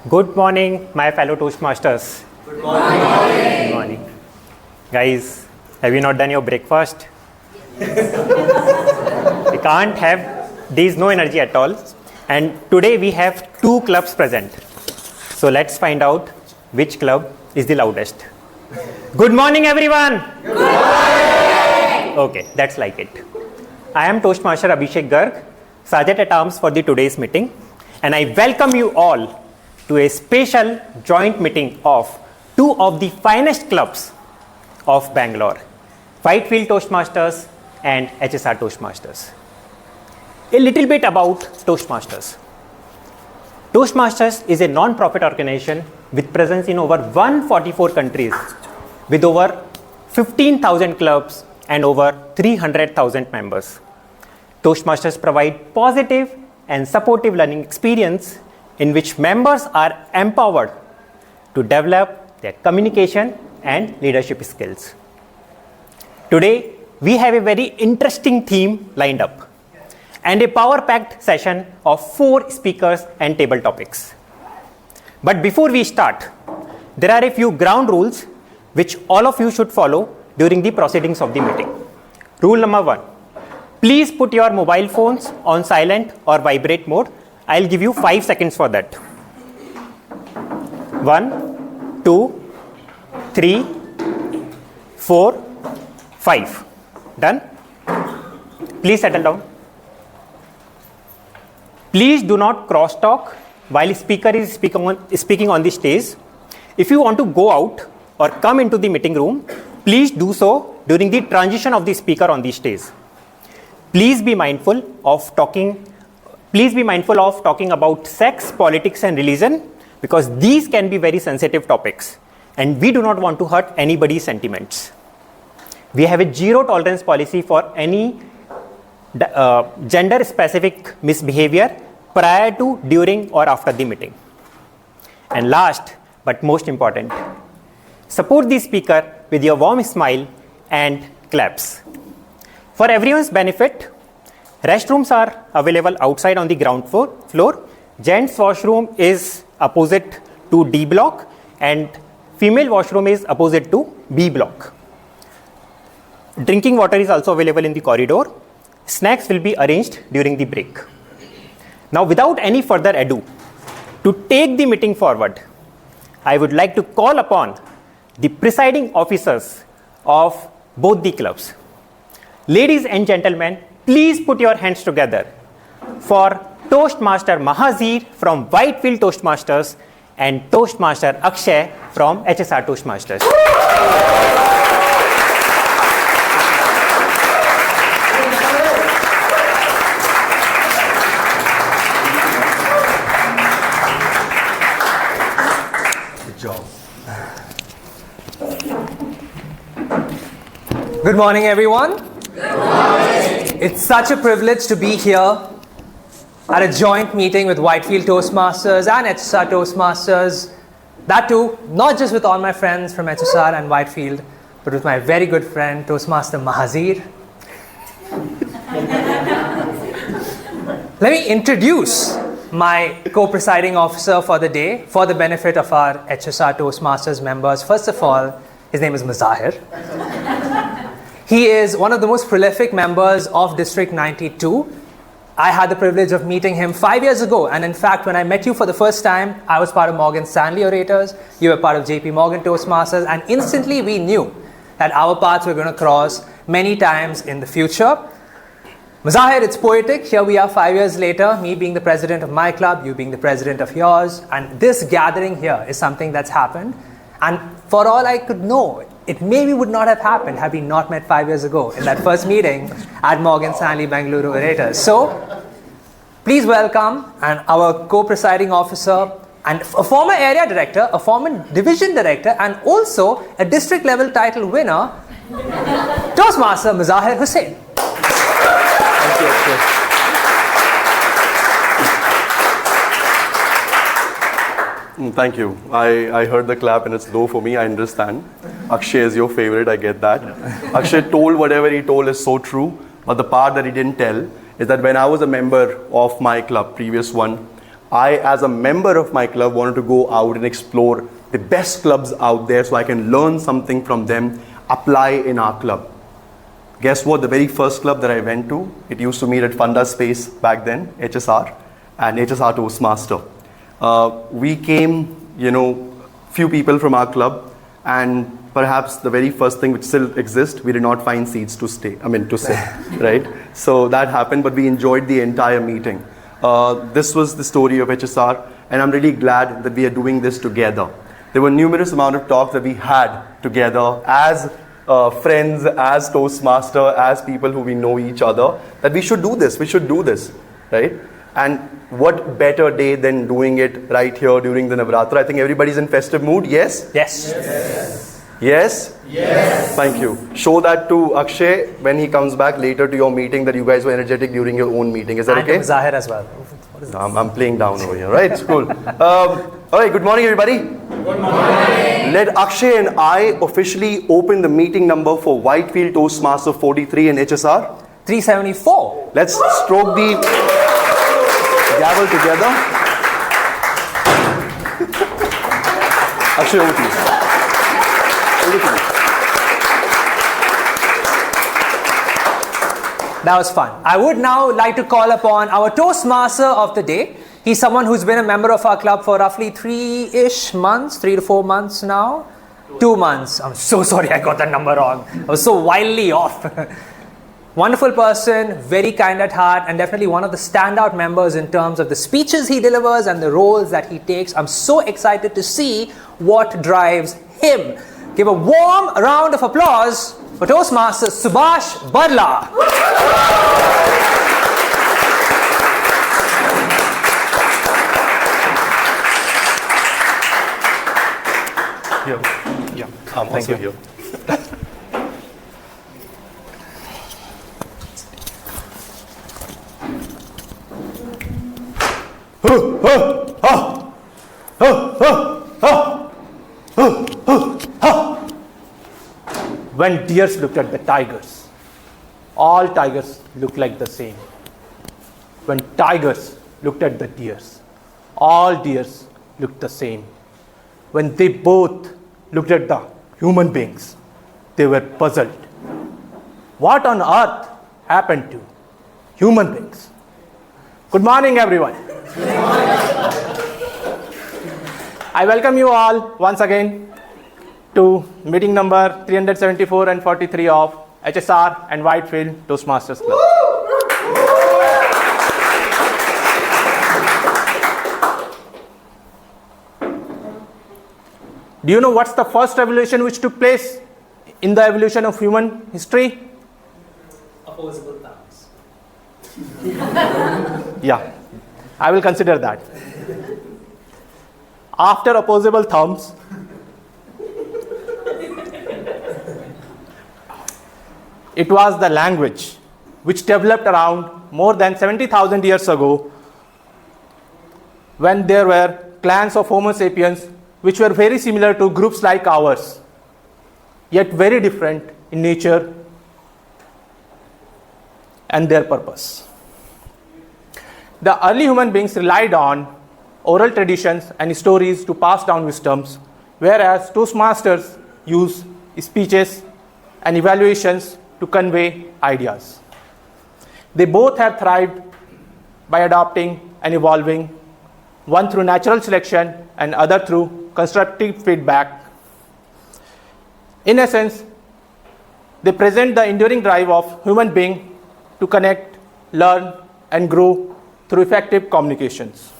Good morning, my fellow Toastmasters. Good morning. Good morning. Guys, have you not done your breakfast? We can't have, there is no energy at all. And today we have two clubs present. So let's find out which club is the loudest. Good morning, everyone. Good morning. Okay, that's like it. I am Toastmaster Abhishek Garg, Sergeant at Arms for the today's meeting. And I welcome you all to a special joint meeting of two of the finest clubs of Bangalore, Whitefield Toastmasters and HSR Toastmasters. A little bit about Toastmasters. Toastmasters is a non-profit organization with presence in over 144 countries, with over 15,000 clubs and over 300,000 members. Toastmasters provide positive and supportive learning experience in which members are empowered to develop their communication and leadership skills. Today, we have a very interesting theme lined up and a power-packed session of 4 speakers and table topics. But before we start, there are a few ground rules which all of you should follow during the proceedings of the meeting. Rule number 1, please put your mobile phones on silent or vibrate mode. I'll give you 5 seconds for that. 1, 2, 3, 4, 5. Done? Please settle down. Please do not cross-talk while speaker is speaking on the stage. If you want to go out or come into the meeting room, please do so during the transition of the speaker on the stage. Please be mindful of talking about sex, politics, and religion, because these can be very sensitive topics and we do not want to hurt anybody's sentiments. We have a zero tolerance policy for any gender-specific misbehavior prior to, during, or after the meeting. And last but most important, support the speaker with your warm smile and claps. For everyone's benefit, restrooms are available outside on the ground floor. Gents' washroom is opposite to D block and female washroom is opposite to B block. Drinking water is also available in the corridor. Snacks will be arranged during the break. Now, without any further ado, to take the meeting forward, I would like to call upon the presiding officers of both the clubs. Ladies and gentlemen, please put your hands together for Toastmaster Mahazir from Whitefield Toastmasters and Toastmaster Akshay from HSR Toastmasters. Good job. Good morning, everyone. Good morning. It's such a privilege to be here at a joint meeting with Whitefield Toastmasters and HSR Toastmasters. That too, not just with all my friends from HSR and Whitefield, but with my very good friend, Toastmaster Mahazir. Let me introduce my co-presiding officer for the day, for the benefit of our HSR Toastmasters members. First of all, his name is Mazahir. He is one of the most prolific members of District 92. I had the privilege of meeting him 5 years ago, and in fact, when I met you for the first time, I was part of Morgan Stanley Orators, you were part of JP Morgan Toastmasters, and instantly we knew that our paths were going to cross many times in the future. Mazahir, it's poetic. Here we are 5 years later, me being the president of my club, you being the president of yours, and this gathering here is something that's happened. And for all I could know, it maybe would not have happened had we not met 5 years ago in that first meeting at Morgan Stanley Bengaluru Orators. So, please welcome our co-presiding officer and a former area director, a former division director, and also a district level title winner, Toastmaster Mazahir Hussain. Thank you. Thank you. I heard the clap and it's low for me, I understand. Akshay is your favorite, I get that. Akshay told whatever he told is so true, but the part that he didn't tell is that when I was a member of my club, previous one, I, as a member of my club, wanted to go out and explore the best clubs out there so I can learn something from them, apply in our club. Guess what? The very first club that I went to, it used to meet at Funda Space back then, HSR, and HSR Toastmaster. We came, few people from our club, and perhaps the very first thing which still exists, we did not find seats to sit, right? So that happened, but we enjoyed the entire meeting. This was the story of HSR, and I'm really glad that we are doing this together. There were numerous amount of talks that we had together as friends, as Toastmaster, as people who we know each other, that we should do this, right? And what better day than doing it right here during the Navratra? I think everybody's in festive mood, yes? Yes. Yes? Yes. Thank you. Show that to Akshay when he comes back later to your meeting that you guys were energetic during your own meeting. Is that okay? And Zahir as well. I'm playing down over here, right? It's cool. All right, good morning, everybody. Good morning. Let Akshay and I officially open the meeting number for Whitefield Toastmaster 43 and HSR. 374. Let's stroke the gavel together. Akshay, over to you. That was fun. I would now like to call upon our Toastmaster of the day. He's someone who's been a member of our club for roughly 3 to 4 months now. 2 months. I'm so sorry I got that number wrong. I was so wildly off. Wonderful person, very kind at heart, and definitely one of the standout members in terms of the speeches he delivers and the roles that he takes. I'm so excited to see what drives him. Give a warm round of applause for Toastmaster Subhash Barla. Yeah. I'm also here. When deers looked at the tigers, all tigers looked like the same. When tigers looked at the deers, all deers looked the same. When they both looked at the human beings, they were puzzled. What on earth happened to human beings? Good morning, everyone. I welcome you all once again to meeting number 374 and 43 of HSR and Whitefield Toastmasters Club. Do you know what's the first revolution which took place in the evolution of human history? Opposable thumbs. Yeah, I will consider that. After opposable thumbs, it was the language which developed around more than 70,000 years ago when there were clans of Homo sapiens which were very similar to groups like ours, yet very different in nature and their purpose. The early human beings relied on oral traditions and stories to pass down wisdoms, whereas Toastmasters use speeches and evaluations to convey ideas. They both have thrived by adapting and evolving, one through natural selection and other through constructive feedback. In essence, they present the enduring drive of human being to connect, learn, and grow through effective communications.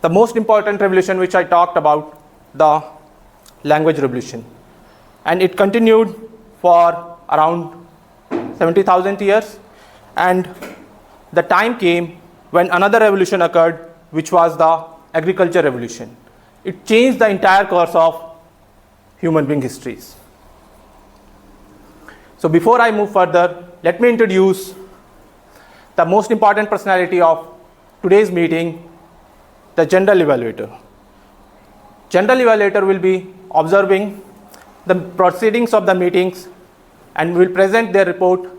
The most important revolution which I talked about, the language revolution, and it continued for around 70,000 years, and the time came when another revolution occurred, which was the agriculture revolution. It changed the entire course of human being histories. So before I move further, let me introduce the most important personality of today's meeting, the general evaluator. General evaluator will be observing the proceedings of the meetings and will present their report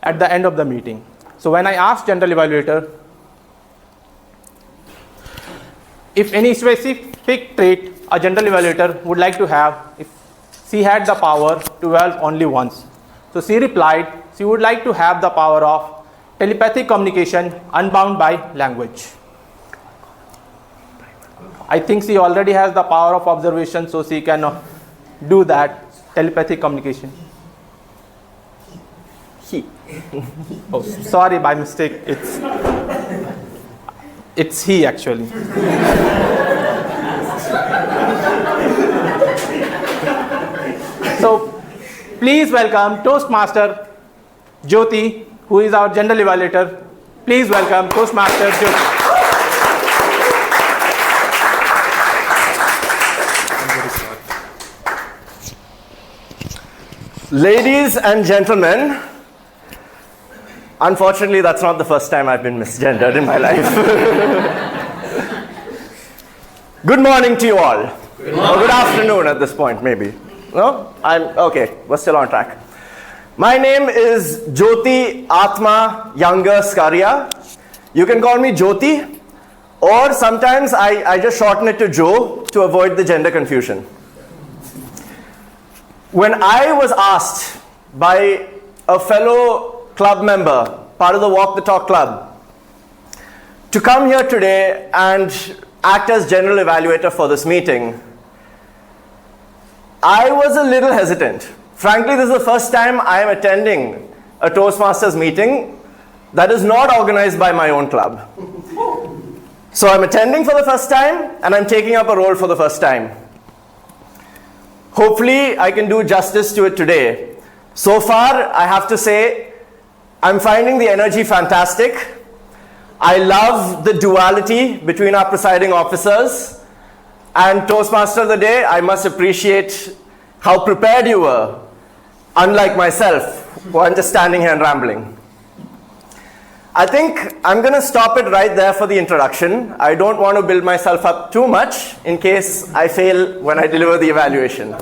at the end of the meeting. So when I asked general evaluator if any specific trait a general evaluator would like to have if she had the power to evolve only once. So she replied she would like to have the power of telepathic communication unbound by language. I think she already has the power of observation, so she can do that telepathic communication. He. Oh, sorry, by mistake. It's he actually. So, please welcome Toastmaster Jyoti, who is our general evaluator. Please welcome Toastmaster Jyoti. Ladies and gentlemen, unfortunately, that's not the first time I've been misgendered in my life. Good morning to you all. Or good afternoon at this point, maybe. No? Okay, we're still on track. My name is Jyoti Atma Younger Skaria. You can call me Jyoti, or sometimes I just shorten it to Joe to avoid the gender confusion. When I was asked by a fellow club member, part of the Walk the Talk Club, to come here today and act as general evaluator for this meeting, I was a little hesitant. Frankly, this is the first time I am attending a Toastmasters meeting that is not organized by my own club. So I'm attending for the first time and I'm taking up a role for the first time. Hopefully, I can do justice to it today. So far, I have to say, I'm finding the energy fantastic. I love the duality between our presiding officers. And Toastmaster of the Day, I must appreciate how prepared you were, unlike myself, who I'm just standing here and rambling. I think I'm going to stop it right there for the introduction. I don't want to build myself up too much in case I fail when I deliver the evaluation.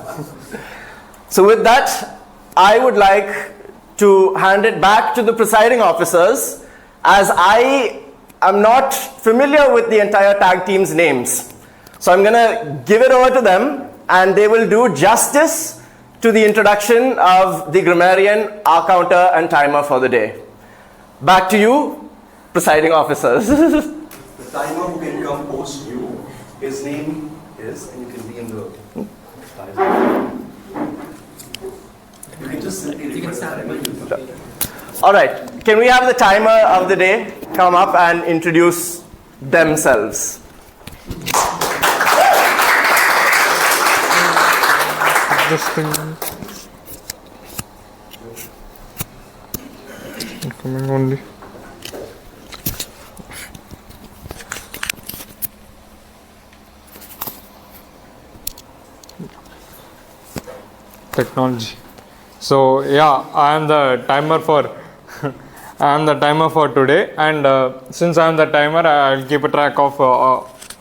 So with that, I would like to hand it back to the presiding officers, as I am not familiar with the entire tag team's names. So I'm going to give it over to them, and they will do justice to the introduction of the grammarian, our counter, and timer for the day. Back to you, presiding officers. The timer who can come post you, his name is, and you can be in the you can just simply request the timer. All right, can we have the timer of the day come up and introduce themselves? This thing coming only. Technology. So yeah, I am the timer for today, and since I am the timer, I'll keep a track of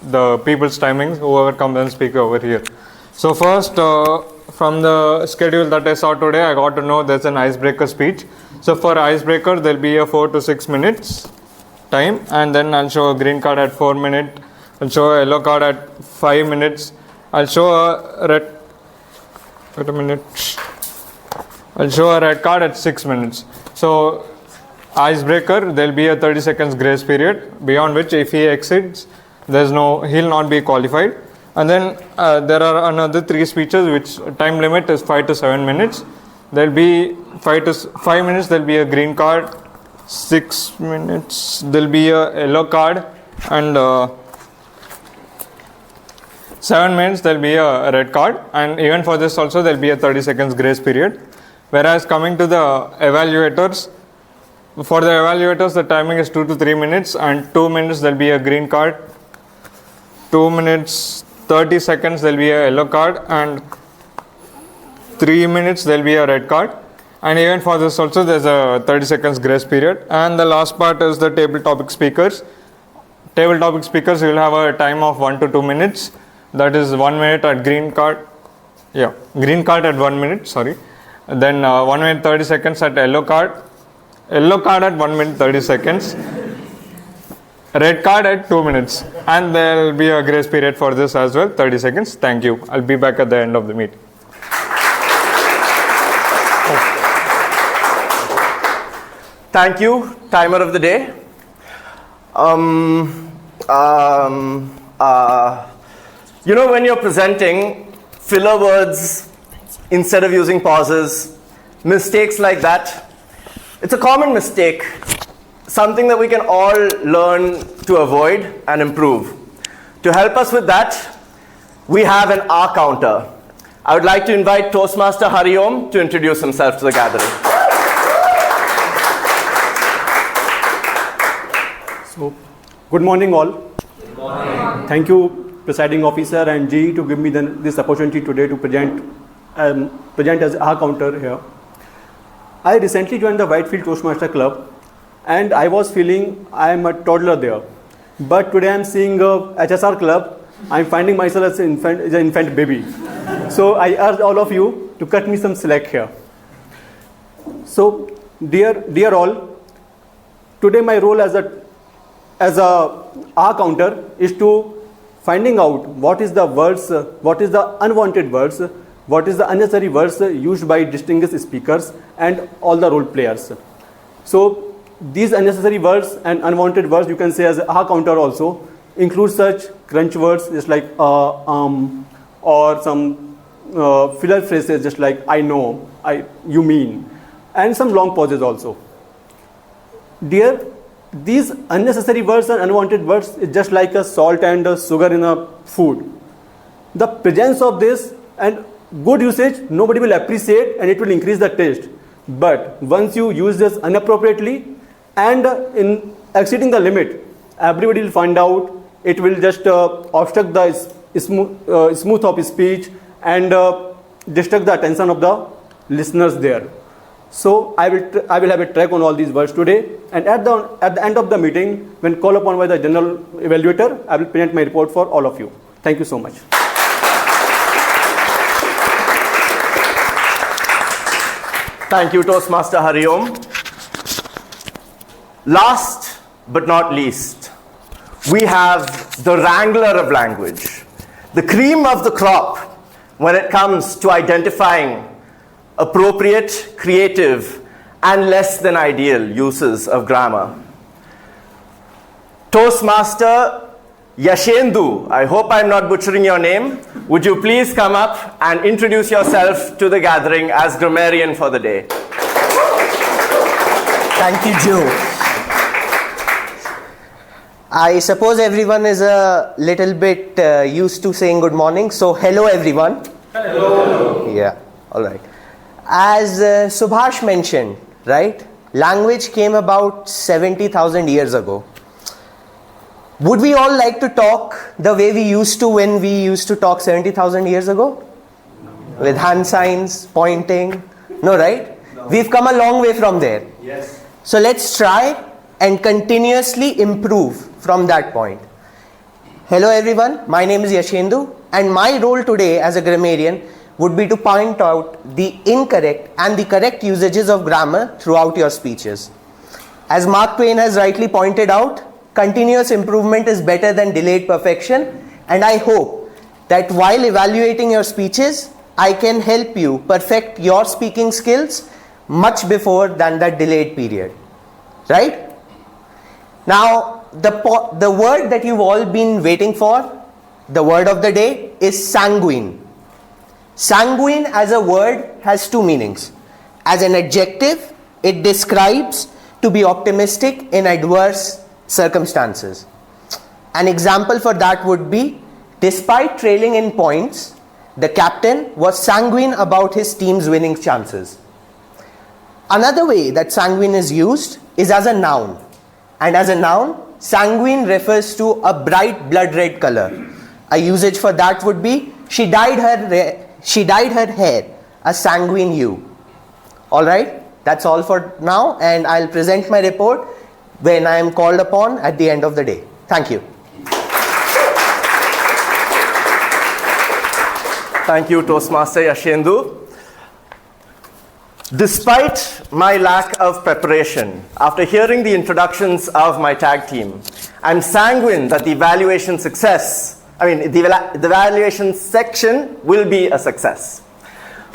the people's timings, whoever comes and speak over here. So first, from the schedule that I saw today, I got to know there's an icebreaker speech. So for icebreaker, there'll be a 4 to 6 minutes time, and then I'll show a green card at 4 minutes. I'll show a yellow card at 5 minutes. I'll show a red. Wait a minute. I'll show a red card at 6 minutes. So icebreaker, there'll be a 30 seconds grace period, beyond which if he exceeds, he'll not be qualified. And then there are another 3 speeches which time limit is 5 to 7 minutes. There'll be 5 minutes, there'll be a green card, 6 minutes, there'll be a yellow card, and 7 minutes there'll be a red card, and even for this also there'll be a 30 seconds grace period. Whereas coming to the evaluators, for the evaluators the timing is 2 to 3 minutes, and 2 minutes there'll be a green card, 2 minutes 30 seconds there'll be a yellow card, and 3 minutes there'll be a red card. And even for this also there's a 30 seconds grace period. And the last part is the table topic speakers. Table topic speakers will have a time of 1 to 2 minutes. That is 1 minute at green card. Yeah, green card at 1 minute, sorry. then 1 minute 30 seconds at yellow card at 1 minute 30 seconds, red card at 2 minutes, and there will be a grace period for this as well, 30 seconds. Thank you. I'll be back at the end of the meeting. Thank you, timer of the day. You know, when you're presenting, filler words instead of using pauses, mistakes like that, it's a common mistake, something that we can all learn to avoid and improve. To help us with that, we have an R counter. I would like to invite Toastmaster Hariom to introduce himself to the gathering. So, good morning all. Good morning. Thank you, Presiding Officer and GE, to give me this opportunity today to present as R counter here. I recently joined the Whitefield Toastmaster Club and I was feeling I am a toddler there. But today I am seeing a HSR club. I am finding myself as an infant baby. So I urge all of you to cut me some slack here. So, dear all, today my role as a R counter is to finding out what is the words, what is the unwanted words, what is the unnecessary words used by distinguished speakers and all the role players. So these unnecessary words and unwanted words, you can say as R counter also, include such crunch words just like or some filler phrases just like I know, you mean, and some long pauses also. Dear, these unnecessary words and unwanted words is just like a salt and a sugar in a food. The presence of this and good usage, nobody will appreciate and it will increase the taste. But once you use this inappropriately and in exceeding the limit, everybody will find out, it will just obstruct the smooth of speech and distract the attention of the listeners there. So I will have a track on all these words today, and at the end of the meeting, when called upon by the general evaluator, I will present my report for all of you. Thank you so much. Thank you, Toastmaster Hariom. Last but not least, we have the wrangler of language, the cream of the crop when it comes to identifying appropriate, creative, and less than ideal uses of grammar. Toastmaster Yashendu, I hope I'm not butchering your name. Would you please come up and introduce yourself to the gathering as grammarian for the day? Thank you, Joe. I suppose everyone is a little bit used to saying good morning. So, hello everyone. Hello. Yeah, all right. As Subhash mentioned, right, language came about 70,000 years ago. Would we all like to talk the way we used to when we used to talk 70,000 years ago? No. With hand signs, pointing? No, right? No. We've come a long way from there. Yes. So let's try and continuously improve from that point. Hello everyone, my name is Yashendu and my role today as a grammarian would be to point out the incorrect and the correct usages of grammar throughout your speeches. As Mark Twain has rightly pointed out, continuous improvement is better than delayed perfection, and I hope that while evaluating your speeches, I can help you perfect your speaking skills much before than that delayed period. Right? Now, the word that you've all been waiting for, the word of the day, is sanguine. Sanguine as a word has two meanings. As an adjective, it describes to be optimistic in adverse circumstances. An example for that would be, despite trailing in points, the captain was sanguine about his team's winning chances. Another way that sanguine is used is as a noun. And as a noun, sanguine refers to a bright blood red color. A usage for that would be, she dyed her hair a sanguine hue. Alright, that's all for now, and I'll present my report when I am called upon at the end of the day. Thank you. Thank you, Toastmaster Yashendu. Despite my lack of preparation, after hearing the introductions of my tag team, I'm sanguine that the evaluation the evaluation section will be a success.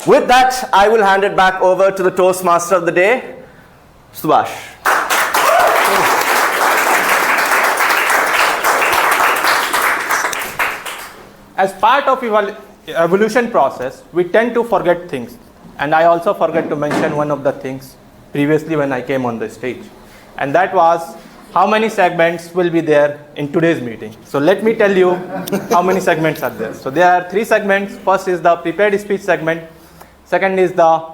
With that, I will hand it back over to the Toastmaster of the day, Subhash. As part of evolution process, we tend to forget things. And I also forgot to mention one of the things previously when I came on the stage. And that was how many segments will be there in today's meeting. So let me tell you how many segments are there. So there are 3 segments. First is the prepared speech segment. Second is the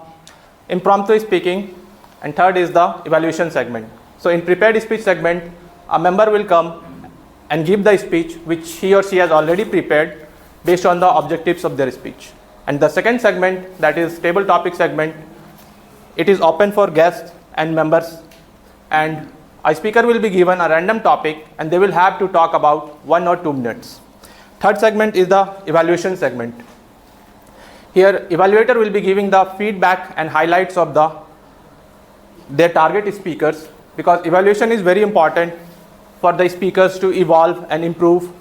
impromptu speaking. And third is the evaluation segment. So in prepared speech segment, a member will come and give the speech which he or she has already prepared based on the objectives of their speech. And the second segment, that is table topic segment, it is open for guests and members, and a speaker will be given a random topic and they will have to talk about 1 or 2 minutes. Third segment is the evaluation segment. Here evaluator will be giving the feedback and highlights of their target speakers, because evaluation is very important for the speakers to evolve and improve.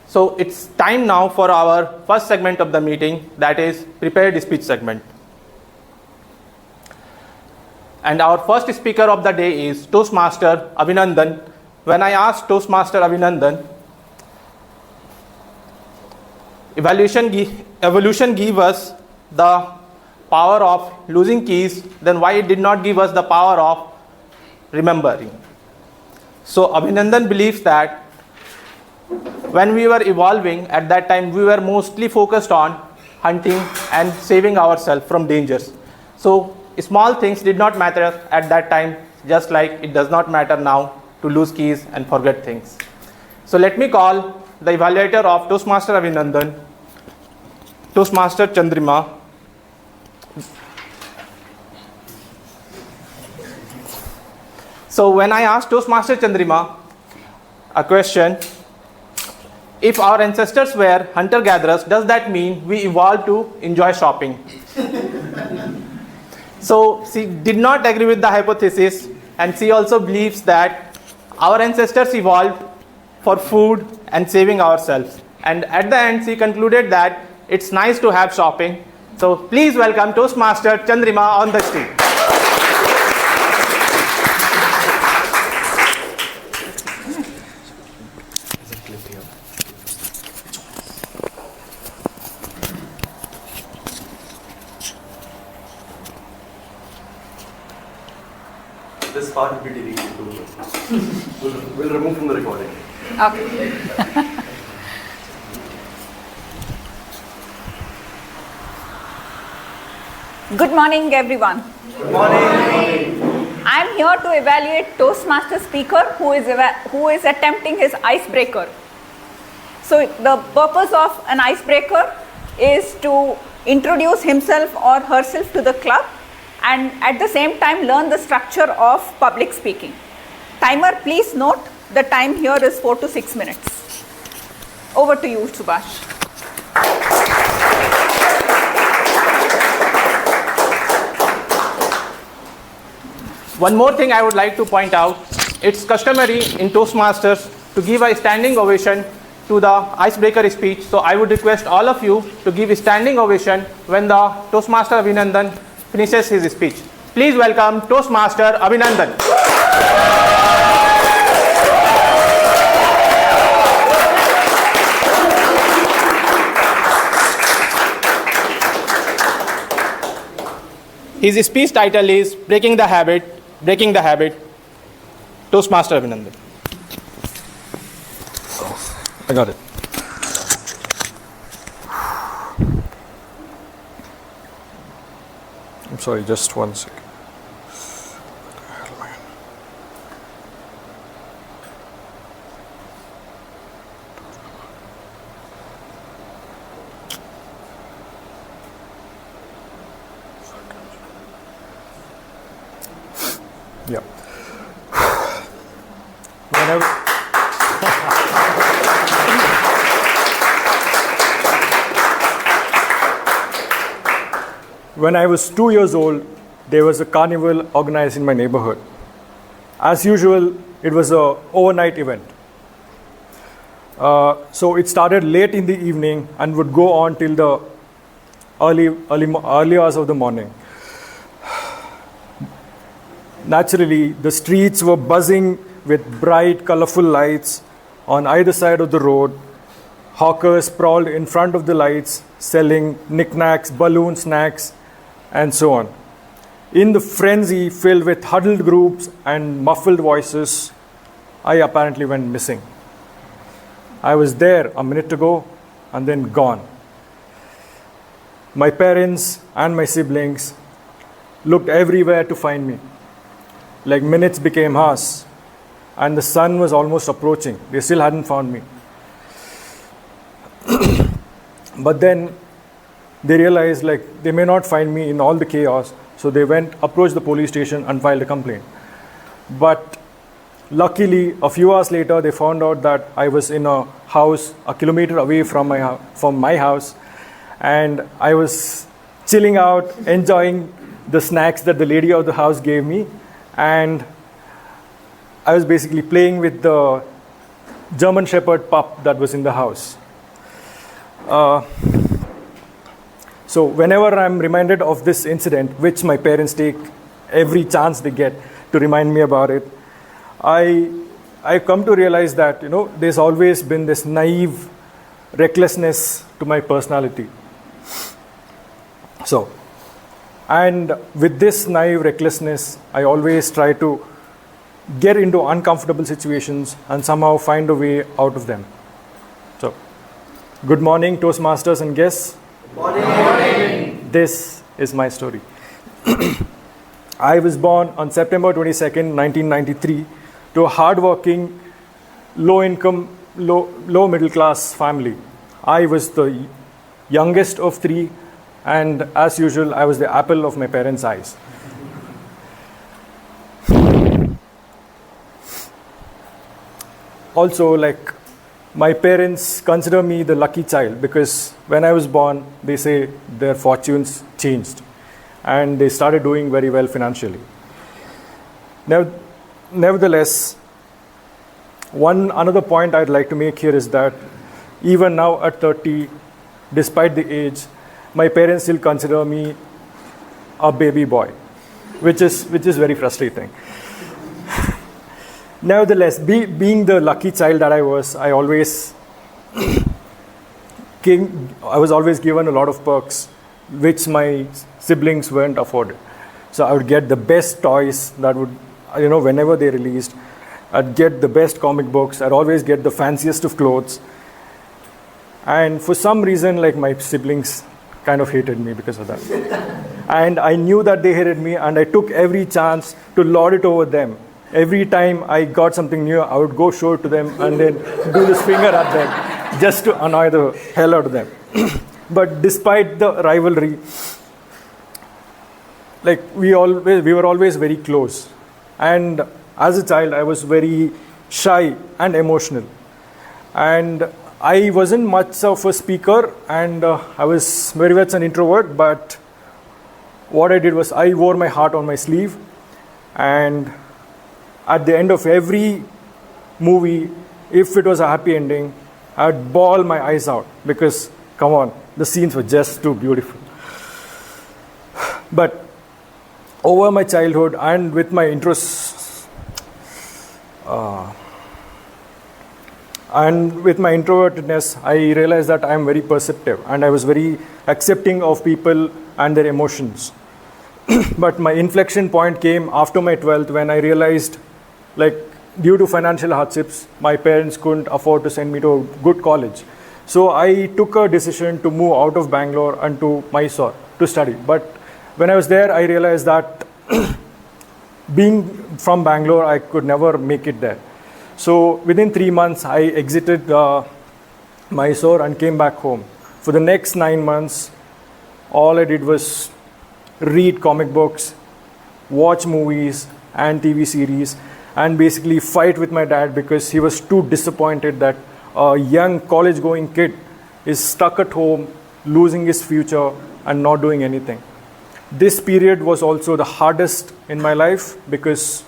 So it's time now for our first segment of the meeting, that is prepared speech segment. And our first speaker of the day is Toastmaster Abhinandan. When I asked Toastmaster Abhinandan, evolution gave us the power of losing keys, then why it did not give us the power of remembering? So Abhinandan believes that when we were evolving, at that time we were mostly focused on hunting and saving ourselves from dangers. So small things did not matter at that time, just like it does not matter now to lose keys and forget things. So let me call the evaluator of Toastmaster Abhinandan, Toastmaster Chandrima. So when I asked Toastmaster Chandrima a question, if our ancestors were hunter-gatherers, does that mean we evolved to enjoy shopping? So she did not agree with the hypothesis, and she also believes that our ancestors evolved for food and saving ourselves. And at the end, she concluded that it's nice to have shopping. So please welcome Toastmaster Chandrima on the stage. This part will be deleted. We'll remove from the recording. Okay. Good morning, everyone. Good morning. I'm here to evaluate Toastmaster speaker who is attempting his icebreaker. So the purpose of an icebreaker is to introduce himself or herself to the club and at the same time learn the structure of public speaking. Timer, please note the time here is 4 to 6 minutes. Over to you, Subhash. One more thing I would like to point out, it's customary in Toastmasters to give a standing ovation to the icebreaker speech. So I would request all of you to give a standing ovation when the Toastmaster Abhinandan finishes his speech. Please welcome Toastmaster Abhinandan. His speech title is Breaking the Habit. Toastmaster Abhinandan. I got it. I'm sorry, just 1 second. Yeah. when I was 2 years old, there was a carnival organized in my neighborhood. As usual, it was an overnight event. So it started late in the evening and would go on till the early hours of the morning. Naturally, the streets were buzzing with bright, colorful lights on either side of the road. Hawkers sprawled in front of the lights, selling knickknacks, balloon snacks, and so on. In the frenzy filled with huddled groups and muffled voices, I apparently went missing. I was there a minute ago and then gone. My parents and my siblings looked everywhere to find me. Like minutes became hours, and the sun was almost approaching. They still hadn't found me. But then they realized like they may not find me in all the chaos, so they approached the police station and filed a complaint. But luckily, a few hours later, they found out that I was in a house a kilometer away from my house, and I was chilling out, enjoying the snacks that the lady of the house gave me, and I was basically playing with the German Shepherd pup that was in the house. So whenever I'm reminded of this incident, which my parents take every chance they get to remind me about it, I come to realize that there's always been this naive recklessness to my personality. So, and with this naive recklessness, I always try to get into uncomfortable situations and somehow find a way out of them. So, good morning, Toastmasters and guests. Good morning. This is my story. I was born on September 22nd, 1993, to a hardworking, low-income, low-middle-class family. I was the youngest of three, and as usual, I was the apple of my parents' eyes. Also, like, my parents consider me the lucky child because when I was born, they say their fortunes changed and they started doing very well financially. Nevertheless, another point I'd like to make here is that even now at 30, despite the age, my parents still consider me a baby boy, which is very frustrating. Nevertheless, being the lucky child that I was, I was always given a lot of perks, which my siblings weren't afforded. So I would get the best toys that would, whenever they released, I'd get the best comic books. I'd always get the fanciest of clothes. And for some reason, like, my siblings kind of hated me because of that. And I knew that they hated me, and I took every chance to lord it over them. Every time I got something new, I would go show it to them and then do this finger at them just to annoy the hell out of them. But despite the rivalry, like, we were always very close. And as a child, I was very shy and emotional. And I wasn't much of a speaker, and I was very much an introvert, but what I did was I wore my heart on my sleeve, and at the end of every movie, if it was a happy ending, I'd bawl my eyes out because, come on, the scenes were just too beautiful. But over my childhood and with my interests, and with my introvertedness, I realized that I am very perceptive and I was very accepting of people and their emotions. But my inflection point came after my 12th when I realized, like, due to financial hardships, my parents couldn't afford to send me to a good college. So I took a decision to move out of Bangalore and to Mysore to study. But when I was there, I realized that being from Bangalore, I could never make it there. So within 3 months, I exited Mysore and came back home. For the next 9 months, all I did was read comic books, watch movies and TV series, and basically fight with my dad because he was too disappointed that a young college-going kid is stuck at home, losing his future and not doing anything. This period was also the hardest in my life because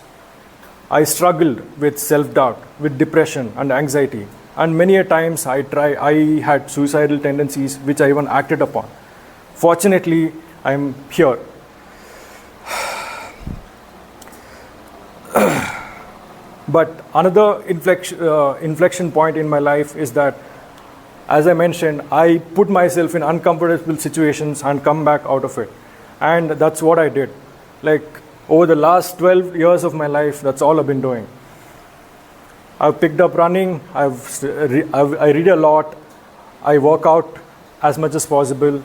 I struggled with self-doubt, with depression and anxiety. And many a times I had suicidal tendencies which I even acted upon. Fortunately, I'm here. But another inflection point in my life is that, as I mentioned, I put myself in uncomfortable situations and come back out of it. And that's what I did. Like, over the last 12 years of my life, that's all I've been doing. I've picked up running, I read a lot, I work out as much as possible,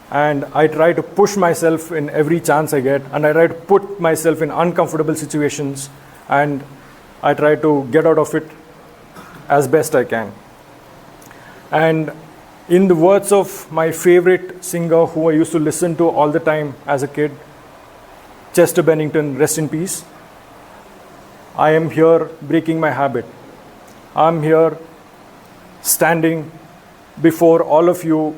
and I try to push myself in every chance I get, and I try to put myself in uncomfortable situations, and I try to get out of it as best I can. And in the words of my favorite singer who I used to listen to all the time as a kid, Chester Bennington, rest in peace, I am here breaking my habit. I'm here standing before all of you,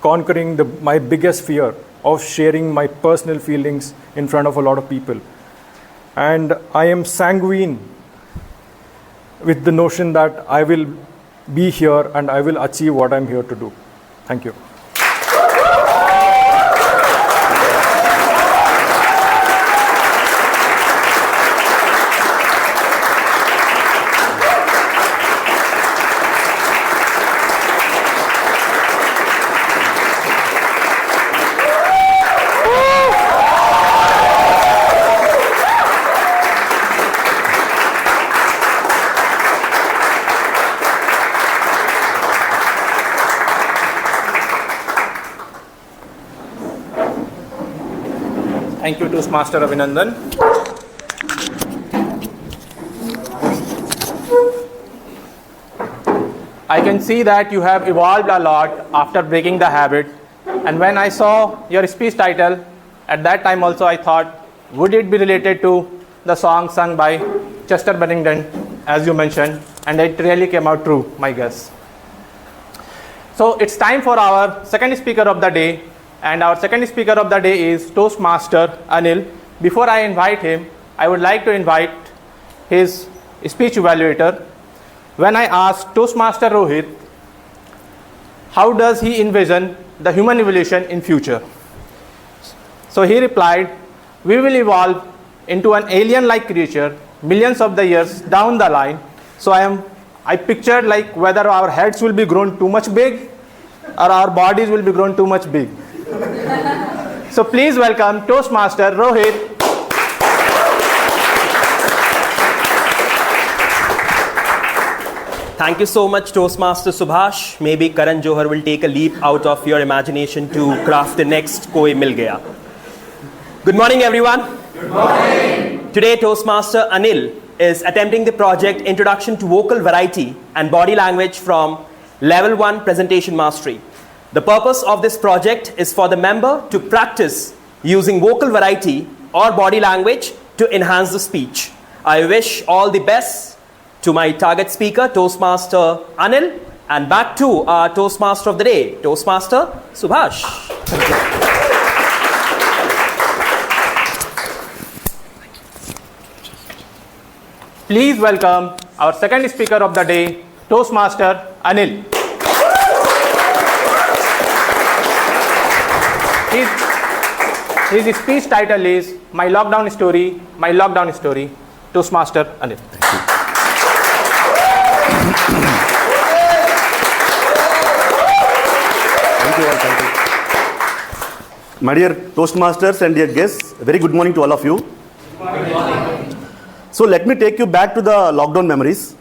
conquering my biggest fear of sharing my personal feelings in front of a lot of people. And I am sanguine with the notion that I will be here and I will achieve what I'm here to do. Thank you. Thank you, Toastmaster Abhinandan. I can see that you have evolved a lot after breaking the habit. And when I saw your speech title, at that time also I thought, would it be related to the song sung by Chester Bennington, as you mentioned, and it really came out true, my guess. So it's time for our second speaker of the day. And our second speaker of the day is Toastmaster Anil. Before I invite him, I would like to invite his speech evaluator. When I asked Toastmaster Rohit, how does he envision the human evolution in future? So he replied, we will evolve into an alien-like creature millions of the years down the line. So I pictured like whether our heads will be grown too much big or our bodies will be grown too much big. So please welcome Toastmaster Rohit. Thank you so much, Toastmaster Subhash. Maybe Karan Johar will take a leap out of your imagination to craft the next Koi Mil Gaya. Good morning, everyone. Good morning. Today, Toastmaster Anil is attempting the project Introduction to Vocal Variety and Body Language from Level 1 Presentation Mastery. The purpose of this project is for the member to practice using vocal variety or body language to enhance the speech. I wish all the best to my target speaker, Toastmaster Anil, and back to our Toastmaster of the day, Toastmaster Subhash. Thank you. Please welcome our second speaker of the day, Toastmaster Anil. His speech title is My Lockdown Story, My Lockdown Story. Toastmaster Anil. Thank you all. Thank you. My dear Toastmasters and dear guests, a very good morning to all of you. Good morning. So let me take you back to the lockdown memories.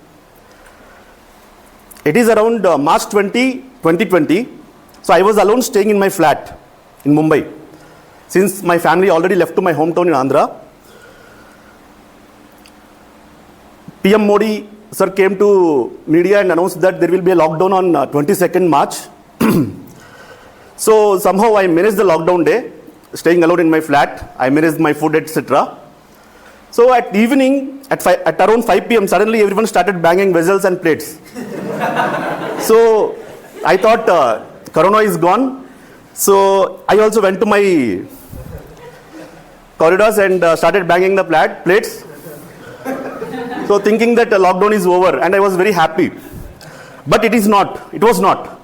It is around March 2020. So I was alone staying in my flat in Mumbai. Since my family already left to my hometown in Andhra, PM Modi sir came to media and announced that there will be a lockdown on 22nd March. So somehow I managed the lockdown day, staying alone in my flat. I managed my food, etc. So at evening, at around 5 p.m., suddenly everyone started banging vessels and plates. So I thought Corona is gone. So I also went to my corridors and started banging the plates. So thinking that lockdown is over, and I was very happy. But it is not. It was not.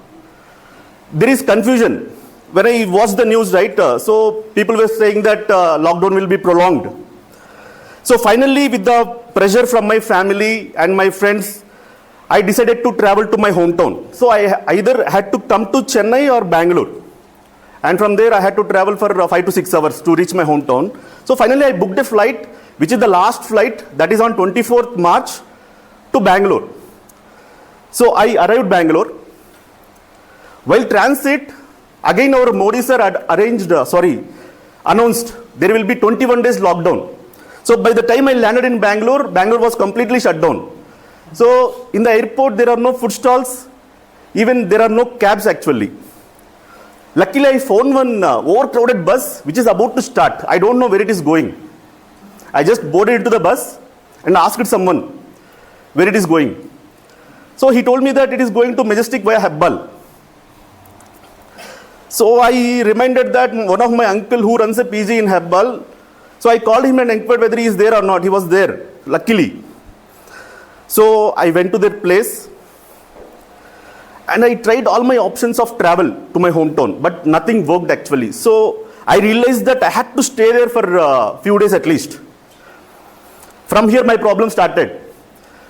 There is confusion. When I watched the news, right, so people were saying that lockdown will be prolonged. So finally, with the pressure from my family and my friends, I decided to travel to my hometown. So I either had to come to Chennai or Bangalore. And from there, I had to travel for 5 to 6 hours to reach my hometown. So finally, I booked a flight, which is the last flight, that is on 24th March to Bangalore. So I arrived Bangalore. While transit, again our Modi sir had announced there will be 21 days lockdown. So by the time I landed in Bangalore, Bangalore was completely shut down. So in the airport, there are no food stalls, even there are no cabs actually. Luckily, I found one overcrowded bus which is about to start. I don't know where it is going. I just boarded into the bus and asked someone where it is going. So he told me that it is going to Majestic via Hebbal. So I reminded that one of my uncle who runs a PG in Hebbal. So I called him and inquired whether he is there or not. He was there, luckily. So I went to their place and I tried all my options of travel to my hometown, but nothing worked actually. So I realized that I had to stay there for a few days at least. From here my problem started.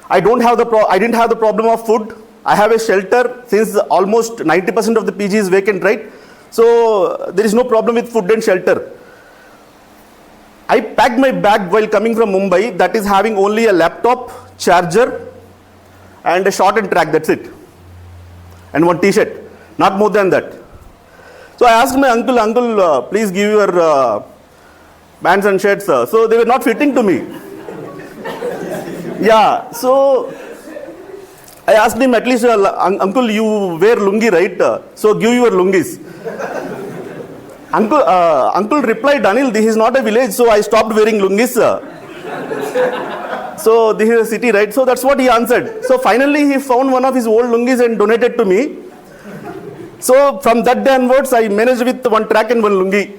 I didn't have the problem of food. I have a shelter since almost 90% of the PG is vacant, right? So there is no problem with food and shelter. I packed my bag while coming from Mumbai, that is having only a laptop, charger and a short and track, that's it. And one t-shirt, not more than that. So I asked my uncle, please give your pants and shirts. So they were not fitting to me. Yeah, so I asked him, at least, uncle, you wear lungi, right? So give your lungis. Uncle replied, Anil, this is not a village, so I stopped wearing lungis. So this is a city, right? So that's what he answered. So finally he found one of his old lungis and donated to me. So from that day onwards, I managed with one track and one lungi.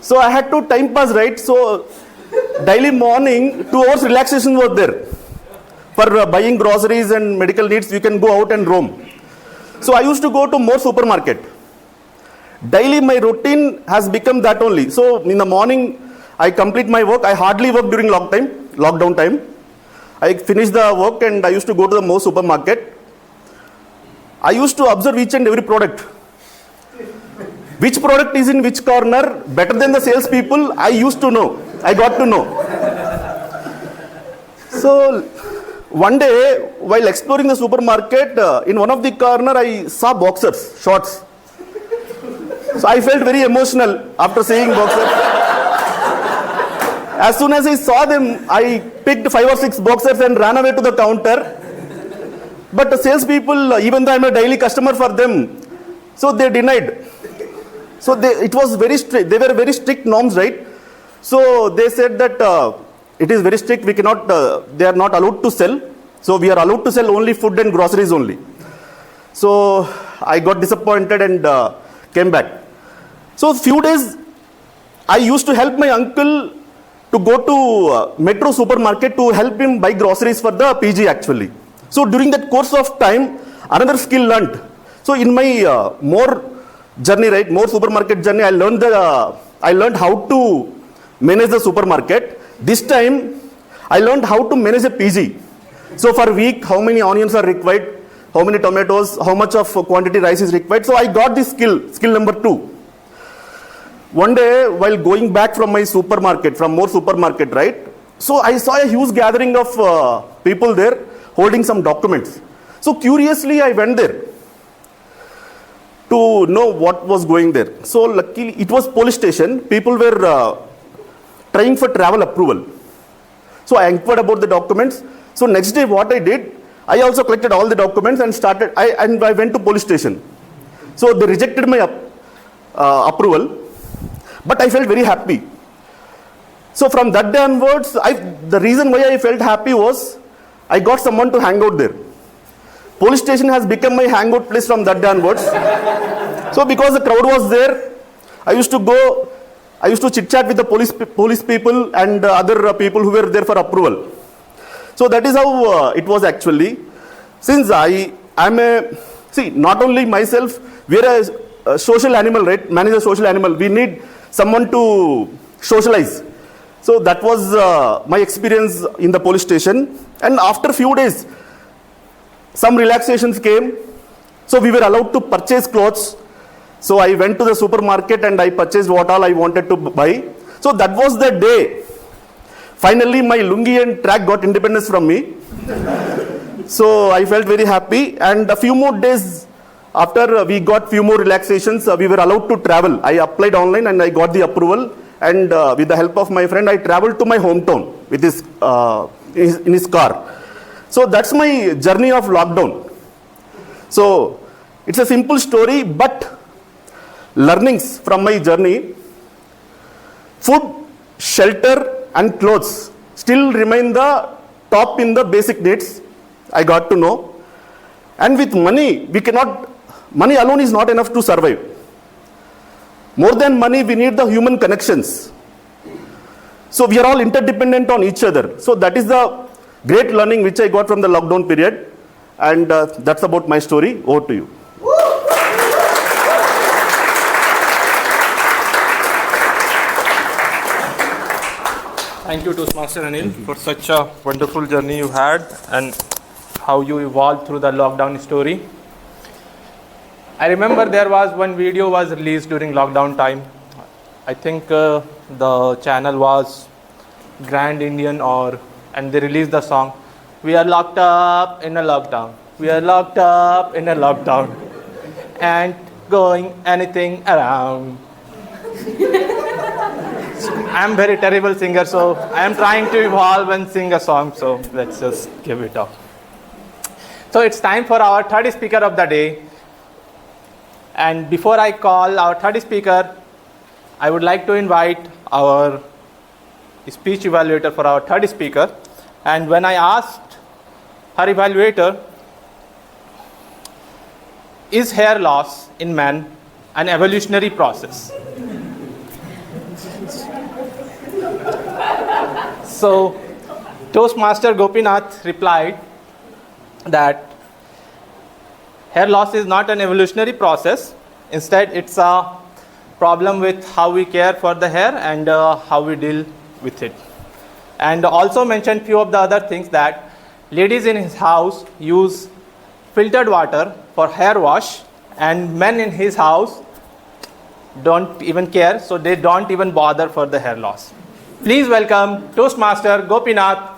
So I had to time pass, right? So daily morning, 2 hours relaxation was there. For buying groceries and medical needs, you can go out and roam. So I used to go to more supermarket. Daily my routine has become that only. So in the morning, I complete my work. I hardly work during lockdown time. I finish the work and I used to go to the most supermarket. I used to observe each and every product. Which product is in which corner, better than the salespeople, I used to know. I got to know. So one day, while exploring the supermarket, in one of the corner, I saw boxers, shorts. So I felt very emotional after seeing boxers. As soon as I saw them, I picked 5 or 6 boxers and ran away to the counter. But the salespeople, even though I'm a daily customer for them, so they denied. So it was very strict. They were very strict norms, right? So they said that it is very strict. We cannot. They are not allowed to sell. So we are allowed to sell only food and groceries only. So I got disappointed and came back. So few days, I used to help my uncle to go to Metro supermarket to help him buy groceries for the PG actually. So during that course of time, another skill learned. So in my more journey, right, more supermarket journey, I learned how to manage the supermarket. This time, I learned how to manage a PG. So for a week, how many onions are required, how many tomatoes, how much of quantity rice is required. So I got this skill number 2. One day, while going back from my supermarket, from more supermarket, right? So I saw a huge gathering of people there holding some documents. So curiously, I went there to know what was going there. So luckily, it was police station. People were trying for travel approval. So I inquired about the documents. So next day, what I did, I also collected all the documents and I went to police station. So they rejected my approval. But I felt very happy. So from that day onwards, the reason why I felt happy was I got someone to hang out there. Police station has become my hangout place from that day onwards. So because the crowd was there, I used to go I used to chit chat with the police people and other people who were there for approval. So that is how it was actually. Since I am not only myself, we are a social animal, right? Man is a social animal. We need someone to socialize. So that was my experience in the police station. And after a few days, some relaxations came. So we were allowed to purchase clothes. So I went to the supermarket and I purchased what all I wanted to buy. So that was the day. Finally, my lungi and track got independence from me. So I felt very happy. And a few more days after we got few more relaxations, we were allowed to travel. I applied online and I got the approval. And with the help of my friend, I traveled to my hometown with in his car. So that's my journey of lockdown. So it's a simple story, but learnings from my journey: food, shelter, and clothes still remain the top in the basic needs. I got to know. And with money, money alone is not enough to survive. More than money, we need the human connections. So we are all interdependent on each other. So that is the great learning which I got from the lockdown period. And that's about my story. Over to you. Thank you, Toastmaster Anil, for such a wonderful journey you had and how you evolved through the lockdown story. I remember there was one video was released during lockdown time. I think the channel was Grand Indian and they released the song, "We are locked up in a lockdown. We are locked up in a lockdown and going anything around." I'm very terrible singer, so I am trying to evolve and sing a song, so let's just give it up. So it's time for our third speaker of the day. And before I call our third speaker, I would like to invite our speech evaluator for our third speaker. And when I asked her evaluator, is hair loss in men an evolutionary process? So Toastmaster Gopinath replied that hair loss is not an evolutionary process. Instead, it's a problem with how we care for the hair and how we deal with it. And also mentioned few of the other things, that ladies in his house use filtered water for hair wash, and men in his house don't even care, so they don't even bother for the hair loss. Please welcome Toastmaster Gopinath.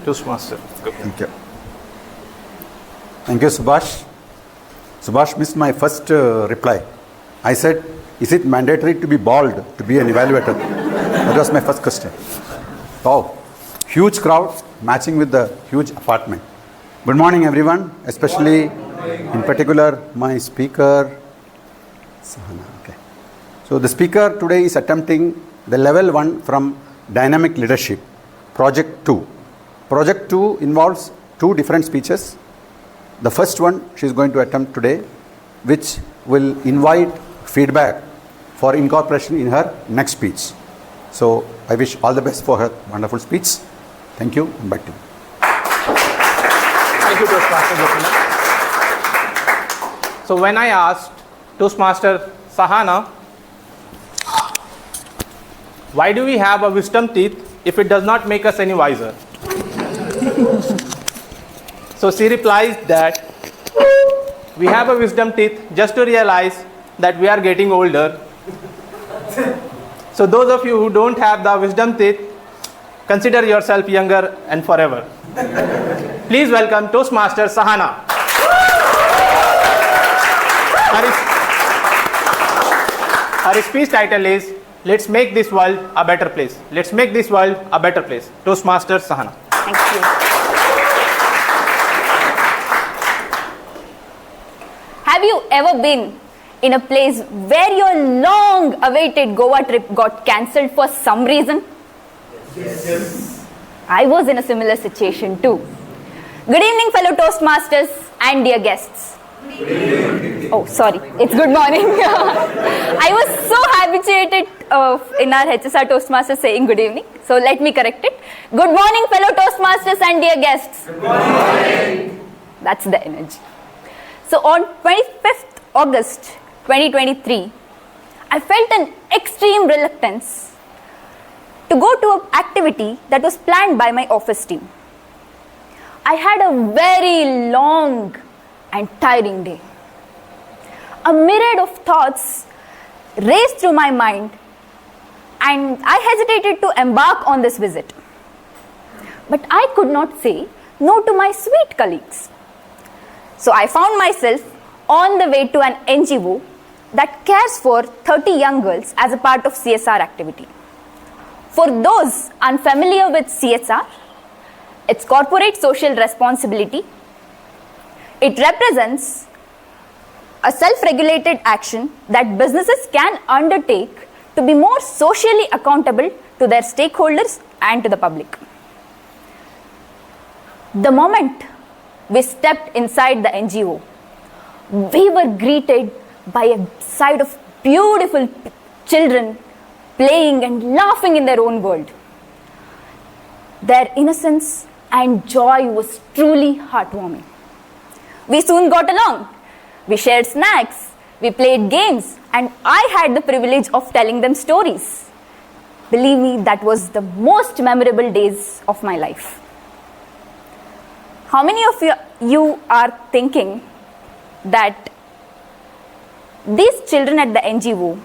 Toastmaster. Thank you. Thank you, Subhash. Subhash missed my first reply. I said, is it mandatory to be bald to be an evaluator? That was my first question. Wow. Huge crowd matching with the huge apartment. Good morning, everyone, especially in particular my speaker, Sahana. Okay. So the speaker today is attempting the level 1 from Dynamic Leadership, Project 2. Project 2 involves 2 different speeches. The first one she is going to attempt today, which will invite feedback for incorporation in her next speech. So I wish all the best for her wonderful speech. Thank you, and back to you. Thank you, Toastmaster Gopinath. So when I asked Toastmaster Sahana, why do we have a wisdom teeth if it does not make us any wiser? So she replies that we have a wisdom teeth just to realize that we are getting older. So those of you who don't have the wisdom teeth, consider yourself younger and forever. Please welcome Toastmaster Sahana. Her speech title is, "Let's make this world a better place." Let's make this world a better place. Toastmaster Sahana. Thank you. Have you ever been in a place where your long awaited Goa trip got cancelled for some reason? Yes. I was in a similar situation too. Good evening, fellow Toastmasters and dear guests. Oh, sorry, it's good morning. I was so habituated in our HSR Toastmasters saying good evening, so let me correct it. Good morning, fellow Toastmasters and dear guests. Good morning. That's the energy. So on 25th August 2023, I felt an extreme reluctance to go to an activity that was planned by my office team. I had a very long and tiring day. A myriad of thoughts raced through my mind, and I hesitated to embark on this visit. But I could not say no to my sweet colleagues. So I found myself on the way to an NGO that cares for 30 young girls as a part of CSR activity. For those unfamiliar with CSR, it's corporate social responsibility. It represents a self-regulated action that businesses can undertake to be more socially accountable to their stakeholders and to the public. The moment we stepped inside the NGO, we were greeted by a sight of beautiful children playing and laughing in their own world. Their innocence and joy was truly heartwarming. We soon got along. We shared snacks, we played games, and I had the privilege of telling them stories. Believe me, that was the most memorable days of my life. How many of you are thinking that these children at the NGO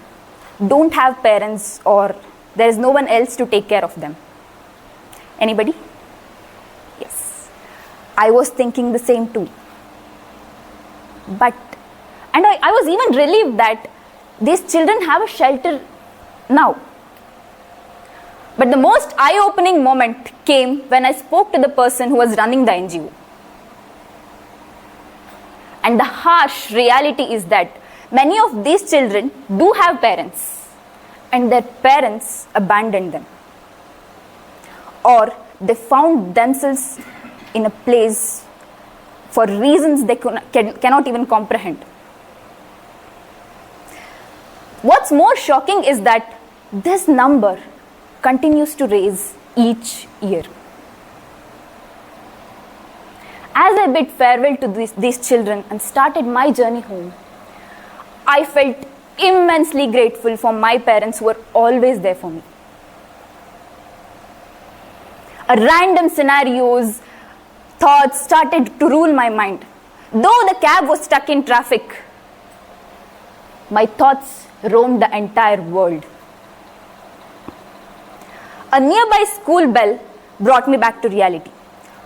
don't have parents or there is no one else to take care of them? Anybody? Yes. I was thinking the same too. And I was even relieved that these children have a shelter now. But the most eye-opening moment came when I spoke to the person who was running the NGO. And the harsh reality is that many of these children do have parents, and their parents abandoned them. Or they found themselves in a place for reasons they cannot even comprehend. What's more shocking is that this number continues to rise each year. As I bid farewell to these children and started my journey home, I felt immensely grateful for my parents who were always there for me. Random scenarios, thoughts started to rule my mind. Though the cab was stuck in traffic, my thoughts roamed the entire world. A nearby school bell brought me back to reality.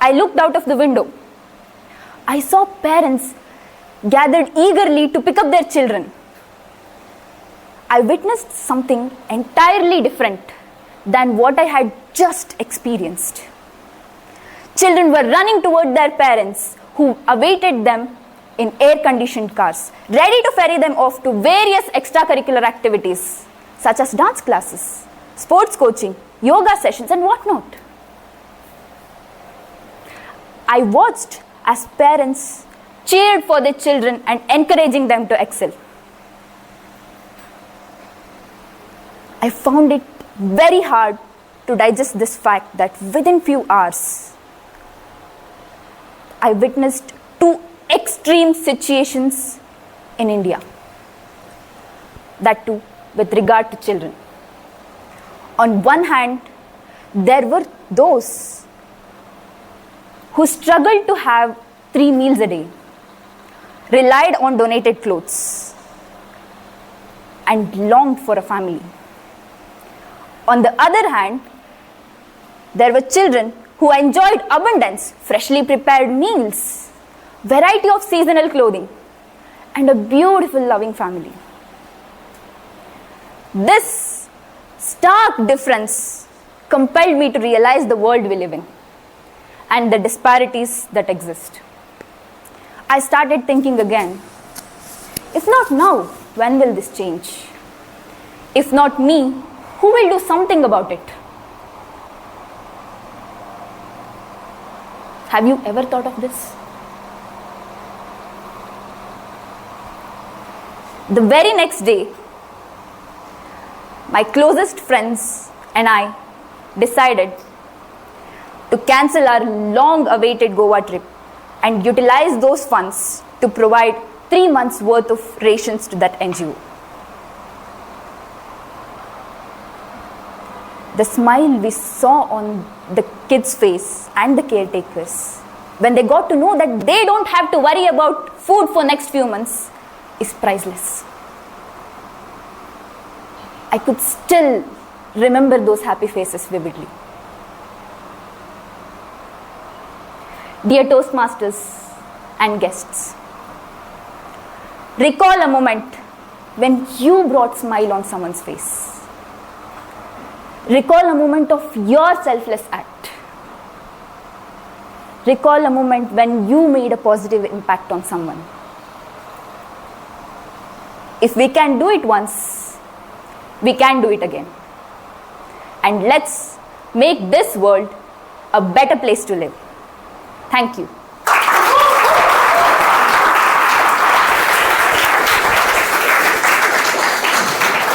I looked out of the window. I saw parents gathered eagerly to pick up their children. I witnessed something entirely different than what I had just experienced. Children were running toward their parents who awaited them in air-conditioned cars, ready to ferry them off to various extracurricular activities such as dance classes, sports coaching, yoga sessions and whatnot. I watched as parents cheered for their children and encouraging them to excel. I found it very hard to digest this fact that within few hours, I witnessed two extreme situations in India, that too with regard to children. On one hand, there were those who struggled to have 3 meals a day, relied on donated clothes, and longed for a family. On the other hand, there were children who enjoyed abundance, freshly prepared meals, variety of seasonal clothing, and a beautiful, loving family. This stark difference compelled me to realize the world we live in and the disparities that exist. I started thinking again, if not now, when will this change? If not me, who will do something about it? Have you ever thought of this? The very next day, my closest friends and I decided to cancel our long-awaited Goa trip and utilize those funds to provide 3 months' worth of rations to that NGO. The smile we saw on the kids' face and the caretakers when they got to know that they don't have to worry about food for next few months is priceless. I could still remember those happy faces vividly. Dear Toastmasters and guests, recall a moment when you brought smile on someone's face. Recall a moment of your selfless act. Recall a moment when you made a positive impact on someone. If we can do it once, we can do it again. And let's make this world a better place to live. Thank you.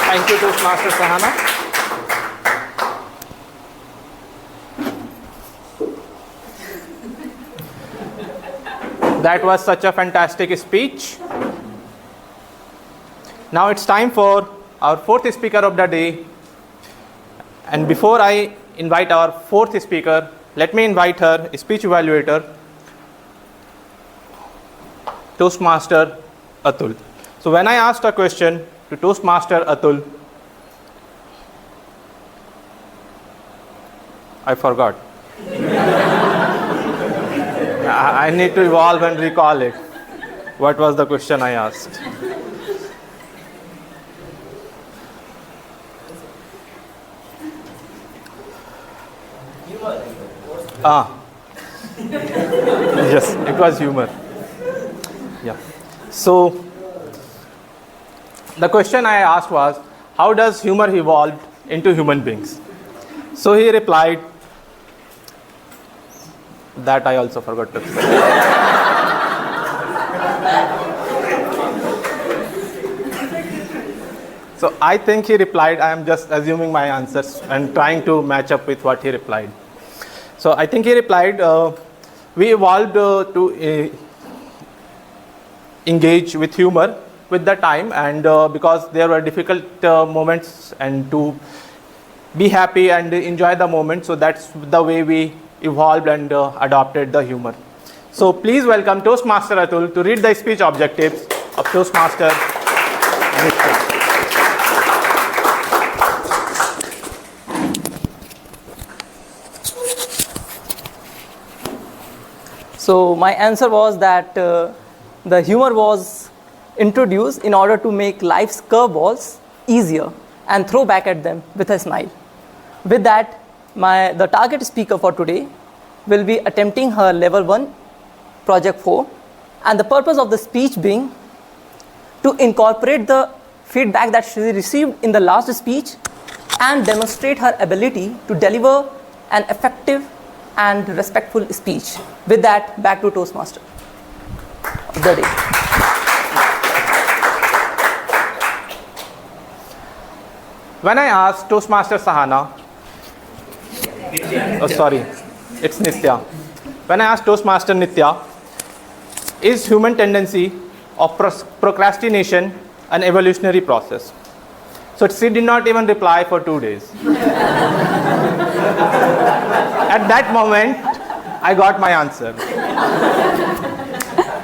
Thank you, Toastmaster Sahana. That was such a fantastic speech. Now it's time for our fourth speaker of the day. And before I invite our fourth speaker, let me invite her, speech evaluator, Toastmaster Atul. So when I asked a question to Toastmaster Atul, I forgot. I need to evolve and recall it. What was the question I asked? Yes, it was humor. Yeah. So the question I asked was, how does humor evolve into human beings? So he replied, that I also forgot to say. So I think he replied, I am just assuming my answers and trying to match up with what he replied. So I think he replied, we evolved to engage with humor with the time, and because there were difficult moments, and to be happy and enjoy the moment. So that's the way we evolved and adopted the humor. So please welcome Toastmaster Atul to read the speech objectives of Toastmaster Nitya. So my answer was that the humor was introduced in order to make life's curveballs easier and throw back at them with a smile. With that, the target speaker for today will be attempting her level 1 project 4, and the purpose of the speech being to incorporate the feedback that she received in the last speech and demonstrate her ability to deliver an effective and respectful speech. With that, back to Toastmaster of the day. When I asked Toastmaster Sahana, oh sorry, it's Nitya. When I asked Toastmaster Nitya, is human tendency of procrastination an evolutionary process? So she did not even reply for 2 days. At that moment, I got my answer.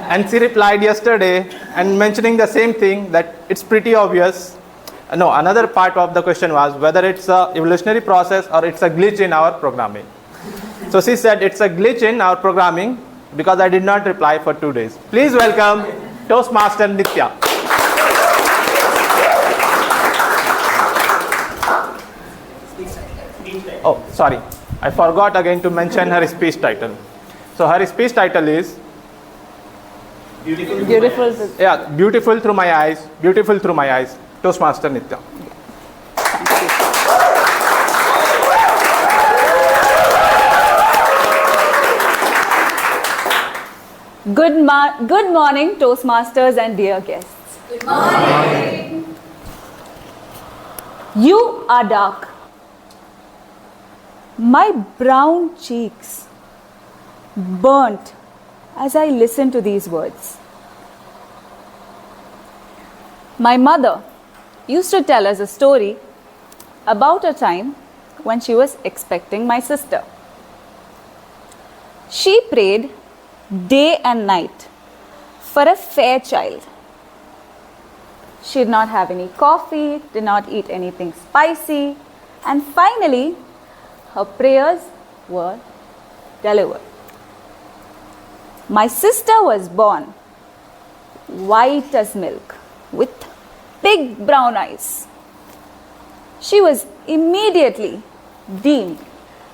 And she replied yesterday and mentioning the same thing, that it's pretty obvious. No, another part of the question was whether it's an evolutionary process or it's a glitch in our programming. So she said it's a glitch in our programming because I did not reply for 2 days. Please welcome Toastmaster Nitya. Oh, sorry. I forgot again to mention her speech title. So her speech title is Beautiful. Yeah, beautiful through my eyes, beautiful through my eyes. Toastmaster Nitya. Good morning, Toastmasters and dear guests. Good morning. You are dark. My brown cheeks burnt as I listened to these words. My mother used to tell us a story about a time when she was expecting my sister. She prayed day and night for a fair child. She did not have any coffee, did not eat anything spicy, and finally, her prayers were delivered. My sister was born white as milk with big brown eyes. She was immediately deemed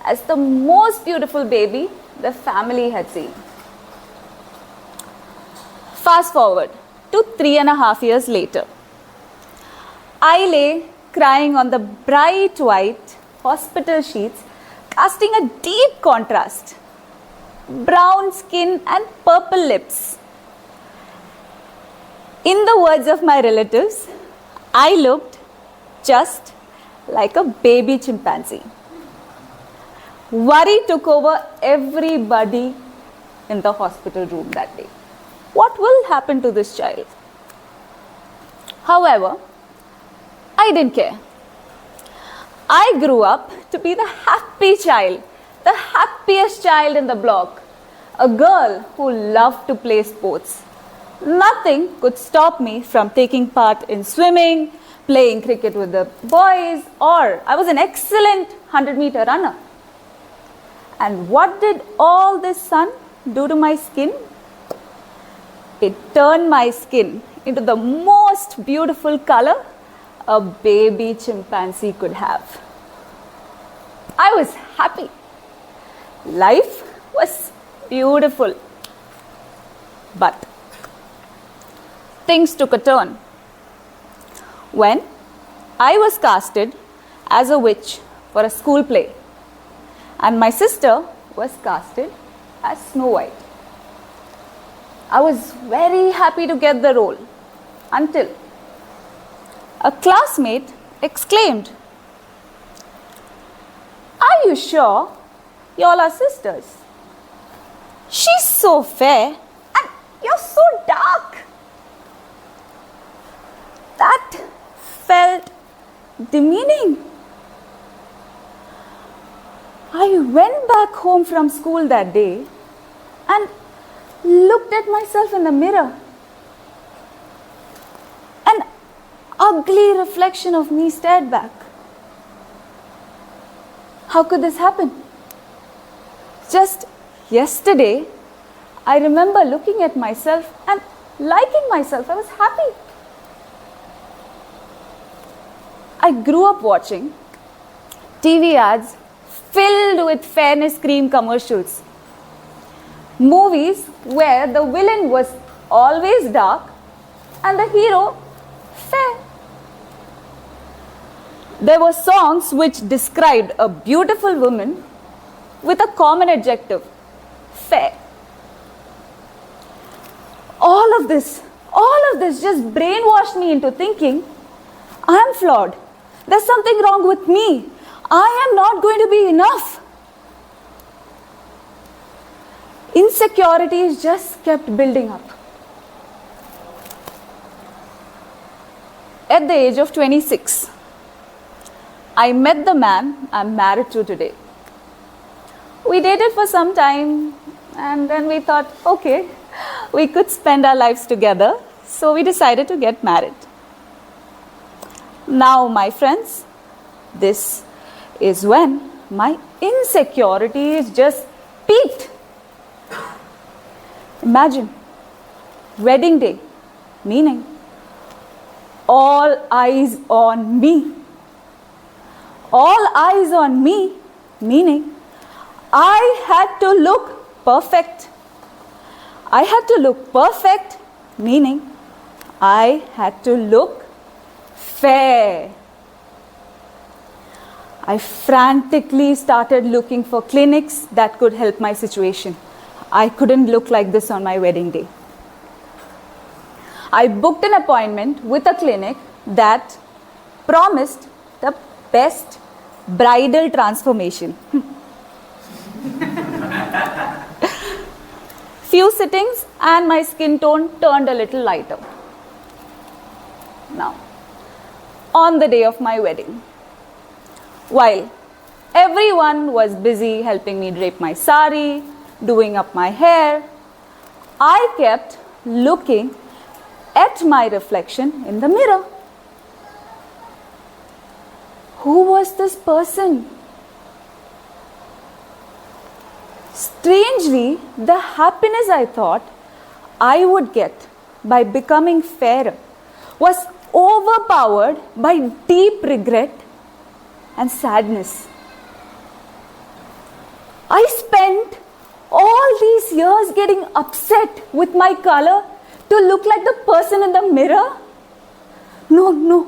as the most beautiful baby the family had seen. Fast forward to 3.5 years later. I lay crying on the bright white hospital sheets, casting a deep contrast. Brown skin and purple lips. In the words of my relatives, I looked just like a baby chimpanzee. Worry took over everybody in the hospital room that day. What will happen to this child? However, I didn't care. I grew up to be the happy child, the happiest child in the block, a girl who loved to play sports. Nothing could stop me from taking part in swimming, playing cricket with the boys, or I was an excellent 100-meter runner. And what did all this sun do to my skin? It turned my skin into the most beautiful color a baby chimpanzee could have. I was happy. Life was beautiful. But things took a turn when I was casted as a witch for a school play, and my sister was casted as Snow White. I was very happy to get the role until a classmate exclaimed, "Are you sure you all are sisters? She's so fair and you're so dark." That felt demeaning. I went back home from school that day and looked at myself in the mirror. An ugly reflection of me stared back. How could this happen? Just yesterday, I remember looking at myself and liking myself. I was happy. I grew up watching TV ads filled with fairness cream commercials. Movies where the villain was always dark and the hero fair. There were songs which described a beautiful woman with a common adjective, fair. All of this just brainwashed me into thinking, I am flawed. There's something wrong with me. I am not going to be enough. Insecurities just kept building up. At the age of 26, I met the man I'm married to today. We dated for some time and then we thought, okay, we could spend our lives together. So we decided to get married. Now, my friends, this is when my insecurities just peaked. Imagine, wedding day, meaning all eyes on me. All eyes on me, meaning I had to look perfect. I had to look perfect meaning I had to look fair. I frantically started looking for clinics that could help my situation. I couldn't look like this on my wedding day. I booked an appointment with a clinic that promised the best bridal transformation. Few sittings and my skin tone turned a little lighter. Now, on the day of my wedding, while everyone was busy helping me drape my sari, doing up my hair, I kept looking at my reflection in the mirror. Who was this person? Strangely, the happiness I thought I would get by becoming fairer was overpowered by deep regret and sadness. I spent all these years getting upset with my color to look like the person in the mirror. No.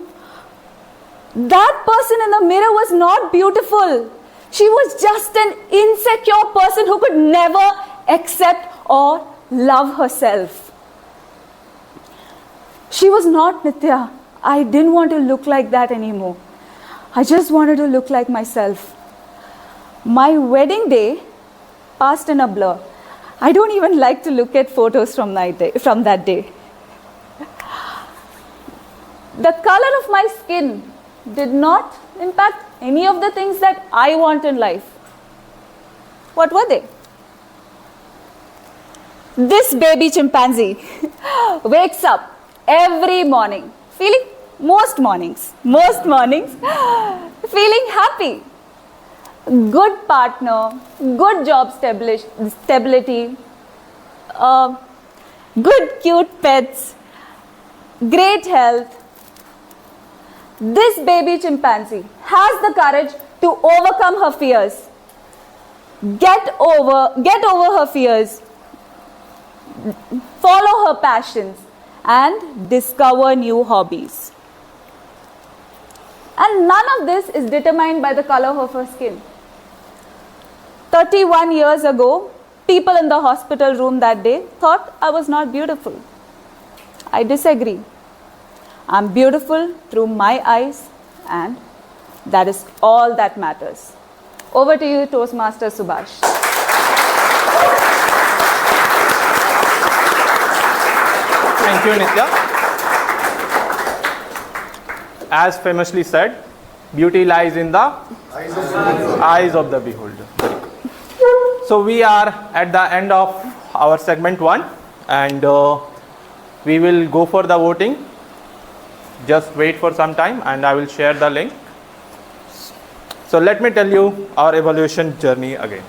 That person in the mirror was not beautiful. She was just an insecure person who could never accept or love herself. She was not Nitya. I didn't want to look like that anymore. I just wanted to look like myself. My wedding day passed in a blur. I don't even like to look at photos from that day. The color of my skin did not impact any of the things that I want in life. What were they? This baby chimpanzee wakes up every morning, most mornings, feeling happy. Good partner, good job stability, good cute pets, great health. This baby chimpanzee has the courage to overcome her fears, get over her fears, follow her passions, and discover new hobbies. And none of this is determined by the color of her skin. 31 years ago, people in the hospital room that day thought I was not beautiful. I disagree. I'm beautiful through my eyes, and that is all that matters. Over to you, Toastmaster Subhash. Thank you, Nitya. As famously said, beauty lies in the eyes of the beholder. Very good. So we are at the end of our segment 1, and we will go for the voting. Just wait for some time and I will share the link. So let me tell you our evolution journey again.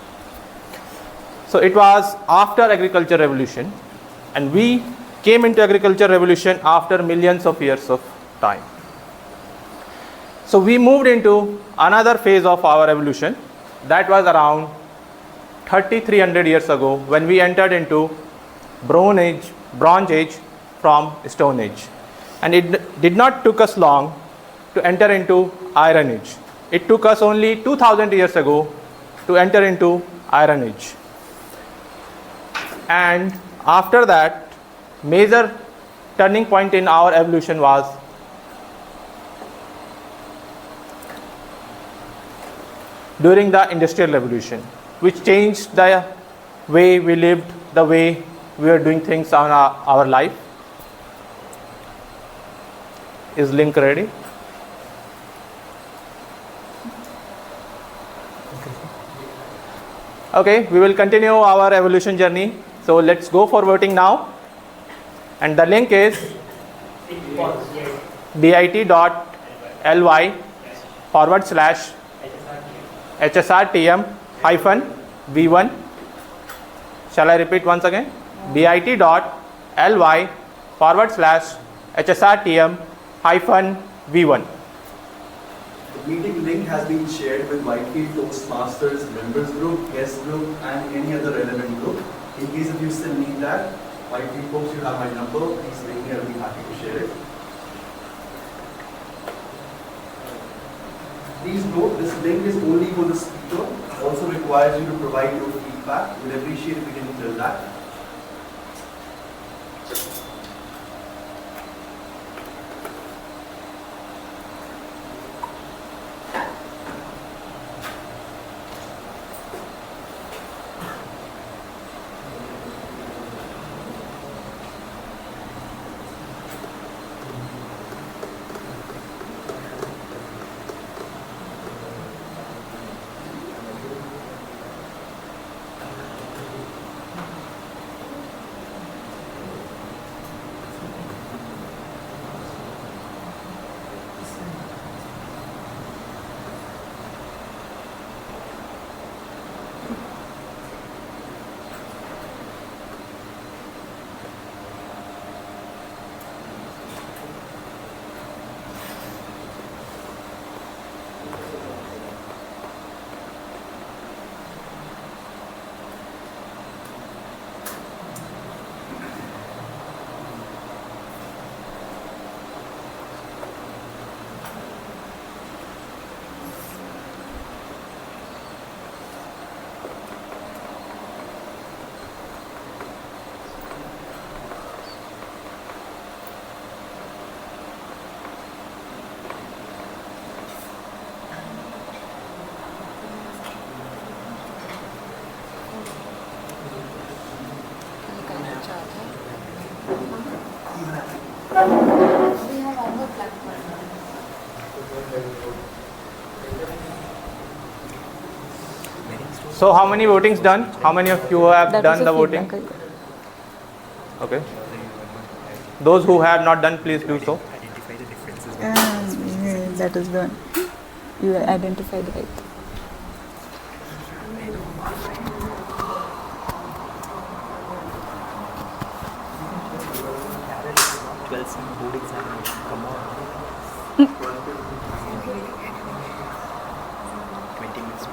So it was after agriculture revolution, and we came into agriculture revolution after millions of years of time. So we moved into another phase of our evolution. That was around 3,300 years ago when we entered into Bronze Age from Stone Age. And it did not took us long to enter into Iron Age. It took us only 2,000 years ago to enter into Iron Age. And after that, major turning point in our evolution was during the Industrial Revolution, which changed the way we lived, the way we were doing things on our life. Is link ready? Okay, we will continue our evolution journey. So let's go for voting now. And the link is bit.ly/HSRTM-V1. Shall I repeat once again? bit.ly/HSRTM-V1. The meeting link has been shared with Whitefield Toastmasters members group, guest group, and any other relevant group. In case if you still need that, My team folks, you have my number. Please ring me. I'll be happy to share it. Please note this link is only for the speaker. Also requires you to provide your feedback. We'd appreciate if you can fill that. So how many votings done? How many of you have done the voting? Okay. Those who have not done, please do so. That is done. You identified right. Come on. 20 minutes.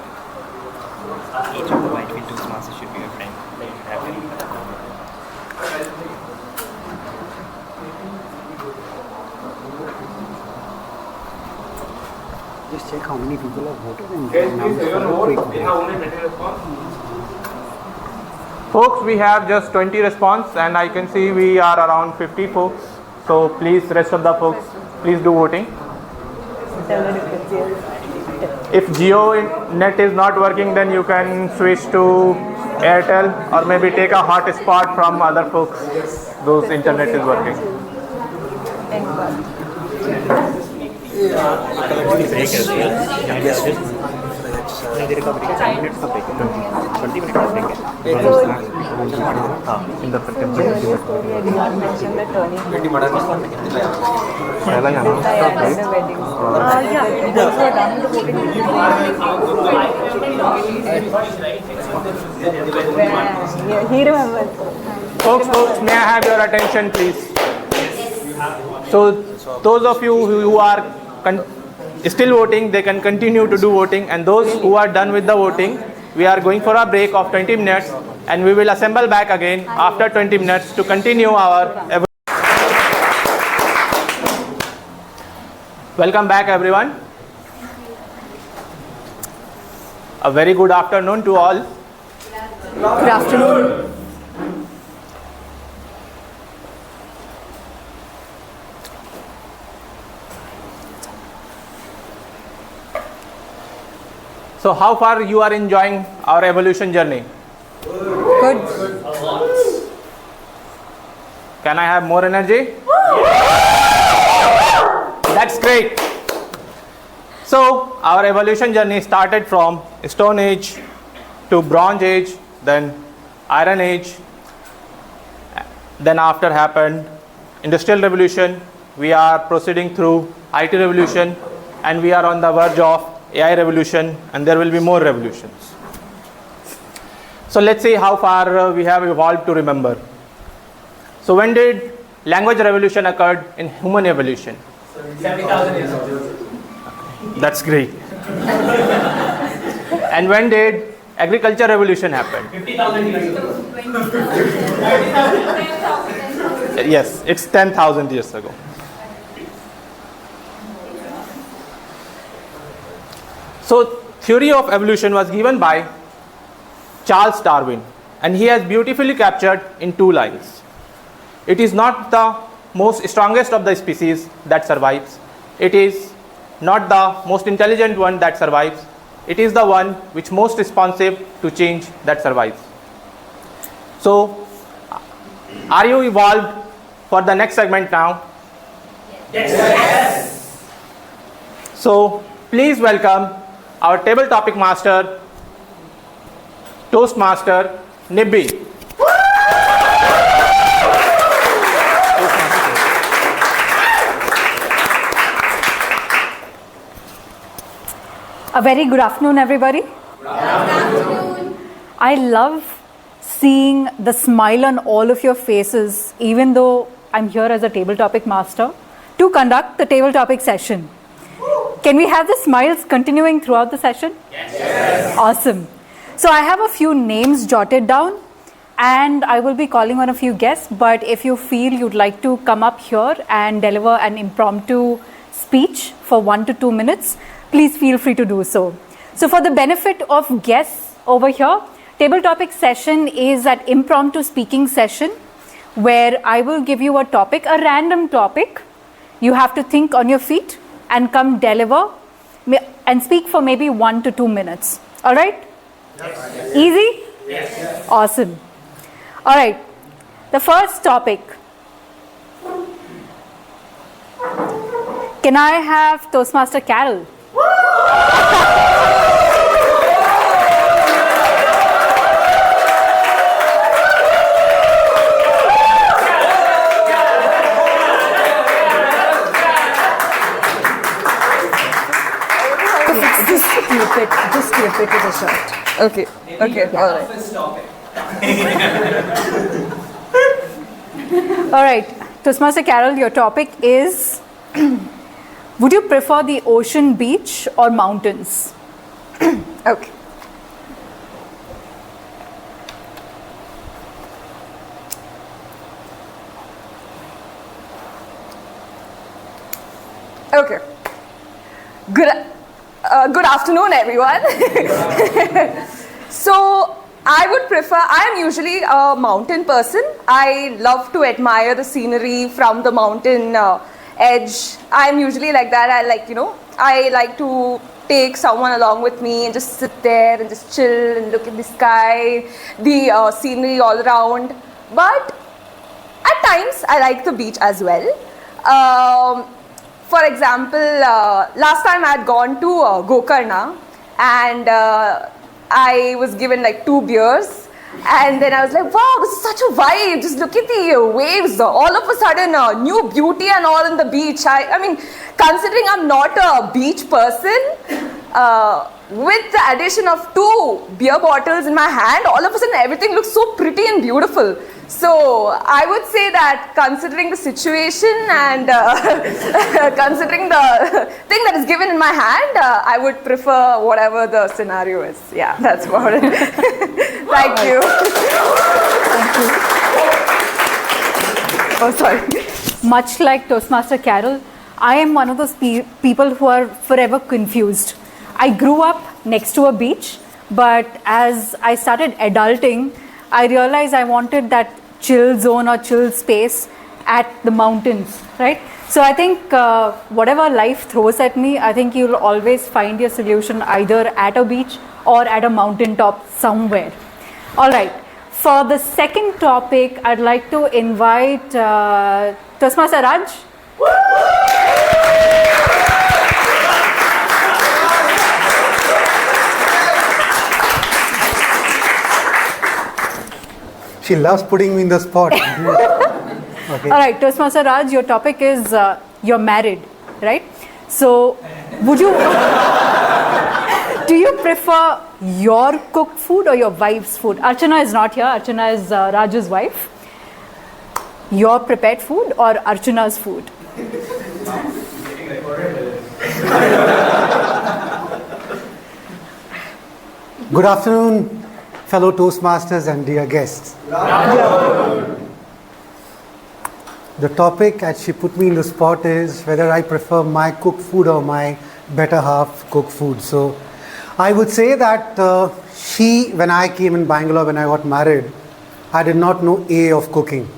Each of the Whitefield Toastmasters should be your friend. Just check how many people have voted and Folks, we have just 20 response and I can see we are around 50 folks. So please, rest of the folks, please do voting. If Jio net is not working, then you can switch to Airtel or maybe take a hotspot from other folks. Those internet is working. He remembers. Folks, may I have your attention, please? So, those of you who are still voting, they can continue to do voting, and those who are done with the voting, we are going for a break of 20 minutes, and we will assemble back again after 20 minutes to continue our. Welcome back, everyone. A very good afternoon to all. Good afternoon. So how far you are enjoying our evolution journey? Good. Can I have more energy? That's great. So our evolution journey started from Stone Age to Bronze Age, then Iron Age. Then after happened Industrial Revolution. We are proceeding through IT Revolution, and we are on the verge of AI revolution, and there will be more revolutions. So let's see how far we have evolved to remember. So when did language revolution occurred in human evolution? 70,000 years ago. That's great. And when did agriculture revolution happen? 50,000 years ago. Yes, it's 10,000 years ago. So, theory of evolution was given by Charles Darwin, and he has beautifully captured in 2 lines. It is not the most strongest of the species that survives. It is not the most intelligent one that survives. It is the one which most responsive to change that survives. So, are you evolved for the next segment now? Yes. So, please welcome our table topic master, Toastmaster Nibbi. A very good afternoon, everybody. Good afternoon. I love seeing the smile on all of your faces, even though I'm here as a table topic master, to conduct the table topic session. Can we have the smiles continuing throughout the session? Yes. Awesome. So I have a few names jotted down, and I will be calling on a few guests, but if you feel you'd like to come up here and deliver an impromptu speech for 1 to 2 minutes, please feel free to do so. So for the benefit of guests over here, table topic session is an impromptu speaking session where I will give you a topic, a random topic. You have to think on your feet and come deliver and speak for maybe 1 to 2 minutes. All right? Yes. Easy? Yes. Awesome. All right. The first topic. Can I have Toastmaster Carol? Just clip it with a shot. Okay. Okay. All right. All right. Toastmaster Carol, your topic is would you prefer the ocean, beach, or mountains? Okay. Okay. Good afternoon, everyone. So, I would prefer, I am usually a mountain person. I love to admire the scenery from the mountain edge. I am usually like that. I like to take someone along with me and just sit there and just chill and look at the sky, the scenery all around. But at times, I like the beach as well. For example, last time I had gone to Gokarna, and I was given like 2 beers, and then I was like, wow, this is such a vibe, just look at the waves, all of a sudden new beauty and all in the beach. I mean, considering I'm not a beach person, with the addition of 2 beer bottles in my hand, all of a sudden everything looks so pretty and beautiful. So I would say that considering the situation and considering the thing that is given in my hand, I would prefer whatever the scenario is. Yeah, that's about it. Thank you. Thank you. Oh, sorry. Much like Toastmaster Carol, I am one of those people who are forever confused. I grew up next to a beach, but as I started adulting, I realized I wanted that chill zone or chill space at the mountains, right? So I think whatever life throws at me, I think you'll always find your solution either at a beach or at a mountaintop somewhere. All right. For the second topic, I'd like to invite Toastmaster Raj. She loves putting me in the spot. Okay. All right, Toastmaster Raj, your topic is you're married, right? So, would you do you prefer your cooked food or your wife's food? Archana is not here. Archana is Raj's wife. Your prepared food or Archana's food? Good afternoon, fellow Toastmasters and dear guests. The topic, as she put me in the spot, is whether I prefer my cooked food or my better half cooked food. So I would say that when I came in Bangalore, when I got married, I did not know A of cooking.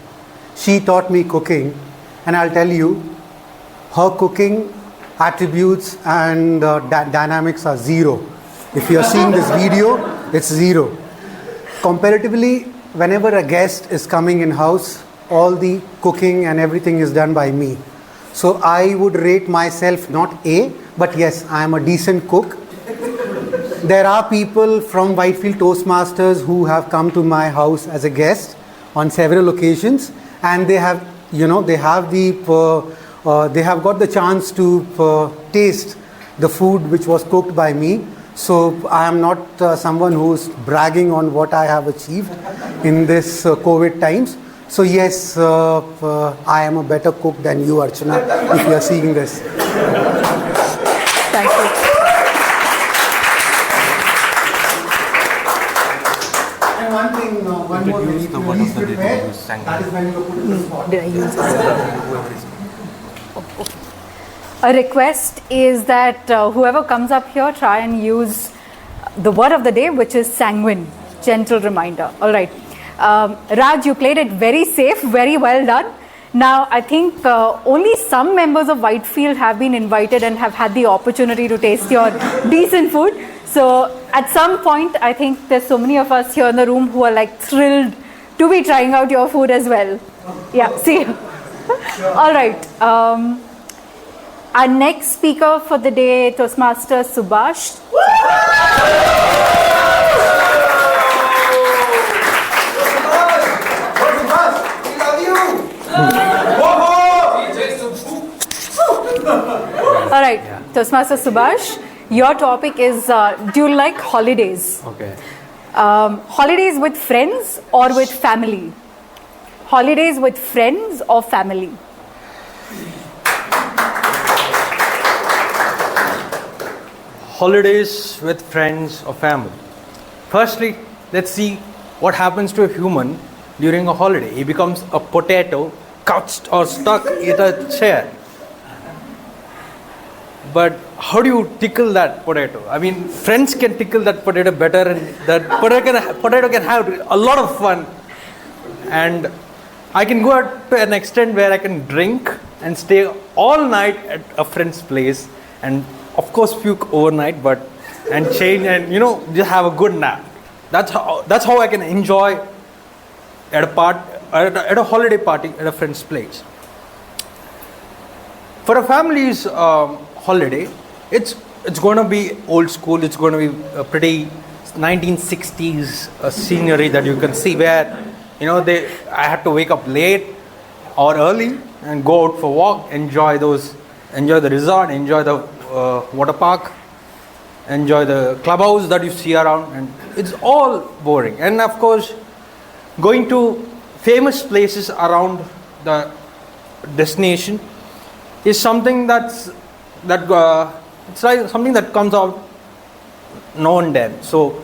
She taught me cooking, and I'll tell you, her cooking attributes and dynamics are zero. If you are seeing this video, it's zero. Comparatively, whenever a guest is coming in house, all the cooking and everything is done by me. So I would rate myself not A, but yes, I am a decent cook. There are people from Whitefield Toastmasters who have come to my house as a guest on several occasions, and they have, they have got the chance to taste the food which was cooked by me. So I am not someone who's bragging on what I have achieved in this COVID times. So yes, I am a better cook than you, Archana, if you are seeing this. Thank you. And one thing, one more thing, if you are least prepared, that is when you are put in the spot. Did I use this? A request is that whoever comes up here, try and use the word of the day, which is sanguine. Gentle reminder. All right. Raj, you played it very safe, very well done. Now, I think only some members of Whitefield have been invited and have had the opportunity to taste your decent food. So, at some point, I think there's so many of us here in the room who are like thrilled to be trying out your food as well. Yeah, see you. All right. Our next speaker for the day, Toastmaster Subhash. All right, Toastmaster Subhash, your topic is, do you like holidays? Okay. Holidays with friends or with family? Holidays with friends or family? Holidays with friends or family. Firstly, let's see what happens to a human during a holiday. He becomes a potato couched or stuck in a chair. But how do you tickle that potato? I mean, friends can tickle that potato better, and that potato can have a lot of fun. And I can go out to an extent where I can drink and stay all night at a friend's place, and of course puke overnight, and change and just have a good nap. That's how I can enjoy at a holiday party at a friend's place. For a family's holiday, it's going to be old school. It's going to be a pretty 1960s scenery that you can see, where I have to wake up late or early and go out for a walk, enjoy the resort, enjoy the water park, enjoy the clubhouse that you see around, and it's all boring. And of course, going to famous places around the destination is something it's like something that comes out now and then. So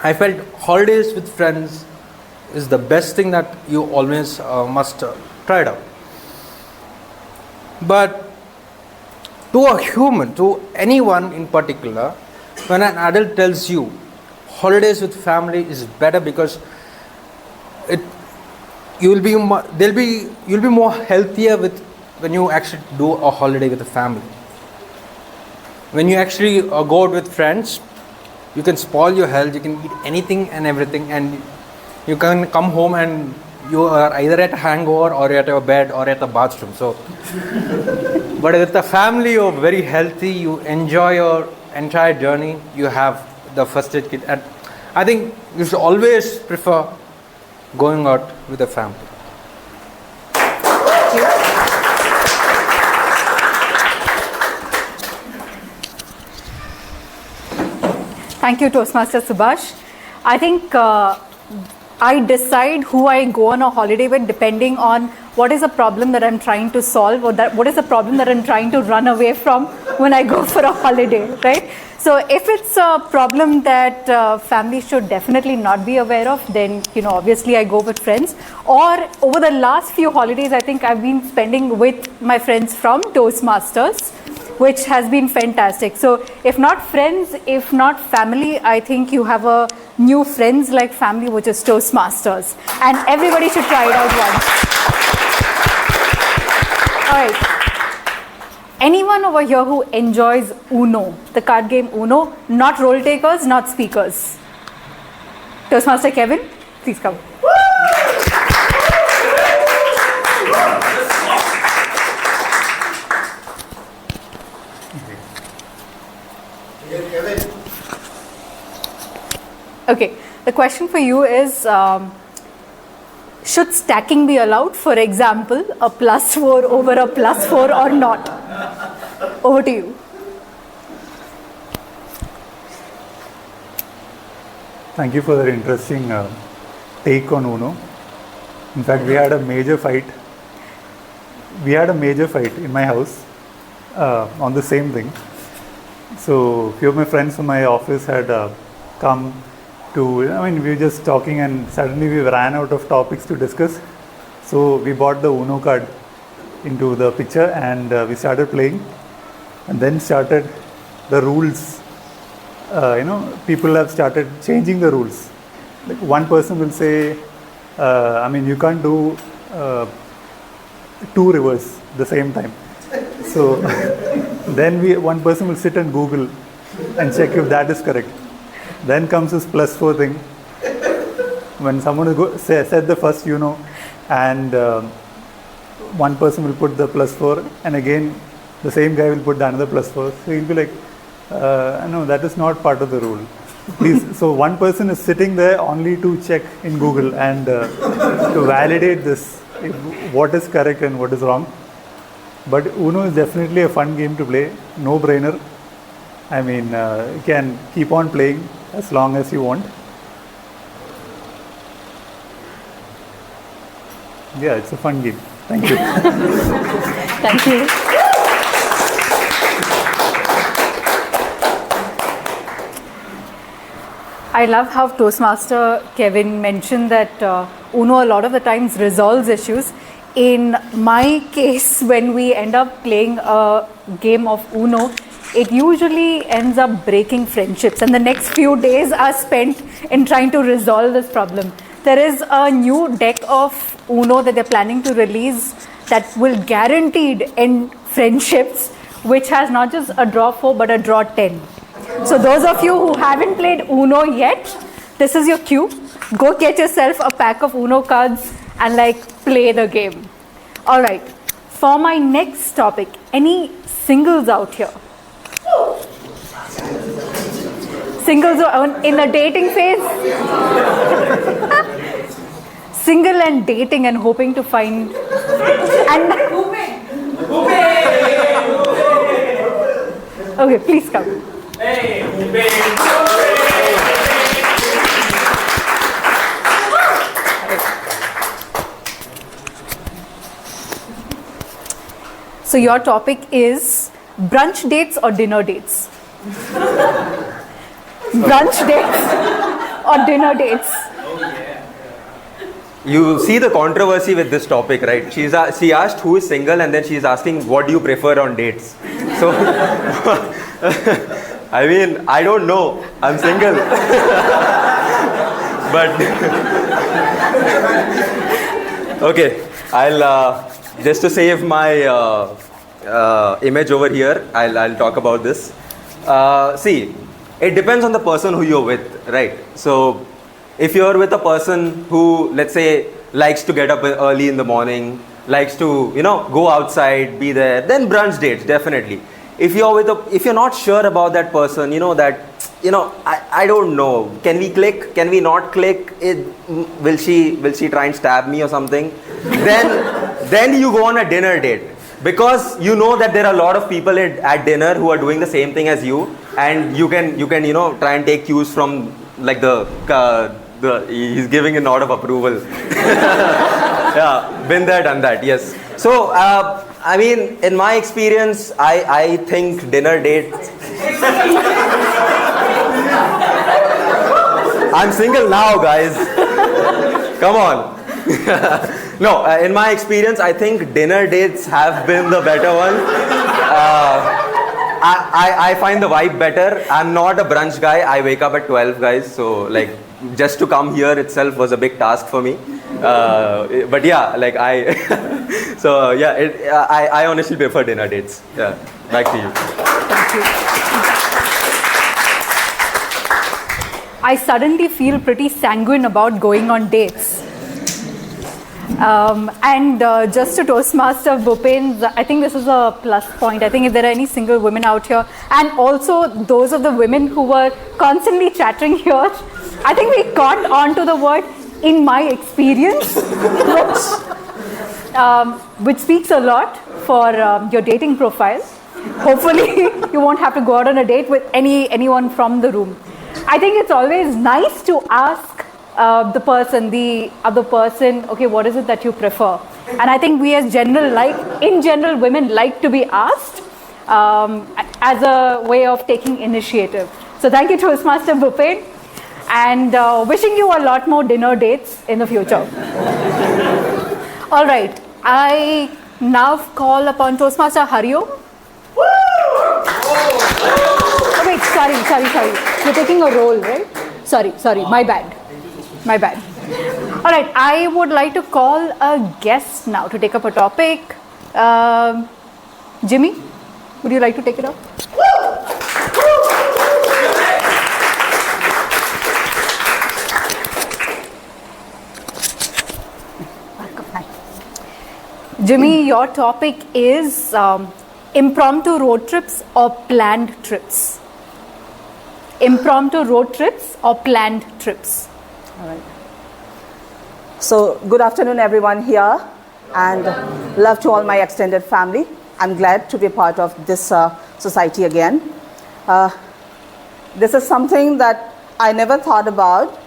I felt holidays with friends is the best thing that you always must try it out. But to a human, to anyone in particular, when an adult tells you holidays with family is better because you'll be more healthier when you actually do a holiday with a family. When you actually go out with friends, you can spoil your health, you can eat anything and everything, and you can come home and you are either at a hangover or at your bed or at the bathroom. So, but with the family, you're very healthy, you enjoy your entire journey, you have the first aid kit. And I think you should always prefer going out with the family. Thank you, Toastmaster Subhash. I think I decide who I go on a holiday with depending on what is the problem that I'm trying to solve, or what is the problem that I'm trying to run away from when I go for a holiday, right? So if it's a problem that family should definitely not be aware of, then obviously I go with friends. Or over the last few holidays, I think I've been spending with my friends from Toastmasters, which has been fantastic. So if not friends, if not family, I think you have a new friends like family, which is Toastmasters, and everybody should try it out once. All right. Anyone over here who enjoys Uno, the card game Uno, not roll takers, not speakers? Toastmaster Kevin, please come. Okay, the question for you is, should stacking be allowed? For example, a +4 over a +4 or not? Over to you. Thank you for that interesting take on Uno. In fact, we had a major fight. We had a major fight in my house on the same thing. So, a few of my friends from my office had come to, we were just talking and suddenly we ran out of topics to discuss. So, we bought the Uno card into the picture and we started playing, and then started the rules. People have started changing the rules. Like one person will say, you can't do 2 rivers the same time. So then one person will sit and Google and check if that is correct. Then comes this +4 thing. When someone said the first and one person will put the +4, and again the same guy will put the another +4. So he'll be like, no, that is not part of the rule. Please. So one person is sitting there only to check in Google and to validate this, what is correct and what is wrong. But Uno is definitely a fun game to play, no brainer. You can keep on playing as long as you want. Yeah, it's a fun game. Thank you. Thank you. I love how Toastmaster Kevin mentioned that Uno a lot of the times resolves issues. In my case, when we end up playing a game of Uno, it usually ends up breaking friendships, and the next few days are spent in trying to resolve this problem. There is a new deck of Uno that they're planning to release that will guaranteed end friendships, which has not just a draw 4 but a draw 10. So those of you who haven't played Uno yet, this is your cue. Go get yourself a pack of Uno cards and play the game. All right. For my next topic, any singles out here? Singles in the dating phase? Single and dating and hoping to find. Okay, please come. So your topic is brunch dates or dinner dates? Brunch dates or dinner dates? You see the controversy with this topic, right? She asked who is single, and then she's asking what do you prefer on dates. So, I don't know. I'm single. But, okay, I'll, just to save my image over here, I'll talk about this. See, it depends on the person who you're with, right? So, if you're with a person who, let's say, likes to get up early in the morning, likes to, go outside, be there, then brunch dates, definitely. If you're not sure about that person, I don't know. Can we click? Can we not click? Will she try and stab me or something? Then you go on a dinner date, because you know that there are a lot of people at dinner who are doing the same thing as you, and you can try and take cues from he's giving a nod of approval. Yeah, been there, done that. Yes. So I mean, in my experience, I think dinner dates. I'm single now, guys. Come on. No, in my experience, I think dinner dates have been the better one. I find the vibe better. I'm not a brunch guy. I wake up at 12, guys. So, like, just to come here itself was a big task for me. But yeah, like so yeah, I honestly prefer dinner dates. Yeah, back to you. Thank you. I suddenly feel pretty sanguine about going on dates. Just to Toastmaster Bhupen, I think this is a plus point. I think if there are any single women out here, and also those of the women who were constantly chattering here, I think we caught on to the word "in my experience," which speaks a lot for your dating profile. Hopefully, you won't have to go out on a date with anyone from the room. I think it's always nice to ask the other person, okay, what is it that you prefer? And I think we in general, women like to be asked as a way of taking initiative. So thank you, Toastmaster Bhupen, and wishing you a lot more dinner dates in the future. All right, I now call upon Toastmaster Hariom. Oh wait, sorry. You're taking a role, right? Sorry, my bad. All right, I would like to call a guest now to take up a topic. Jimmy, would you like to take it up? Jimmy, your topic is impromptu road trips or planned trips. Impromptu road trips or planned trips. All right. So, good afternoon, everyone here, and love to all my extended family. I'm glad to be part of this society again. This is something that I never thought about,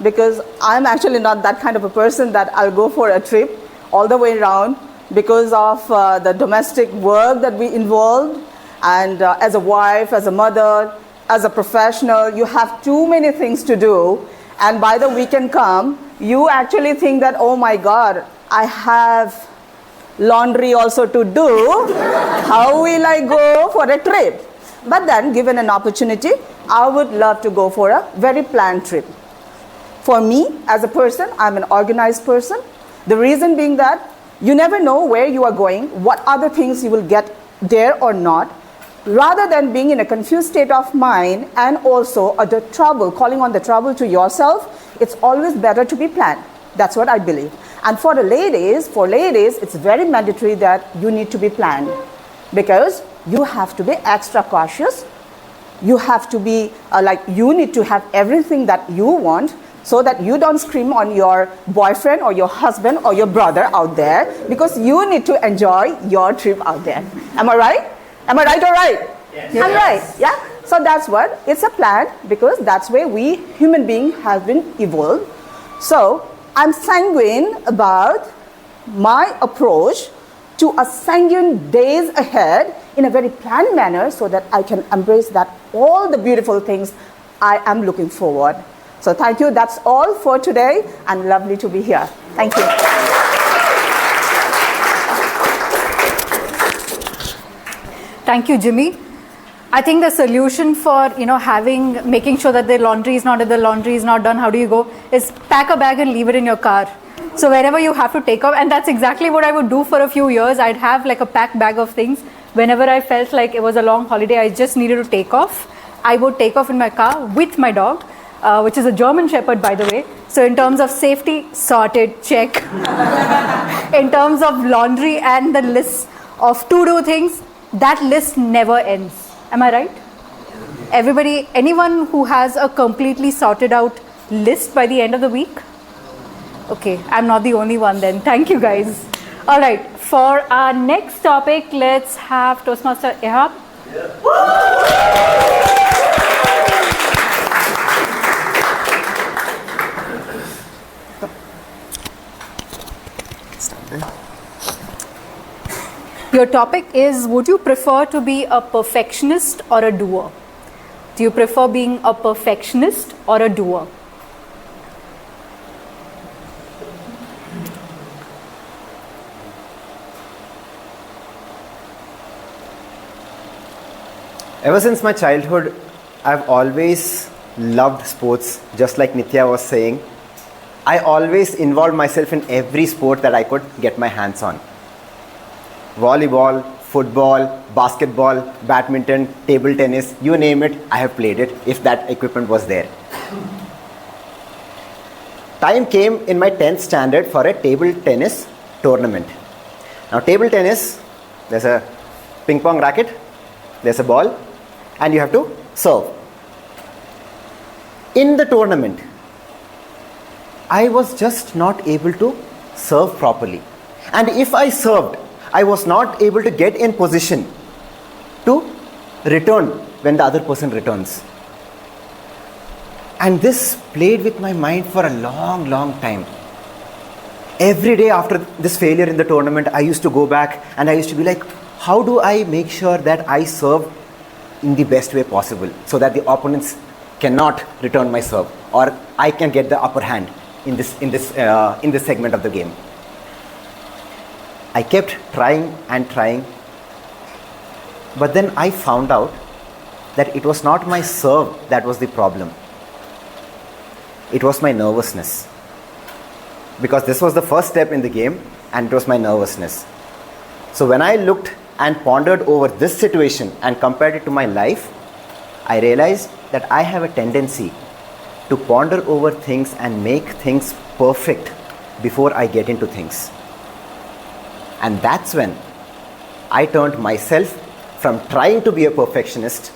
because I'm actually not that kind of a person that I'll go for a trip all the way around because of the domestic work that we involved, and as a wife, as a mother, as a professional, you have too many things to do. And by the weekend come, you actually think that, oh my God, I have laundry also to do. How will I go for a trip? But then, given an opportunity, I would love to go for a very planned trip. For me, as a person, I'm an organized person. The reason being that you never know where you are going, what other things you will get there or not. Rather than being in a confused state of mind and also calling on the trouble to yourself, it's always better to be planned. That's what I believe. And for ladies, it's very mandatory that you need to be planned, because you have to be extra cautious. You have to be you need to have everything that you want, so that you don't scream on your boyfriend or your husband or your brother out there, because you need to enjoy your trip out there. Am I right? Am I right or right? Yes. I'm right, yeah? So that's what, it's a plan, because that's where we human beings have been evolved. So I'm sanguine about my approach to a sanguine days ahead in a very planned manner, so that I can embrace that all the beautiful things I am looking forward. So thank you, that's all for today, and lovely to be here. Thank you. Thank you, Jimmy. I think the solution for making sure that the laundry is not done, how do you go, is pack a bag and leave it in your car. So wherever you have to take off, and that's exactly what I would do for a few years. I'd have like a packed bag of things. Whenever I felt like it was a long holiday, I just needed to take off, I would take off in my car with my dog, which is a German Shepherd, by the way. So in terms of safety, sorted, check. In terms of laundry and the list of to-do things, that list never ends. Am I right? Everybody, anyone who has a completely sorted out list by the end of the week? Okay, I'm not the only one then. Thank you, guys. All right, for our next topic, let's have Toastmaster Ehab. Your topic is, would you prefer to be a perfectionist or a doer? Do you prefer being a perfectionist or a doer? Ever since my childhood, I've always loved sports, just like Nitya was saying. I always involved myself in every sport that I could get my hands on. Volleyball, football, basketball, badminton, table tennis, you name it, I have played it if that equipment was there. Time came in my 10th standard for a table tennis tournament. Now table tennis, there's a ping pong racket, there's a ball, and you have to serve. In the tournament, I was just not able to serve properly. And if I served, I was not able to get in position to return when the other person returns. And this played with my mind for a long, long time. Every day after this failure in the tournament, I used to go back and I used to be like, how do I make sure that I serve in the best way possible so that the opponents cannot return my serve, or I can get the upper hand in this segment of the game. I kept trying and trying, but then I found out that it was not my serve that was the problem. It was my nervousness, because this was the first step in the game and it was my nervousness. So when I looked and pondered over this situation and compared it to my life, I realized that I have a tendency to ponder over things and make things perfect before I get into things. And that's when I turned myself from trying to be a perfectionist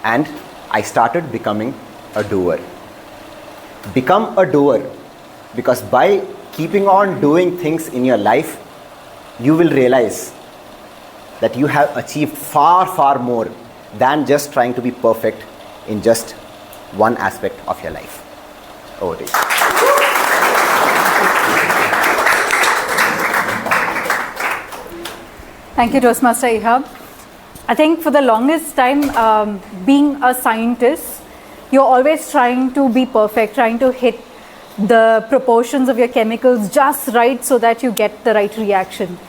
and I started becoming a doer. Become a doer, because by keeping on doing things in your life, you will realize that you have achieved far, far more than just trying to be perfect in just one aspect of your life. Over to you. Thank you, Toastmaster Ihab. I think for the longest time, being a scientist, you're always trying to be perfect, trying to hit the proportions of your chemicals just right so that you get the right reaction.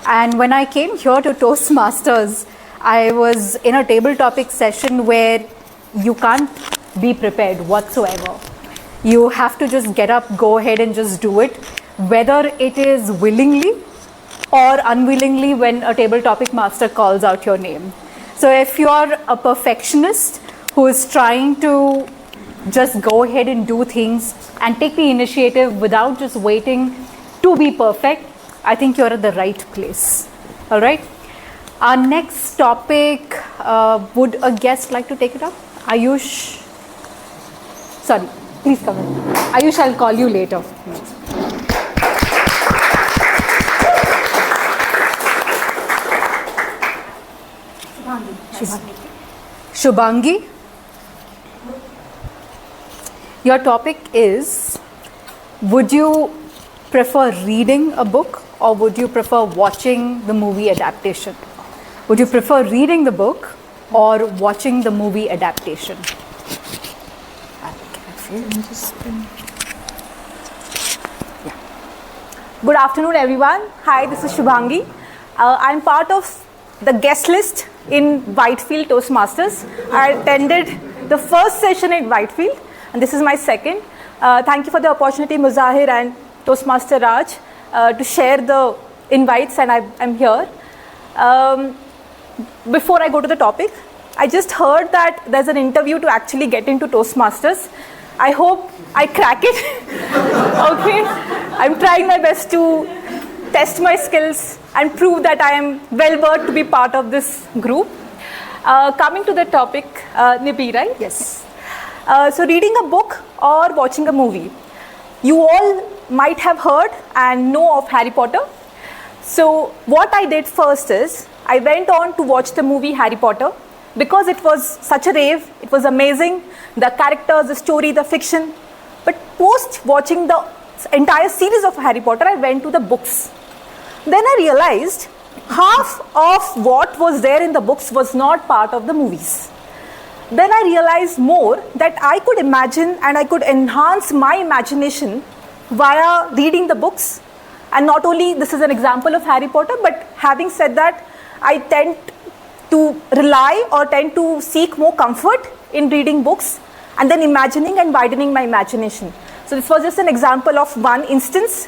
And when I came here to Toastmasters, I was in a table topic session where you can't be prepared whatsoever. You have to just get up, go ahead and just do it, whether it is willingly or unwillingly when a table topic master calls out your name. So if you're a perfectionist who is trying to just go ahead and do things and take the initiative without just waiting to be perfect, I think you're at the right place. All right. Our next topic, would a guest like to take it up? Ayush. Sorry, please come in. Ayush, I'll call you later. Shubhangi. Your topic is, would you prefer reading a book or would you prefer watching the movie adaptation? Would you prefer reading the book or watching the movie adaptation? Good afternoon, everyone. Hi, this is Shubhangi. I'm part of the guest list in Whitefield Toastmasters. I attended the first session in Whitefield, and this is my second. Thank you for the opportunity, Muzahir and Toastmaster Raj, to share the invites, and I'm here. Before I go to the topic, I just heard that there's an interview to actually get into Toastmasters. I hope I crack it. Okay, I'm trying my best to test my skills and prove that I am well worth to be part of this group. Coming to the topic, Nibi, right? Yes. So reading a book or watching a movie. You all might have heard and know of Harry Potter. So what I did first is, I went on to watch the movie Harry Potter because it was such a rave, it was amazing, the characters, the story, the fiction. But post watching the entire series of Harry Potter, I went to the books. Then I realized half of what was there in the books was not part of the movies. Then I realized more that I could imagine and I could enhance my imagination via reading the books. And not only this is an example of Harry Potter, but having said that, I tend to rely or tend to seek more comfort in reading books and then imagining and widening my imagination. So this was just an example of one instance.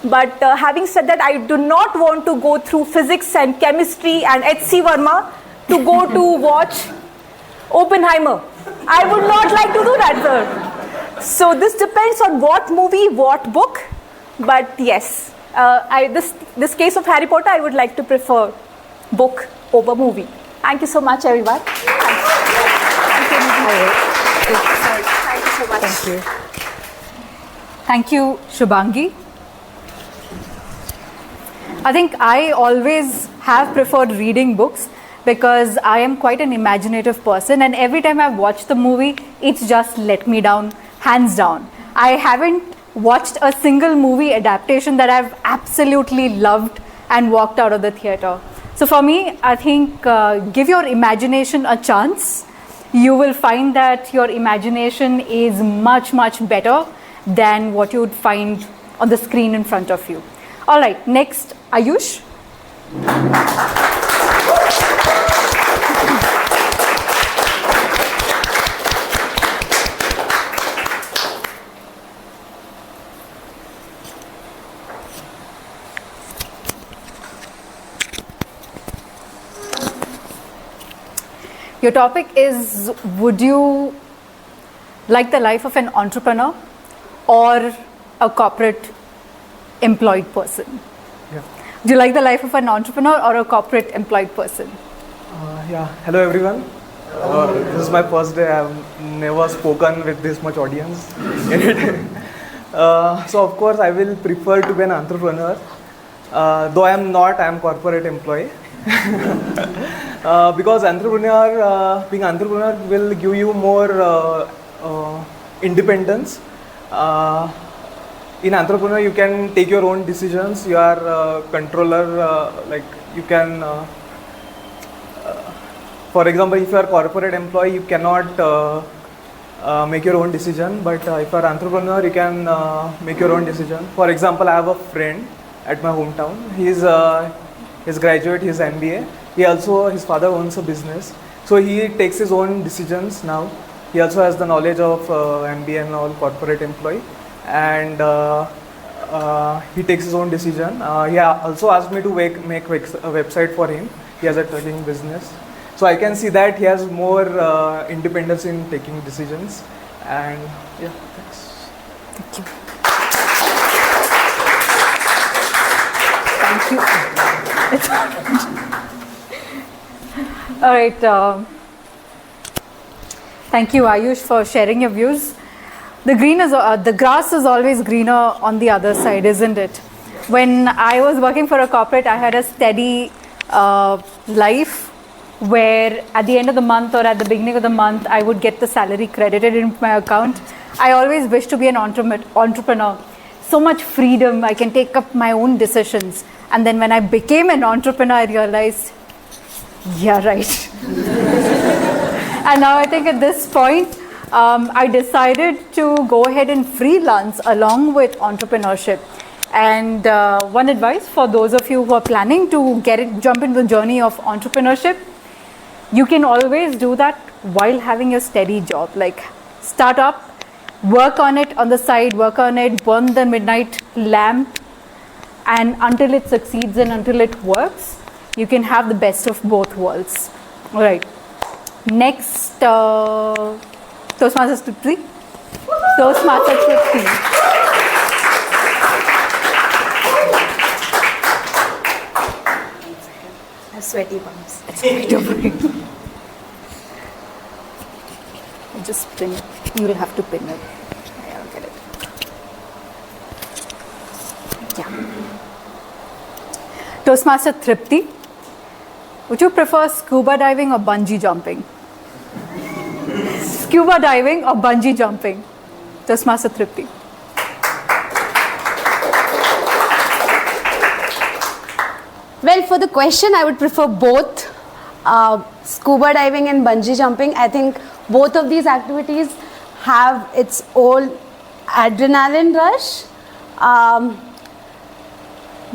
But having said that, I do not want to go through physics and chemistry and H.C. Verma to go to watch Oppenheimer. I would not like to do that, sir. So this depends on what movie, what book. But yes, this case of Harry Potter, I would like to prefer book over movie. Thank you so much, everyone. Thank you so much. Thank you. Thank you, Shubhangi. I think I always have preferred reading books because I am quite an imaginative person, and every time I've watched the movie, it's just let me down, hands down. I haven't watched a single movie adaptation that I've absolutely loved and walked out of the theater. So for me, I think give your imagination a chance. You will find that your imagination is much, much better than what you would find on the screen in front of you. All right, next, Ayush. Your topic is, would you like the life of an entrepreneur or a corporate employed person? Yeah. Do you like the life of an entrepreneur or a corporate employed person? Yeah. Hello, everyone. This is my first day. I've never spoken with this much audience in it. So, of course, I will prefer to be an entrepreneur. Though I am not, I am corporate employee. Because being entrepreneur will give you more independence. In entrepreneur, you can take your own decisions. You are controller. Like you can, for example, if you are corporate employee, you cannot make your own decision. But if you are entrepreneur, you can make your own decision. For example, I have a friend at my hometown. He's graduate. He's MBA. His father owns a business, so he takes his own decisions now. He also has the knowledge of MBA and all, corporate employee, and he takes his own decision. He also asked me to make a website for him. He has a trucking business, so I can see that he has more independence in taking decisions. And yeah, thanks. Thank you. Thank you. All right. Thank you, Ayush, for sharing your views. The grass is always greener on the other side, isn't it? When I was working for a corporate, I had a steady life where at the end of the month or at the beginning of the month, I would get the salary credited into my account. I always wished to be an entrepreneur. So much freedom, I can take up my own decisions. And then when I became an entrepreneur, I realized, yeah, right. And now I think at this point, I decided to go ahead and freelance along with entrepreneurship. And one advice for those of you who are planning to jump into the journey of entrepreneurship, you can always do that while having a steady job. Like start up, work on it on the side, work on it, burn the midnight lamp, and until it succeeds and until it works, you can have the best of both worlds. All right. Next, Toastmasters 3. Toastmasters 3. Sweaty bumps. Just pin it. You will have to pin it. I'll get it. Yeah. Toastmaster Tripti. Would you prefer scuba diving or bungee jumping? Scuba diving or bungee jumping? Toastmaster Tripti. Well, for the question, I would prefer both scuba diving and bungee jumping. I think both of these activities have its own adrenaline rush.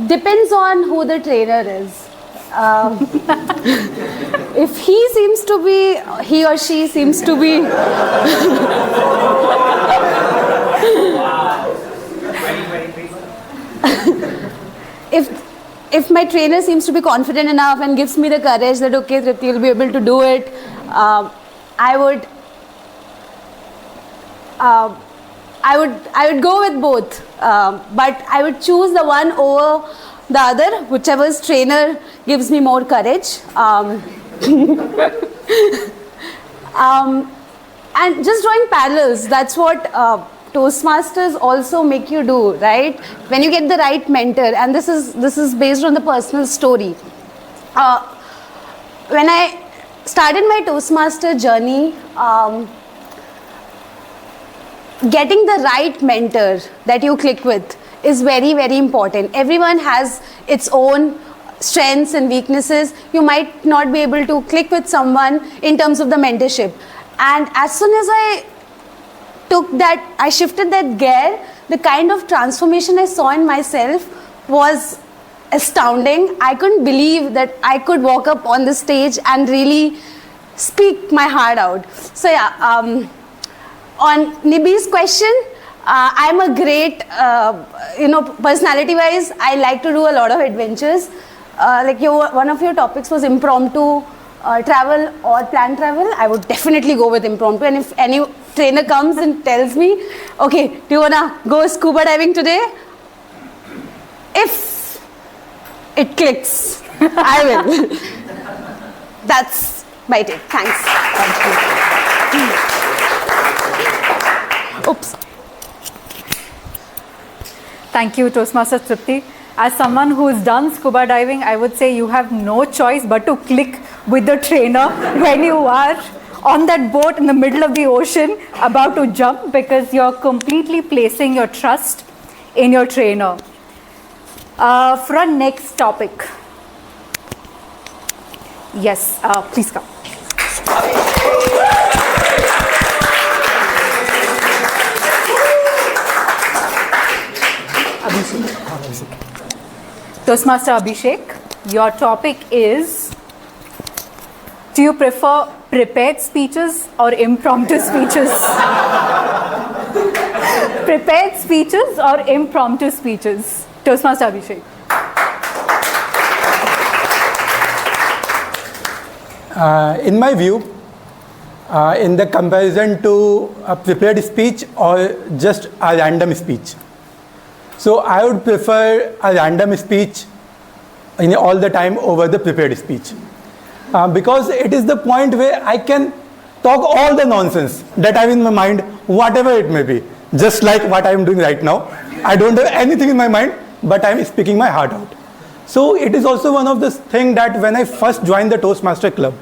Depends on who the trainer is. If he or she seems to be if my trainer seems to be confident enough and gives me the courage that okay, Tripti, you'll be able to do it, I would go with both, but I would choose the one over the other, whichever trainer gives me more courage. And just drawing parallels, that's what Toastmasters also make you do, right? When you get the right mentor, and this is based on the personal story. When I started my Toastmaster journey, getting the right mentor that you click with is very, very important. Everyone has its own strengths and weaknesses. You might not be able to click with someone in terms of the mentorship. And as soon as I shifted that gear, the kind of transformation I saw in myself was astounding. I couldn't believe that I could walk up on the stage and really speak my heart out. So yeah, on Nibbi's question, I'm a great, personality-wise, I like to do a lot of adventures. One of your topics was impromptu travel or planned travel. I would definitely go with impromptu. And if any trainer comes and tells me, okay, do you wanna go scuba diving today? If it clicks, I will. That's my take. Thanks. Oops. Thank you, Toastmaster Tripti. As someone who has done scuba diving, I would say you have no choice but to click with the trainer when you are on that boat in the middle of the ocean about to jump, because you're completely placing your trust in your trainer. For our next topic. Yes, please come. Toastmaster Abhishek, your topic is, do you prefer prepared speeches or impromptu speeches? Prepared speeches or impromptu speeches? Toastmaster Abhishek. In my view, in the comparison to a prepared speech or just a random speech, so I would prefer a random speech all the time over the prepared speech, because it is the point where I can talk all the nonsense that I have in my mind, whatever it may be, just like what I am doing right now. I don't have anything in my mind, but I am speaking my heart out. So it is also one of the things that when I first joined the Toastmaster Club,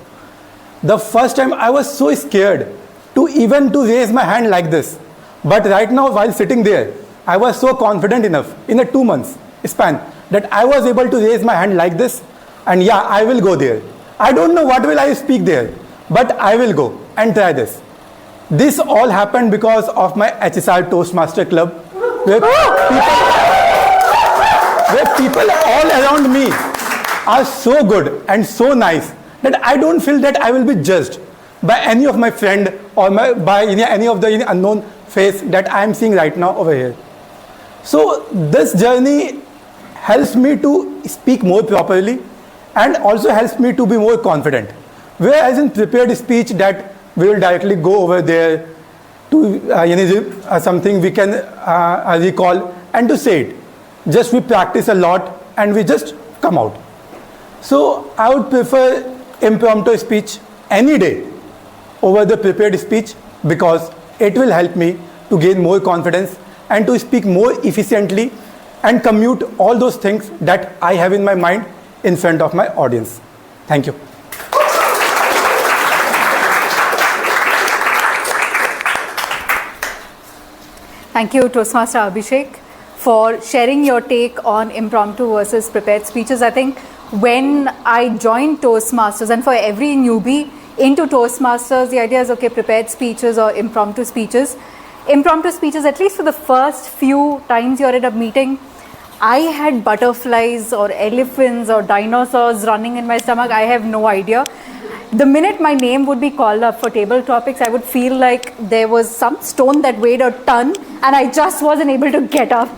the first time I was so scared to raise my hand like this. But right now, while sitting there, I was so confident enough in a 2 months span that I was able to raise my hand like this, and yeah, I will go there. I don't know what will I speak there, but I will go and try this. This all happened because of my HSR Toastmaster Club, where people all around me are so good and so nice that I don't feel that I will be judged by any of my friend or by any of the unknown face that I am seeing right now over here. So this journey helps me to speak more properly and also helps me to be more confident. Whereas in prepared speech that we will directly go over there to something we can recall and to say it. Just we practice a lot and we just come out. So I would prefer impromptu speech any day over the prepared speech, because it will help me to gain more confidence and to speak more efficiently and commute all those things that I have in my mind in front of my audience. Thank you. Thank you, Toastmaster Abhishek, for sharing your take on impromptu versus prepared speeches. I think when I joined Toastmasters, and for every newbie into Toastmasters, the idea is, okay, prepared speeches or impromptu speeches. Impromptu speeches, at least for the first few times you're at a meeting, I had butterflies or elephants or dinosaurs running in my stomach. I have no idea. The minute my name would be called up for table topics, I would feel like there was some stone that weighed a ton and I just wasn't able to get up.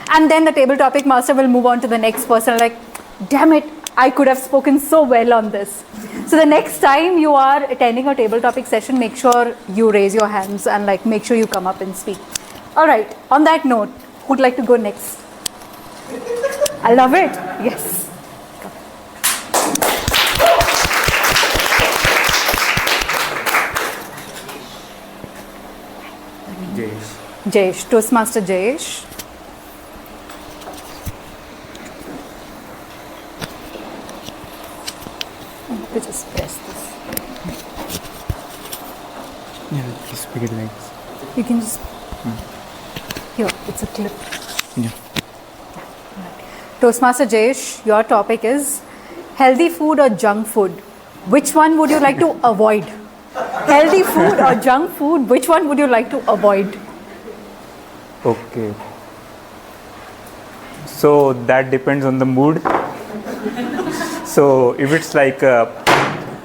And then the table topic master will move on to the next person, like, damn it, I could have spoken so well on this. So the next time you are attending a table topic session, make sure you raise your hands and like make sure you come up and speak. All right, on that note, who'd like to go next? I love it. Yes. Jayesh, Toastmaster Jayesh. To just press this. Yeah, just pick it like this. You can just. Here, it's a clip. Yeah. Toastmaster Jayesh, your topic is healthy food or junk food. Which one would you like to avoid? Healthy food or junk food, which one would you like to avoid? Okay. So that depends on the mood. So if it's like I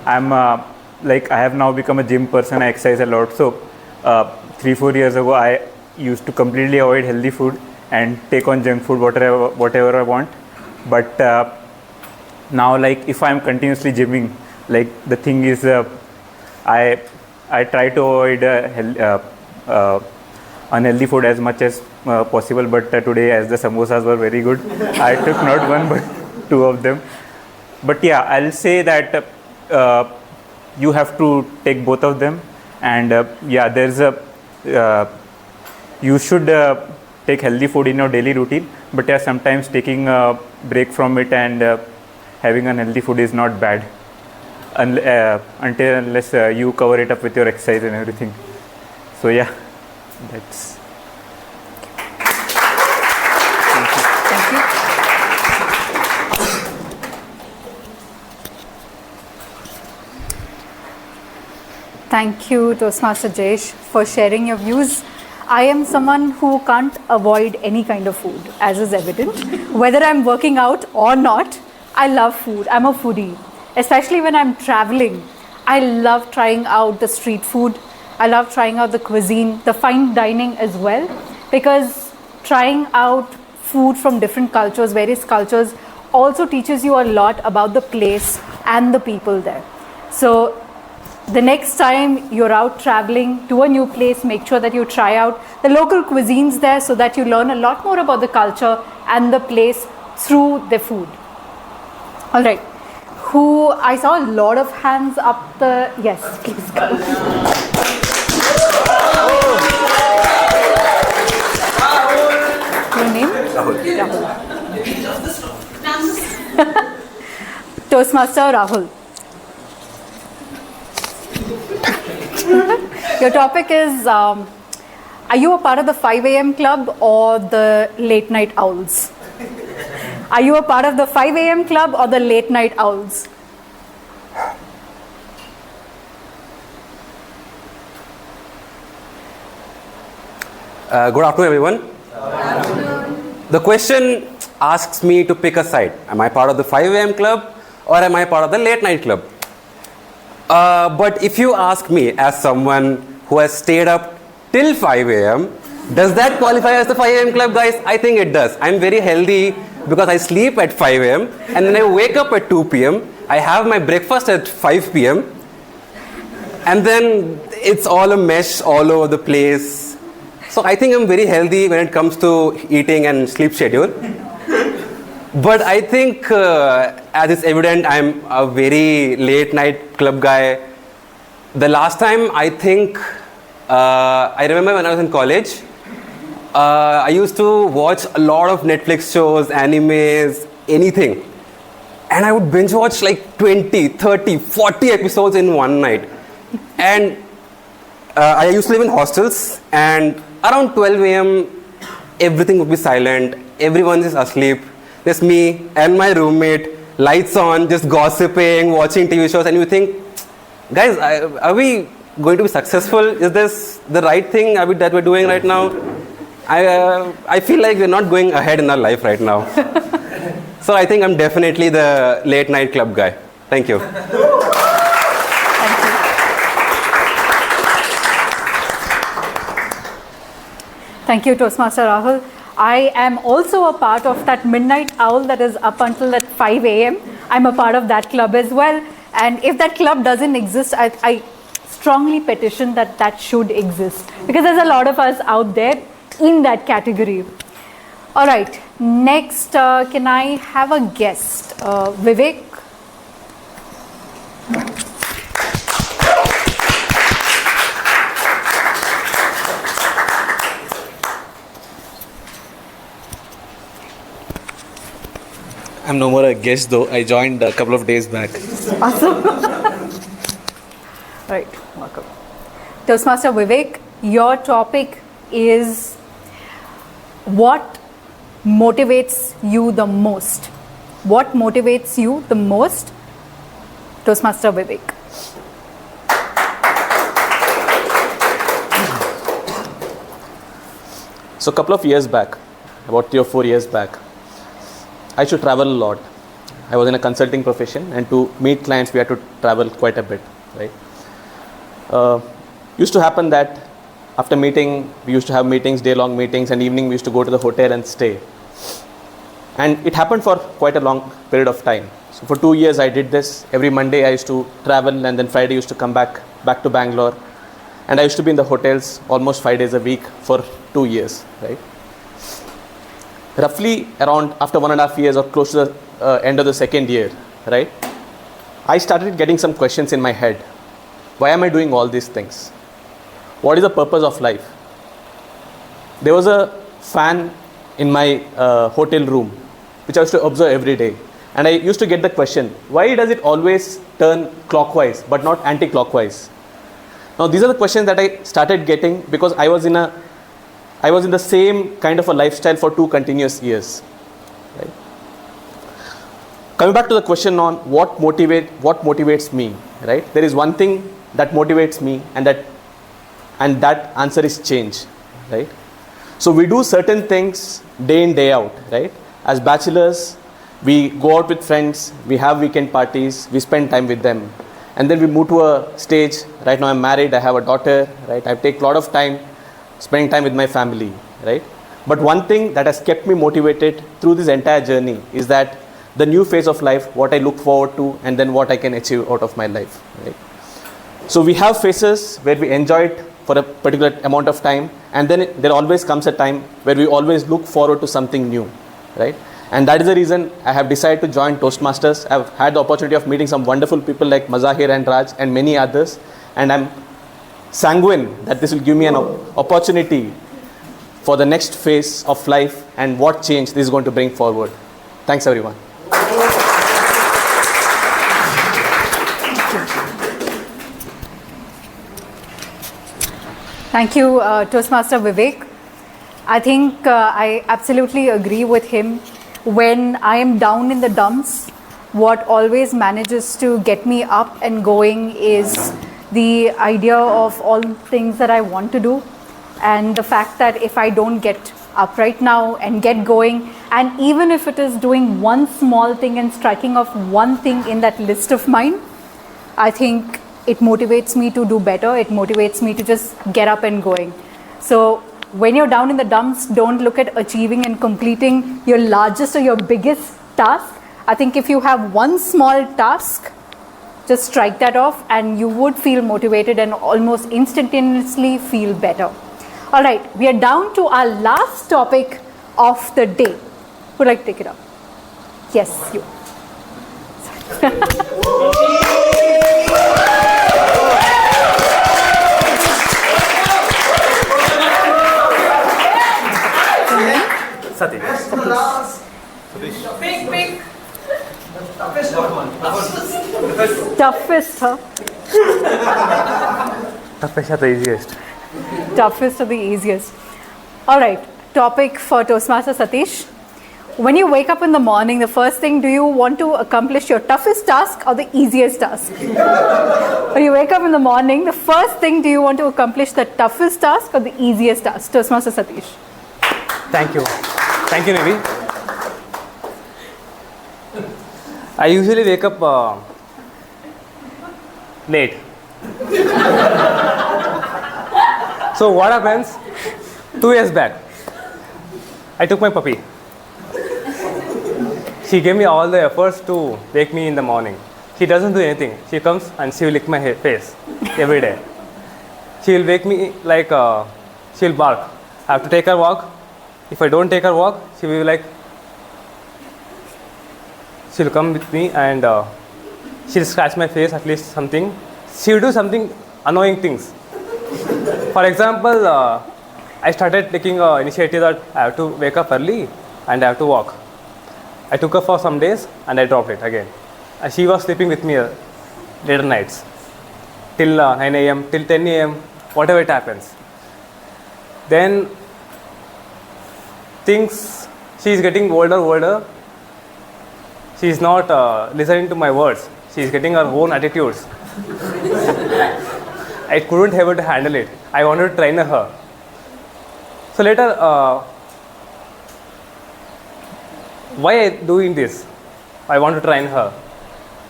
have now become a gym person, I exercise a lot. So 3-4 years ago, I used to completely avoid healthy food and take on junk food, whatever I want. But now, like if I'm continuously gymming, like the thing is, I try to avoid unhealthy food as much as possible. But today, as the samosas were very good, I took not one but 2 of them. But yeah, I'll say that you have to take both of them, and yeah, there's you should take healthy food in your daily routine. But yeah, sometimes taking a break from it and having unhealthy food is not bad, unless you cover it up with your exercise and everything. So yeah, that's. Thank you, Toastmaster Jayesh, for sharing your views. I am someone who can't avoid any kind of food, as is evident. Whether I'm working out or not, I love food. I'm a foodie. Especially when I'm traveling, I love trying out the street food. I love trying out the cuisine, the fine dining as well, because trying out food from different cultures, various cultures, also teaches you a lot about the place and the people there. So the next time you're out traveling to a new place, make sure that you try out the local cuisines there so that you learn a lot more about the culture and the place through the food. All right. I saw a lot of hands up the, yes, please go. Your name? Rahul. Toastmaster Rahul. Your topic is, are you a part of the 5 a.m. club or the late night owls? Are you a part of the 5 a.m. club or the late night owls? Good afternoon, everyone. Good afternoon. The question asks me to pick a side. Am I part of the 5 a.m. club or am I part of the late night club? But if you ask me, as someone who has stayed up till 5 a.m., does that qualify as the 5 a.m. club, guys? I think it does. I'm very healthy because I sleep at 5 a.m. and then I wake up at 2 p.m. I have my breakfast at 5 p.m. and then it's all a mess all over the place. So I think I'm very healthy when it comes to eating and sleep schedule. But I think, as is evident, I'm a very late night club guy. The last time, I think, I remember when I was in college, I used to watch a lot of Netflix shows, animes, anything. And I would binge watch like 20, 30, 40 episodes in one night. And I used to live in hostels, and around 12 a.m., everything would be silent. Everyone is asleep. There's me and my roommate lights on, just gossiping, watching TV shows, and you think, guys, are we going to be successful? Is this the right thing that we're doing right now? I feel like we're not going ahead in our life right now. So I think I'm definitely the late night club guy. Thank you. Thank you, Toastmaster Rahul. I am also a part of that midnight owl that is up until at 5 a.m. I'm a part of that club as well. And if that club doesn't exist, I strongly petition that that should exist, because there's a lot of us out there in that category. All right, next, can I have a guest? Vivek? I'm no more a guest though. I joined a couple of days back. Awesome. Right, welcome. Toastmaster Vivek, your topic is what motivates you the most? What motivates you the most? Toastmaster Vivek. So a couple of years back, about 3 or 4 years back, I used to travel a lot. I was in a consulting profession, and to meet clients we had to travel quite a bit, right? Used to happen that after meeting, we used to have meetings, day-long meetings, and evening we used to go to the hotel and stay. And it happened for quite a long period of time. So for 2 years I did this. Every Monday I used to travel, and then Friday used to come back to Bangalore. And I used to be in the hotels almost 5 days a week for 2 years, right? Roughly around after 1.5 years or close to the end of the second year, right, I started getting some questions in my head. Why am I doing all these things? What is the purpose of life? There was a fan in my hotel room which I used to observe every day, and I used to get the question, why does it always turn clockwise but not anti-clockwise? Now these are the questions that I started getting because I was in the same kind of a lifestyle for 2 continuous years. Right? Coming back to the question on what motivates me, right? There is one thing that motivates me, and that answer is change, right? So we do certain things day in, day out, right? As bachelors, we go out with friends, we have weekend parties, we spend time with them, and then we move to a stage. Right now I'm married, I have a daughter, right? I take a lot of time spending time with my family, right? But one thing that has kept me motivated through this entire journey is that the new phase of life, what I look forward to, and then what I can achieve out of my life, right? So we have phases where we enjoy it for a particular amount of time, and then there always comes a time where we always look forward to something new, right? And that is the reason I have decided to join Toastmasters. I've had the opportunity of meeting some wonderful people like Mazahir and Raj and many others, and I'm sanguine that this will give me an opportunity for the next phase of life and what change this is going to bring forward. Thanks everyone. Thank you, Toastmaster Vivek. I think I absolutely agree with him. When I am down in the dumps, what always manages to get me up and going is the idea of all things that I want to do, and the fact that if I don't get up right now and get going, and even if it is doing one small thing and striking off one thing in that list of mine, I think it motivates me to do better. It motivates me to just get up and going. So when you're down in the dumps, don't look at achieving and completing your largest or your biggest task. I think if you have one small task, just strike that off and you would feel motivated and almost instantaneously feel better. All right, we are down to our last topic of the day. Who would like to take it up? Yes, you. Big. Toughest, huh? Toughest or the easiest? Toughest or the easiest. All right, topic for Toastmaster Satish. when you wake up in the morning, the first thing, do you want to accomplish your toughest task or the easiest task? When you wake up in the morning, the first thing, do you want to accomplish the toughest task or the easiest task? Toastmaster Satish. Thank you. Thank you, Nivi. I usually wake up late. So what happens? 2 years back, I took my puppy. She gave me all the efforts to wake me in the morning. She doesn't do anything. She comes and she will lick my face every day. She will wake me like, she will bark. I have to take her walk. If I don't take her walk, she will be like, she'll come with me and she'll scratch my face, at least something. She'll do something annoying things. For example, I started taking an initiative that I have to wake up early and I have to walk. I took her for some days and I dropped it again. And she was sleeping with me later nights till 9 a.m., till 10 a.m., whatever it happens. Then things, she is getting older. She is not listening to my words. She is getting her own attitudes. I couldn't able to handle it. I wanted to train her. So later, why I doing this? I want to train her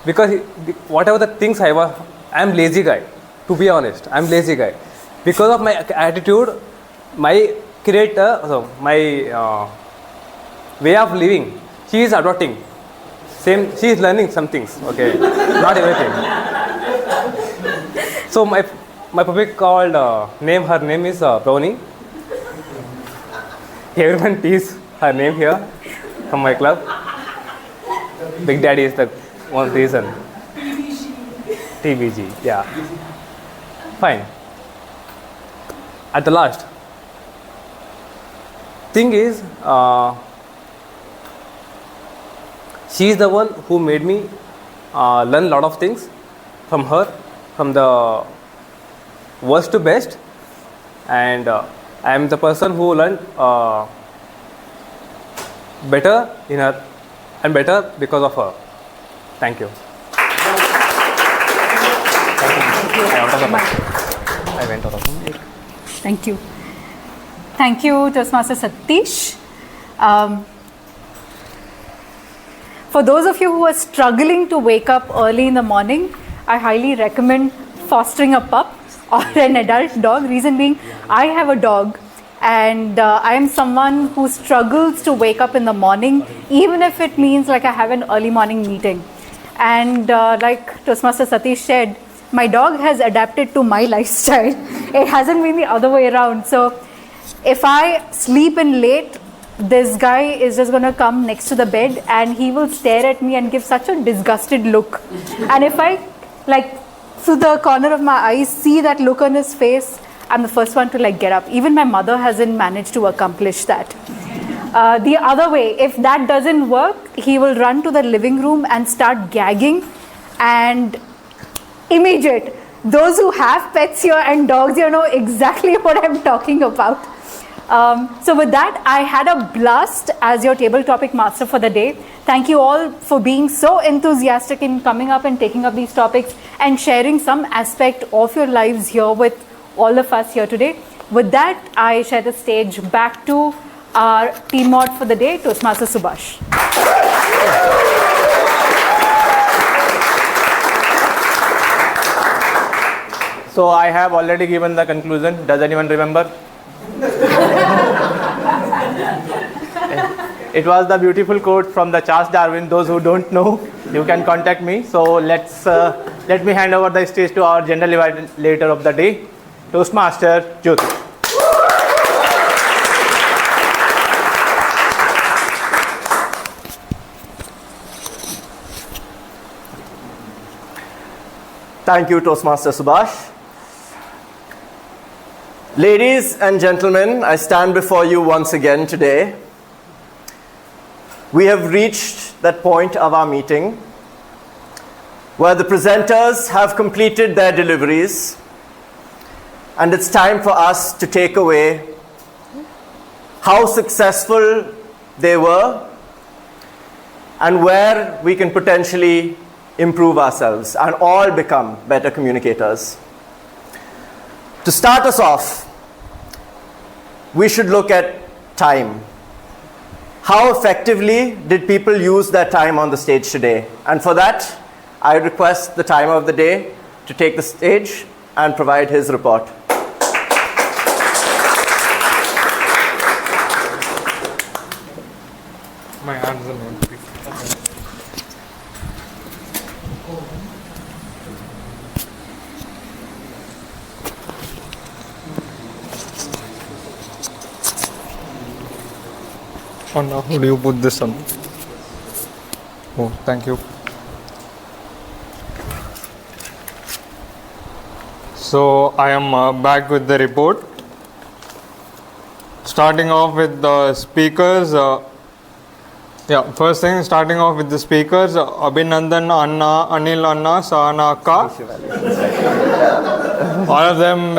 because whatever the things I'm lazy guy. To be honest, I'm lazy guy. Because of my attitude, my creator, my way of living, she is adopting. Same, she is learning some things. Okay, not everything. So my puppy called her name is Brownie. Everyone tease her name here from my club. Big Daddy is the one reason. TBG, yeah. Fine. At the last, thing is, she is the one who made me learn a lot of things from her, from the worst to best, and I am the person who learned better in her and better because of her. Thank you. I went out of the mic. Thank you. Thank you, Toastmaster Satish. For those of you who are struggling to wake up early in the morning, I highly recommend fostering a pup or an adult dog. Reason being, I have a dog and I am someone who struggles to wake up in the morning, even if it means like I have an early morning meeting. And like Toastmaster Satish said, my dog has adapted to my lifestyle. It hasn't been the other way around. So if I sleep in late, this guy is just going to come next to the bed and he will stare at me and give such a disgusted look. And if I, like, through the corner of my eyes, see that look on his face, I'm the first one to like get up. Even my mother hasn't managed to accomplish that. The other way, if that doesn't work, he will run to the living room and start gagging and immediate. Those who have pets here and dogs here know exactly what I'm talking about. So with that, I had a blast as your table topic master for the day. Thank you all for being so enthusiastic in coming up and taking up these topics and sharing some aspect of your lives here with all of us here today. With that, I share the stage back to our team mod for the day, Toastmaster Subhash. So I have already given the conclusion. Does anyone remember? It was the beautiful quote from the Charles Darwin. Those who don't know, you can contact me. So let me hand over the stage to our general evaluator of the day, Toastmaster Jyoti. Thank you, Toastmaster Subhash. Ladies and gentlemen, I stand before you once again today. We have reached that point of our meeting where the presenters have completed their deliveries, and it's time for us to take away how successful they were and where we can potentially improve ourselves and all become better communicators. To start us off, we should look at time. How effectively did people use their time on the stage today? And for that, I request the timer of the day to take the stage and provide his report. My hands are not free. Oh, now how do you put this on? Oh, thank you. So I am back with the report. Starting off with the speakers. First thing, starting off with the speakers. Abhinandan Anna, Anil Anna, Sahana Akka. All of them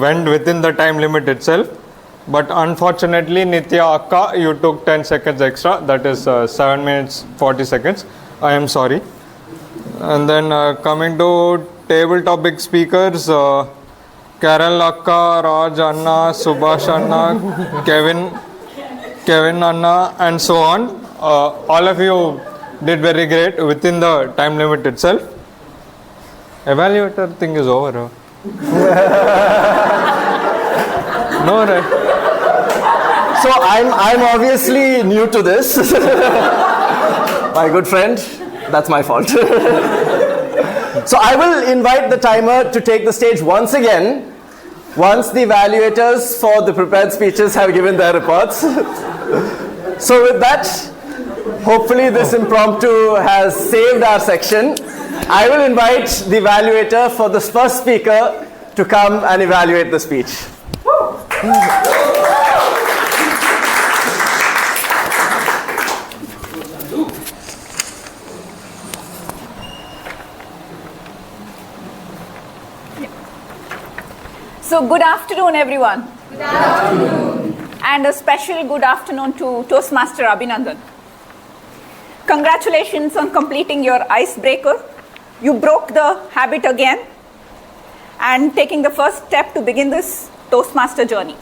went within the time limit itself. But unfortunately, Nitya Akka, you took 10 seconds extra. That is 7 minutes 40 seconds. I am sorry. And then coming to table topic speakers, Carol Akka, Raj Anna, Subhash Anna, Kevin Anna, and so on. All of you did very great within the time limit itself. Evaluator thing is over. No, right? So I'm obviously new to this. My good friend, that's my fault. So I will invite the timer to take the stage once again, once the evaluators for the prepared speeches have given their reports. So with that, hopefully this impromptu has saved our section. I will invite the evaluator for the first speaker to come and evaluate the speech. So good afternoon, everyone. Good afternoon. And a special good afternoon to Toastmaster Abhinandan. Congratulations on completing your icebreaker. You broke the habit again and taking the first step to begin this Toastmaster journey.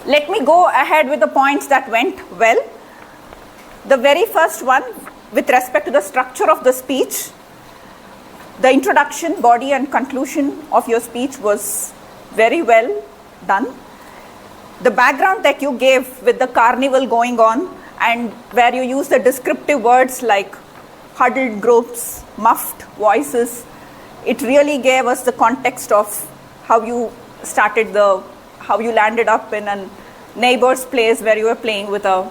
Let me go ahead with the points that went well. The very first one, with respect to the structure of the speech, the introduction, body, and conclusion of your speech was very well done. The background that you gave with the carnival going on and where you used the descriptive words like huddled groups, muffled voices, it really gave us the context of how you how you landed up in a neighbor's place where you were playing with a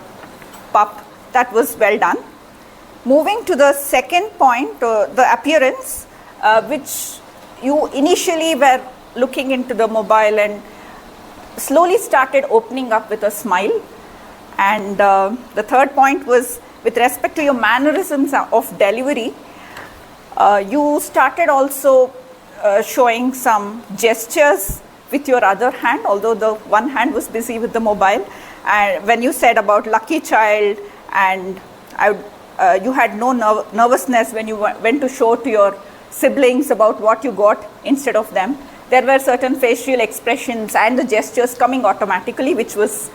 pup. That was well done. Moving to the second point, the appearance, which you initially were looking into the mobile and slowly started opening up with a smile. And the third point was with respect to your mannerisms of delivery, you started also showing some gestures with your other hand, although the one hand was busy with the mobile. And when you said about lucky child and you had no nervousness when you went to show to your siblings about what you got instead of them, there were certain facial expressions and the gestures coming automatically, which was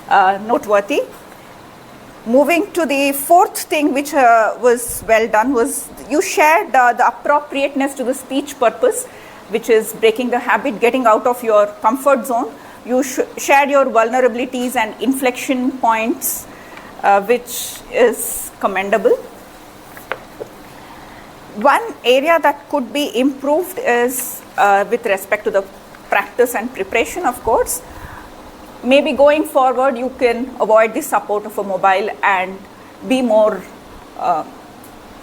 noteworthy. Moving to the fourth thing which was well done was you shared the appropriateness to the speech purpose, which is breaking the habit, getting out of your comfort zone. You shared your vulnerabilities and inflection points, which is commendable. One area that could be improved is with respect to the practice and preparation, of course. Maybe going forward, you can avoid the support of a mobile and be more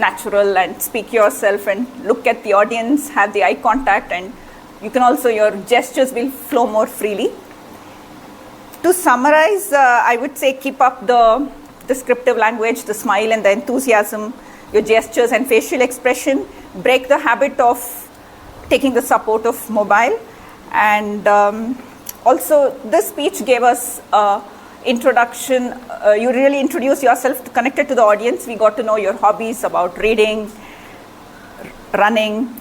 natural and speak yourself and look at the audience, have the eye contact, and you can also, your gestures will flow more freely. To summarize, I would say keep up the descriptive language, the smile and the enthusiasm, your gestures and facial expression, break the habit of taking the support of mobile, and also this speech gave us introduction. You really introduced yourself, connected to the audience. We got to know your hobbies about reading, running,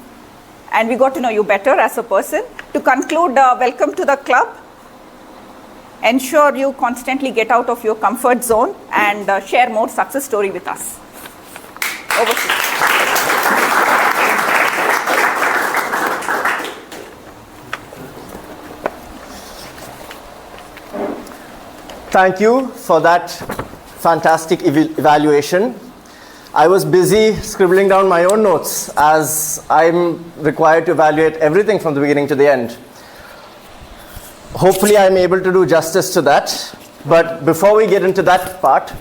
and we got to know you better as a person. To conclude, welcome to the club. Ensure you constantly get out of your comfort zone and share more success story with us. Over to you. Thank you for that fantastic evaluation. I was busy scribbling down my own notes as I'm required to evaluate everything from the beginning to the end. Hopefully I'm able to do justice to that. But before we get into that part,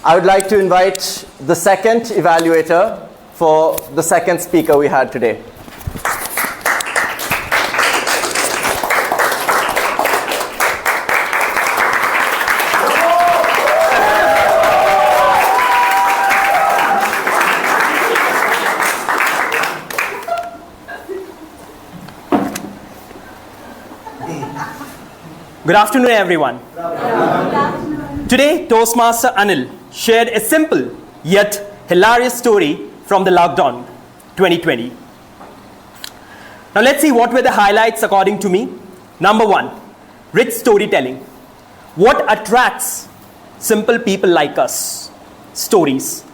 I would like to invite the second evaluator for the second speaker we had today. Good afternoon, everyone. Today, Toastmaster Anil shared a simple yet hilarious story from the lockdown 2020. Now, let's see what were the highlights according to me. Number one, rich storytelling. What attracts simple people like us? Stories,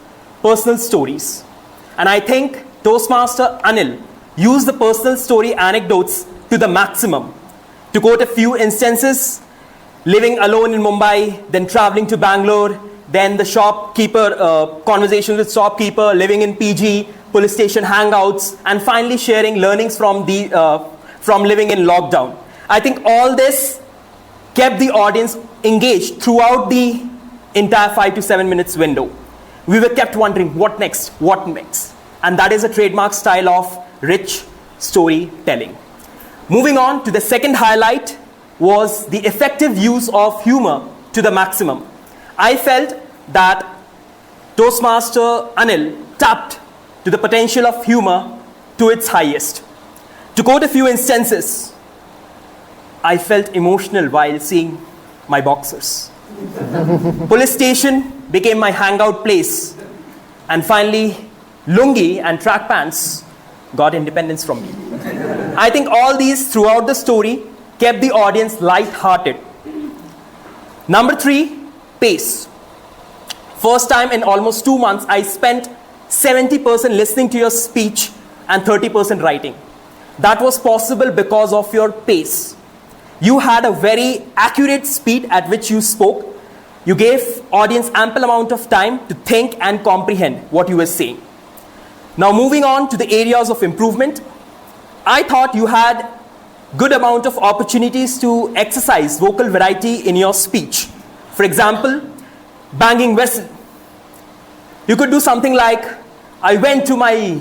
personal stories. And I think Toastmaster Anil used the personal story anecdotes to the maximum. To quote a few instances, living alone in Mumbai, then traveling to Bangalore, then the shopkeeper, conversations with shopkeeper, living in PG, police station hangouts, and finally sharing learnings from living in lockdown. I think all this kept the audience engaged throughout the entire 5 to 7 minutes window. We were kept wondering, what next, what next? And that is a trademark style of rich storytelling. Moving on to the second highlight was the effective use of humor to the maximum. I felt that Toastmaster Anil tapped to the potential of humor to its highest. To quote a few instances, I felt emotional while seeing my boxers. Police station became my hangout place. And finally, lungi and track pants got independence from me. I think all these throughout the story kept the audience light-hearted. Number three, pace. First time in almost 2 months, I spent 70% listening to your speech and 30% writing. That was possible because of your pace. You had a very accurate speed at which you spoke. You gave audience ample amount of time to think and comprehend what you were saying. Now moving on to the areas of improvement, I thought you had good amount of opportunities to exercise vocal variety in your speech. For example, banging vessel. You could do something like, I went to my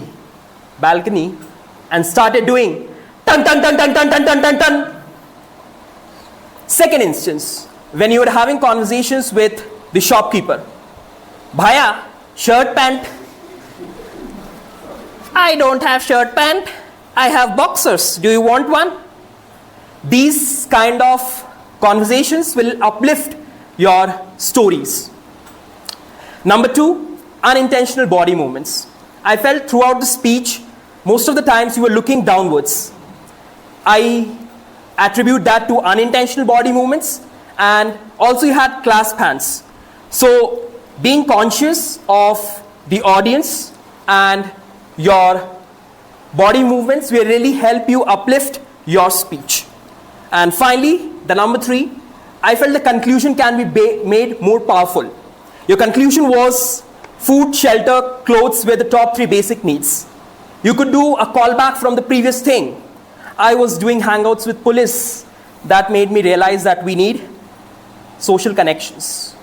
balcony and started doing tan tan tan tan tan tan tan tan tan. Second instance, when you were having conversations with the shopkeeper. Bhaiya, shirt, pant. I don't have shirt, pant. I have boxers. Do you want one? These kind of conversations will uplift your stories. Number two, unintentional body movements. I felt throughout the speech, most of the times you were looking downwards. I attribute that to unintentional body movements, and also you had clasped hands. So being conscious of the audience and your body movements will really help you uplift your speech. And finally, the number three, I felt the conclusion can be made more powerful. Your conclusion was food, shelter, clothes were the top 3 basic needs. You could do a callback from the previous thing. I was doing hangouts with police. That made me realize that we need social connections.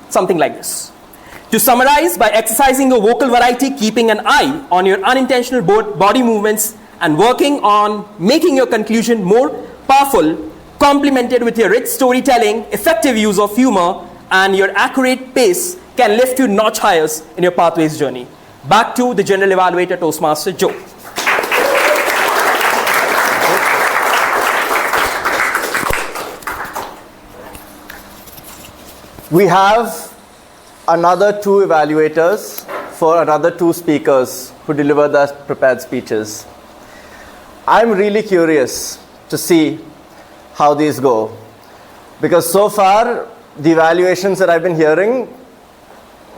Something like this. To summarize, by exercising your vocal variety, keeping an eye on your unintentional body movements, and working on making your conclusion more powerful, complemented with your rich storytelling, effective use of humor, and your accurate pace, can lift you notch higher in your pathways journey. Back to the general evaluator, Toastmaster Joe. We have another 2 evaluators for another 2 speakers who deliver their prepared speeches. I'm really curious to see how these go, because so far the evaluations that I've been hearing,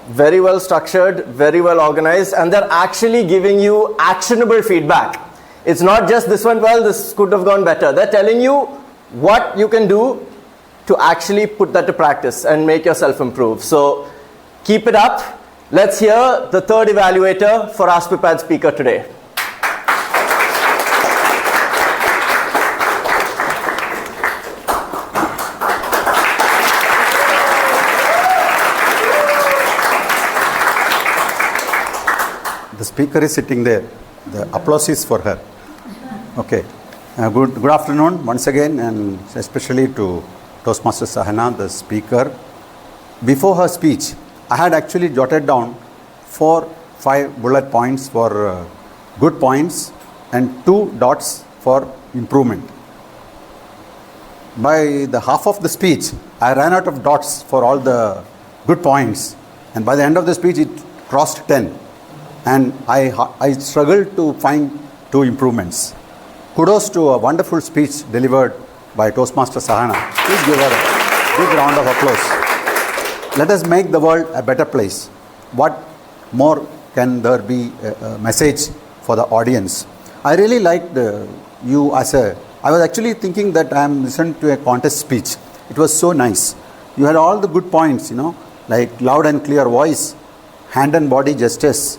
very well structured, very well organized, and they're actually giving you actionable feedback. It's not just this went well, this could have gone better. They're telling you what you can do to actually put that to practice and make yourself improve. So keep it up. Let's hear the 3rd evaluator for our prepared speaker today. The speaker is sitting there. The applause is for her. Okay. Good afternoon once again, and especially to Toastmaster Sahana, the speaker. Before her speech, I had actually jotted down 4-5 bullet points for good points and 2 dots for improvement. By the half of the speech, I ran out of dots for all the good points, and by the end of the speech, it crossed 10. And I struggled to find 2 improvements. Kudos to a wonderful speech delivered by Toastmaster Sahana. Please give her a big round of applause. Let us make the world a better place. What more can there be a message for the audience? I really liked you as a... I was actually thinking that I am listening to a contest speech. It was so nice. You had all the good points, like loud and clear voice, hand and body gestures,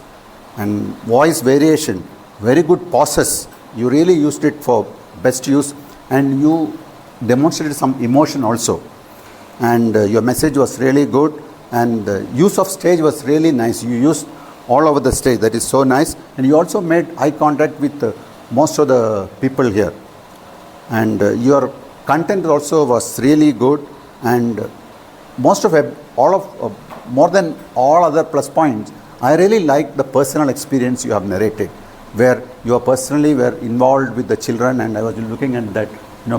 and voice variation, very good pauses. You really used it for best use, and you demonstrated some emotion also. And your message was really good, and the use of stage was really nice. You used all over the stage. That is so nice. And you also made eye contact with most of the people here. And your content also was really good, and more than all other plus points, I really like the personal experience you have narrated, where you personally were involved with the children, and I was looking at that,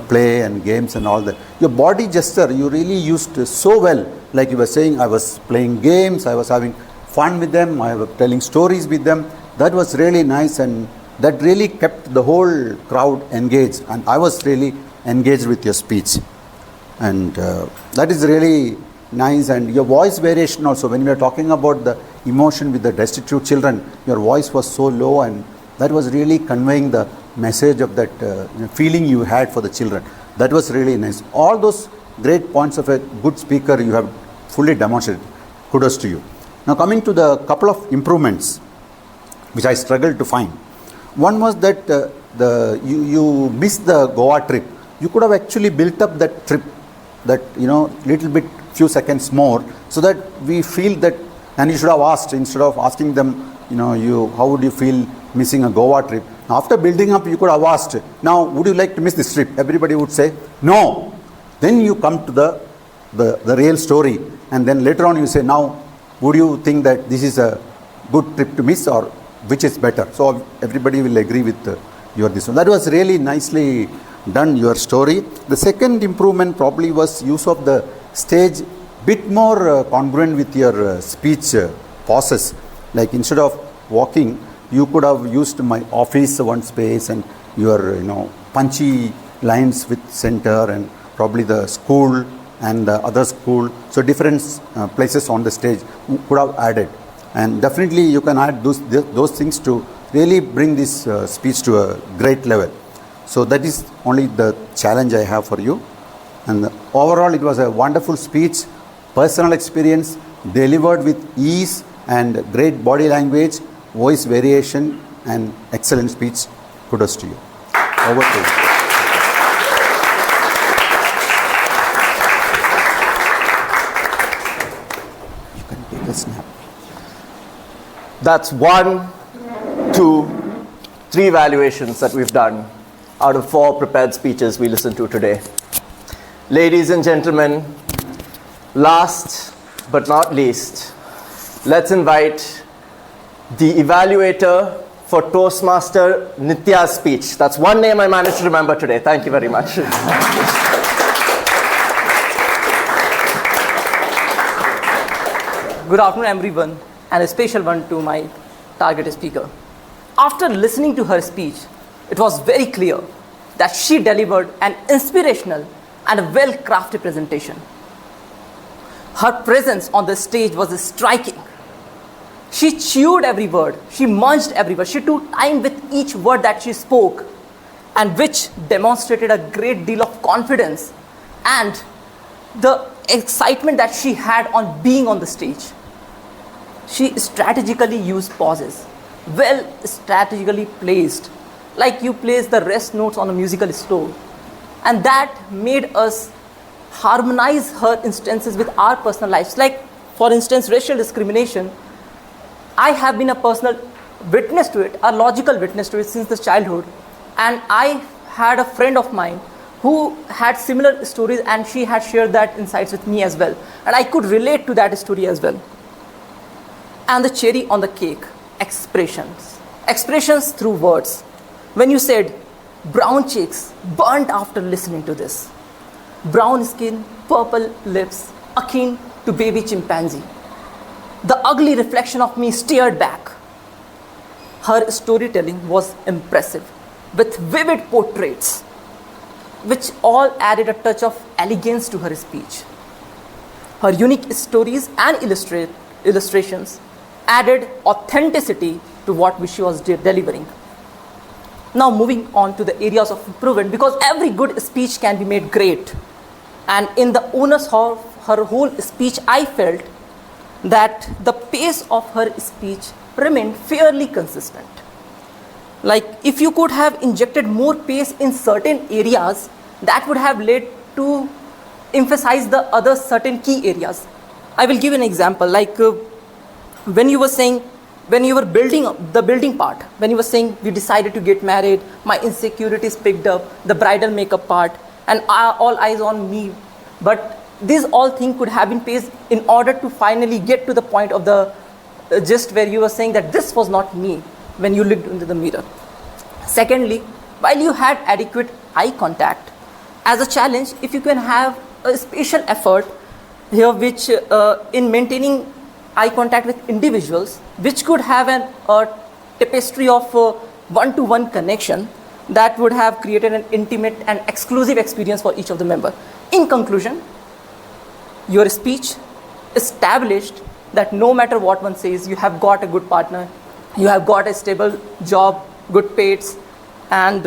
play and games and all that. Your body gesture, you really used so well. Like you were saying, I was playing games, I was having fun with them, I was telling stories with them. That was really nice, and that really kept the whole crowd engaged, and I was really engaged with your speech. And that is really nice. And your voice variation also, when we were talking about the emotion with the destitute children, your voice was so low, and that was really conveying the message of that feeling you had for the children. That was really nice. All those great points of a good speaker you have fully demonstrated. Kudos to you. Now coming to the couple of improvements which I struggled to find. One was that you missed the Goa trip. You could have actually built up that trip, that little bit, few seconds more, so that we feel that. And you should have asked, instead of asking them, how would you feel missing a Goa trip? After building up, you could have asked, now would you like to miss this trip? Everybody would say no. Then you come to the real story, and then later on you say, now would you think that this is a good trip to miss, or which is better? So everybody will agree with your this one. That was really nicely done, your story. The second improvement probably was use of the stage, bit more congruent with your speech pauses. Like instead of walking, you could have used my office one space, and your punchy lines with center, and probably the school and the other school. So different places on the stage could have added. And definitely you can add those things to really bring this speech to a great level. So that is only the challenge I have for you. And overall it was a wonderful speech, personal experience, delivered with ease and great body language, voice variation, and excellent speech. Kudos to you. Over to you. You can take a snap. That's 1, 2, 3 evaluations that we've done out of 4 prepared speeches we listened to today. Ladies and gentlemen, last but not least, let's invite the evaluator for Toastmaster Nitya's speech. That's one name I managed to remember today. Thank you very much. Good afternoon, everyone, and a special one to my target speaker. After listening to her speech, it was very clear that she delivered an inspirational and a well-crafted presentation. Her presence on the stage was striking. She chewed every word, she munched every word, she took time with each word that she spoke, and which demonstrated a great deal of confidence and the excitement that she had on being on the stage. She strategically used pauses, well strategically placed, like you place the rest notes on a musical score. And that made us harmonize her instances with our personal lives. Like, for instance, racial discrimination. I have been a personal witness to it, a logical witness to it since the childhood. And I had a friend of mine who had similar stories, and she had shared that insights with me as well. And I could relate to that story as well. And the cherry on the cake, expressions. Expressions through words. When you said, brown cheeks burnt after listening to this. Brown skin, purple lips, akin to baby chimpanzee. The ugly reflection of me stared back. Her storytelling was impressive, with vivid portraits, which all added a touch of elegance to her speech. Her unique stories and illustrations added authenticity to what she was delivering. Now moving on to the areas of improvement, because every good speech can be made great. And in the onus of her whole speech, I felt that the pace of her speech remained fairly consistent. Like, if you could have injected more pace in certain areas, that would have led to emphasize the other certain key areas. I will give an example. Like, when you were saying, when you were building the building part, when you were saying we decided to get married, my insecurities picked up, the bridal makeup part, and all eyes on me. But these all things could have been paced in order to finally get to the point of the gist where you were saying that this was not me when you looked into the mirror. Secondly, while you had adequate eye contact, as a challenge, if you can have a special effort here, which in maintaining eye contact with individuals, which could have a tapestry of one-to-one connection that would have created an intimate and exclusive experience for each of the members. In conclusion, your speech established that no matter what one says, you have got a good partner, you have got a stable job, good pays, and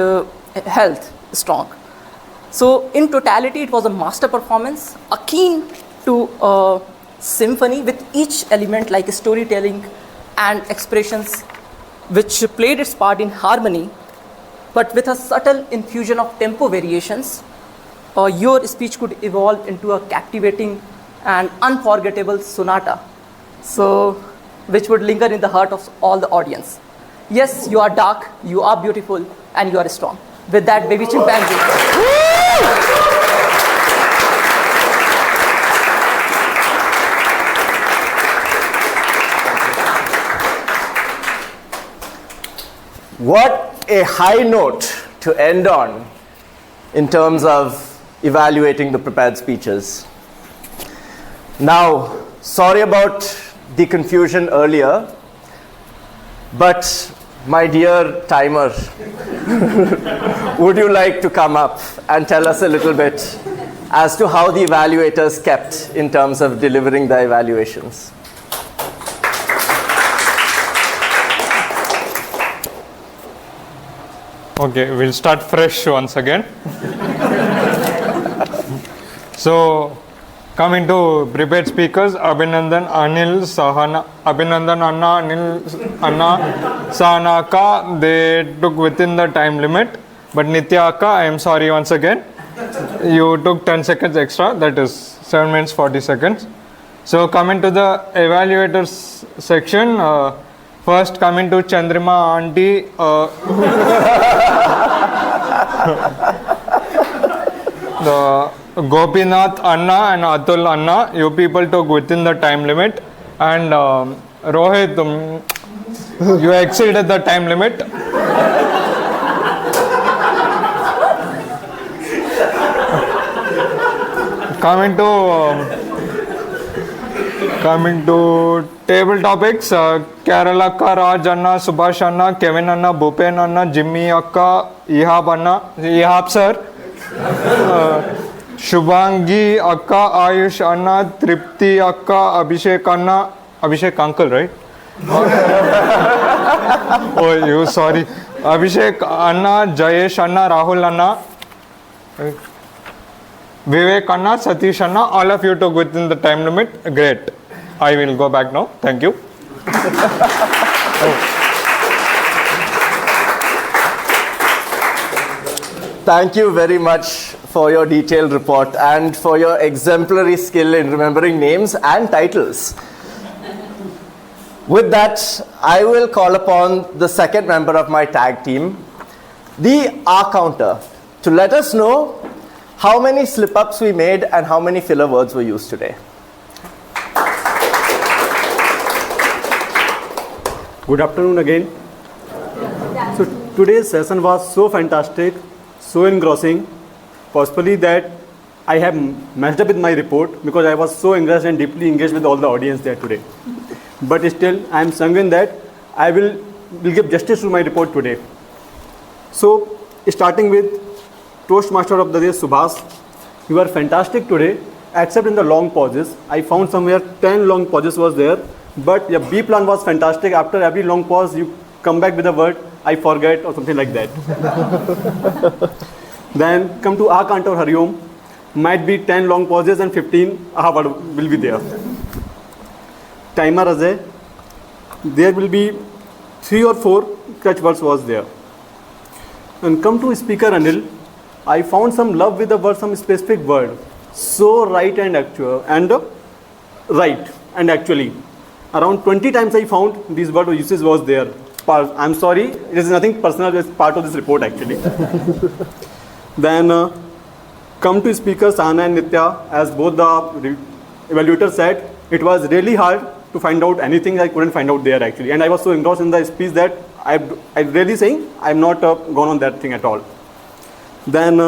health strong. So in totality, it was a master performance, akin to a symphony with each element like storytelling and expressions, which played its part in harmony, but with a subtle infusion of tempo variations. Your speech could evolve into a captivating and unforgettable sonata, so which would linger in the heart of all the audience. Yes, you are dark, you are beautiful, and you are strong. With that, baby chimpanzee. What a high note to end on in terms of evaluating the prepared speeches. Now, sorry about the confusion earlier, but my dear timer, would you like to come up and tell us a little bit as to how the evaluators kept in terms of delivering the evaluations? Okay, we'll start fresh once again. So, coming to prepared speakers, Abhinandan, Anil, Sahana, Abhinandan, Anna, Anil, Anna, Sahana Akka, they took within the time limit. But Nitya Akka, I am sorry once again. You took 10 seconds extra, that is 7 minutes 40 seconds. So, coming to the evaluators section, first coming to Chandrima Auntie. The Gopinath Anna and Atul Anna, you people took within the time limit, and Rohit, you exceeded the time limit. Coming to Coming to table topics, Kerala Akka, Raj Anna, Subhash Anna, Kevin Anna, Bhupen Anna, Jimmy Akka, Ihab Anna, Ihab sir, Shubhangi Akka, Ayush Anna, Tripti Akka, Abhishek Anna, Abhishek uncle, right? Oh, you sorry. Abhishek Anna, Jayesh Anna, Rahul Anna, Vivek Anna, Satish Anna, all of you took within the time limit. Great. I will go back now. Thank you. Thank you very much for your detailed report and for your exemplary skill in remembering names and titles. With that, I will call upon the second member of my tag team, the R counter, to let us know how many slip-ups we made and how many filler words were used today. Good afternoon again. So today's session was so fantastic, so engrossing, possibly that I have messed up with my report because I was so engrossed and deeply engaged with all the audience there today. But still, I am sanguine that I will give justice to my report today. So, starting with Toastmaster of the Day, Subhas, you are fantastic today, except in the long pauses. I found somewhere 10 long pauses was there, but your B plan was fantastic. After every long pause, you come back with a word, I forget, or something like that. Then come to Akant or Hariom, might be 10 long pauses and 15 aha word will be there. Timer Ajay, there will be 3 or 4 catch words was there. And come to Speaker Anil, I found some love with the word, some specific word. So right and actual, and right and actually. Around 20 times I found these word uses was there. I'm sorry, it is nothing personal, it's part of this report actually. Then come to Speakers Sana and Nitya, as both the evaluators said, it was really hard to find out anything I couldn't find out there actually. And I was so engrossed in the speech that I'm really saying I'm not gone on that thing at all. Then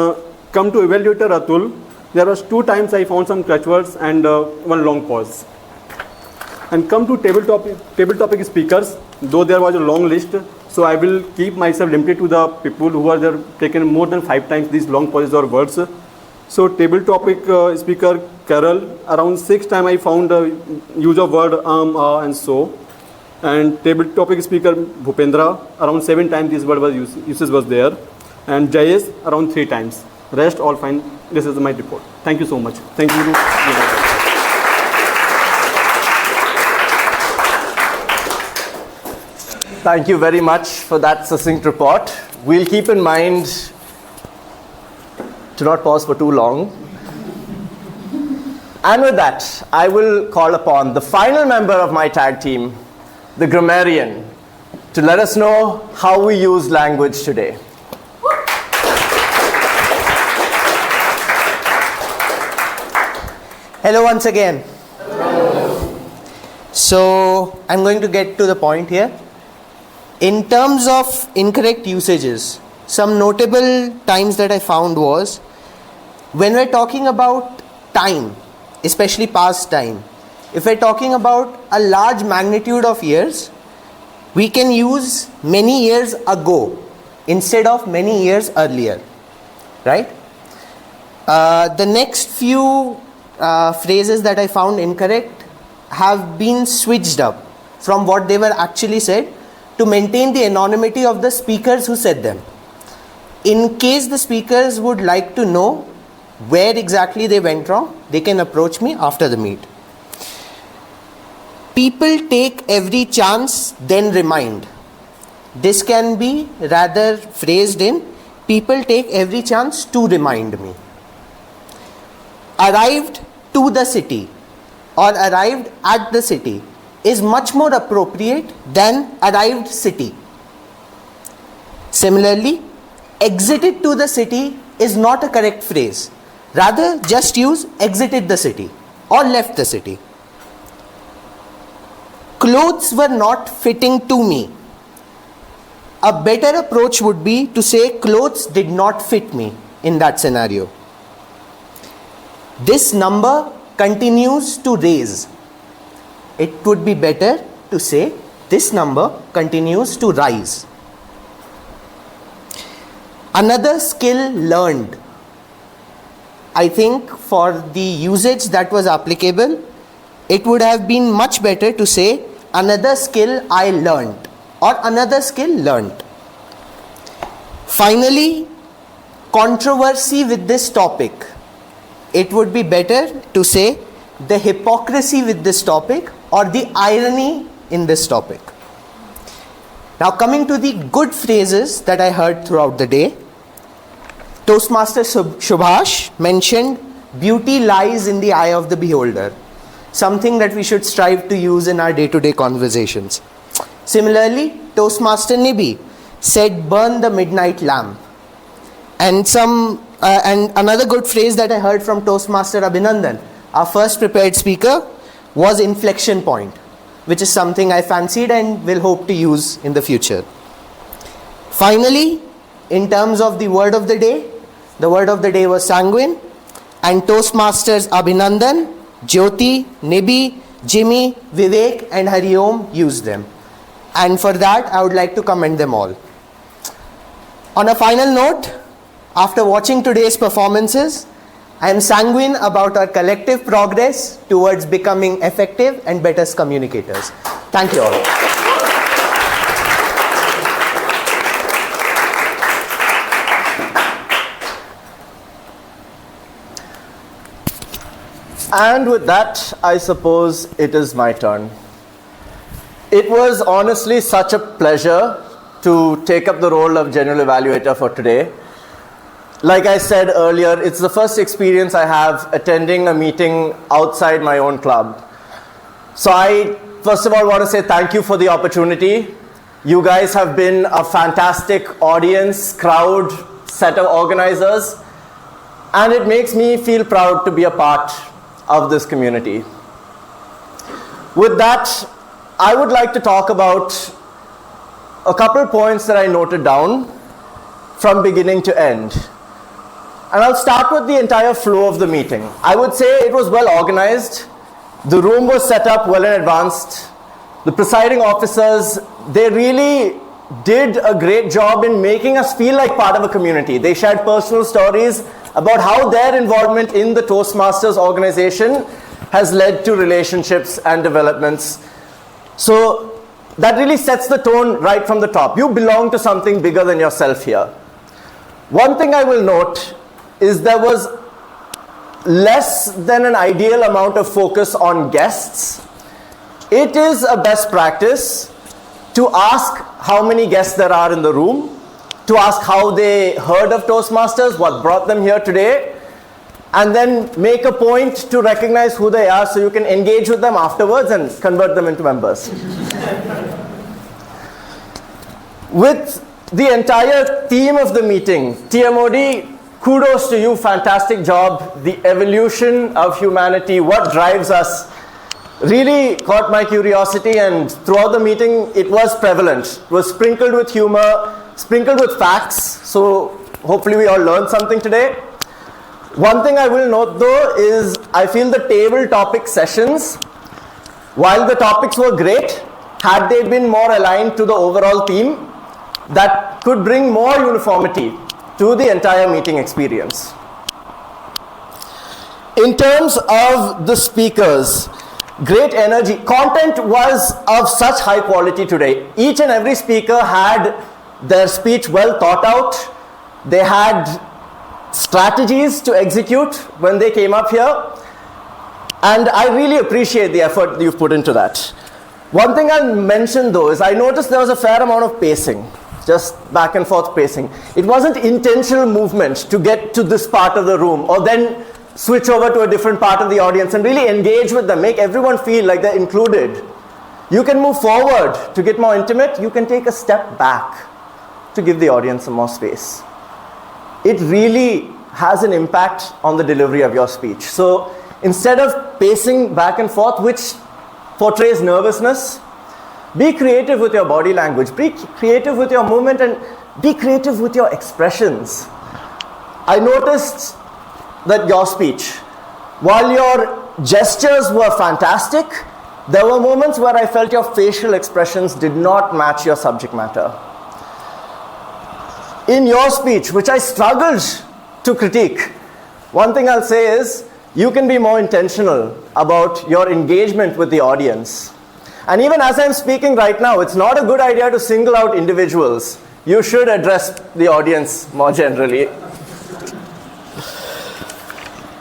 come to evaluator Atul, there was 2 times I found some clutch words and 1 long pause. And come to table topic speakers, though there was a long list, so I will keep myself limited to the people who are there taken more than 5 times these long pauses or words. So table topic speaker Carol, around 6 times I found use of word and so. And table topic speaker Bhupendra, around 7 times this word was uses was there. And Jayesh, around 3 times. Rest all fine. This is my report. Thank you so much. Thank you. Thank you very much for that succinct report. We'll keep in mind to not pause for too long. And with that, I will call upon the final member of my tag team, the grammarian, to let us know how we use language today. Hello once again. So I'm going to get to the point here. In terms of incorrect usages, some notable times that I found was when we're talking about time, especially past time, if we're talking about a large magnitude of years, we can use many years ago instead of many years earlier, right? The next few phrases that I found incorrect have been switched up from what they were actually said to maintain the anonymity of the speakers who said them. In case the speakers would like to know where exactly they went wrong, they can approach me after the meet. People take every chance, then remind. This can be rather phrased in people take every chance to remind me. Arrived to the city or arrived at the city is much more appropriate than arrived city. Similarly, exited to the city is not a correct phrase. Rather, just use exited the city or left the city. Clothes were not fitting to me. A better approach would be to say clothes did not fit me in that scenario. This number continues to raise. it would be better to say this number continues to rise. Another skill learned. I think for the usage that was applicable, it would have been much better to say another skill I learned or another skill learned. Finally, controversy with this topic. It would be better to say the hypocrisy with this topic or the irony in this topic. Now coming to the good phrases that I heard throughout the day. Toastmaster Subhash mentioned beauty lies in the eye of the beholder, something that we should strive to use in our day-to-day conversations. Similarly, Toastmaster Nibi said burn the midnight lamp. And another good phrase that I heard from Toastmaster Abhinandan, our first prepared speaker, was inflection point, which is something I fancied and will hope to use in the future. Finally, in terms of the word of the day was sanguine, and Toastmasters Abhinandan, Jyoti, Nibi, Jimmy, Vivek and Hari Om used them. And for that, I would like to commend them all. On a final note, after watching today's performances, I am sanguine about our collective progress towards becoming effective and better communicators. Thank you all. And with that, I suppose it is my turn. It was honestly such a pleasure to take up the role of general evaluator for today. Like I said earlier, it's the first experience I have attending a meeting outside my own club. So I first of all want to say thank you for the opportunity. You guys have been a fantastic audience, crowd, set of organizers, and it makes me feel proud to be a part of this community. With that, I would like to talk about a couple points that I noted down from beginning to end. And I'll start with the entire flow of the meeting. I would say it was well organized. The room was set up well in advance. The presiding officers, they really did a great job in making us feel like part of a community. They shared personal stories about how their involvement in the Toastmasters organization has led to relationships and developments. So that really sets the tone right from the top. You belong to something bigger than yourself here. One thing I will note is there was less than an ideal amount of focus on guests. It is a best practice to ask how many guests there are in the room, to ask how they heard of Toastmasters, what brought them here today, and then make a point to recognize who they are so you can engage with them afterwards and convert them into members. With the entire theme of the meeting, TMOD, kudos to you, fantastic job. The evolution of humanity, what drives us, really caught my curiosity, and throughout the meeting it was prevalent. It was sprinkled with humor, sprinkled with facts, so hopefully we all learned something today. One thing I will note though is I feel the table topic sessions, while the topics were great, had they been more aligned to the overall theme, that could bring more uniformity to the entire meeting experience. In terms of the speakers, great energy. Content was of such high quality today. Each and every speaker had their speech well thought out. They had strategies to execute when they came up here. And I really appreciate the effort you've put into that. One thing I'll mention though is I noticed there was a fair amount of pacing. Just back and forth pacing. It wasn't intentional movement to get to this part of the room or then switch over to a different part of the audience and really engage with them, make everyone feel like they're included. You can move forward to get more intimate. You can take a step back to give the audience some more space. It really has an impact on the delivery of your speech. So instead of pacing back and forth, which portrays nervousness, be creative with your body language, be creative with your movement, and be creative with your expressions. I noticed that your speech, while your gestures were fantastic, There were moments where I felt your facial expressions did not match your subject matter. In your speech, which I struggled to critique, one thing I'll say is you can be more intentional about your engagement with the audience. And even as I'm speaking right now, it's not a good idea to single out individuals. You should address the audience more generally.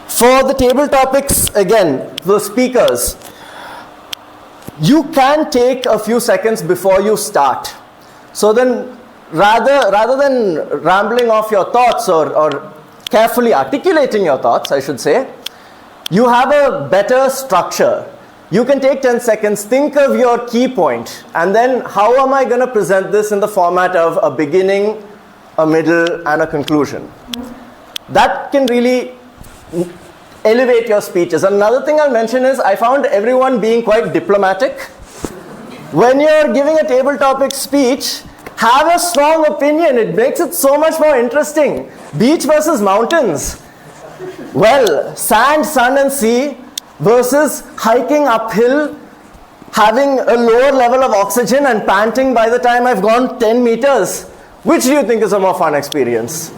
For the table topics, again, the speakers, you can take a few seconds before you start. So then, rather than rambling off your thoughts or carefully articulating your thoughts, I should say, you have a better structure. You can take 10 seconds, think of your key point, and then how am I going to present this in the format of a beginning, a middle, and a conclusion. That can really elevate your speeches. Another thing I'll mention is I found everyone being quite diplomatic. When you're giving a table topic speech, have a strong opinion. It makes it so much more interesting. Beach versus mountains. Well, sand, sun, and sea versus hiking uphill, having a lower level of oxygen and panting by the time I've gone 10 meters. Which do you think is a more fun experience?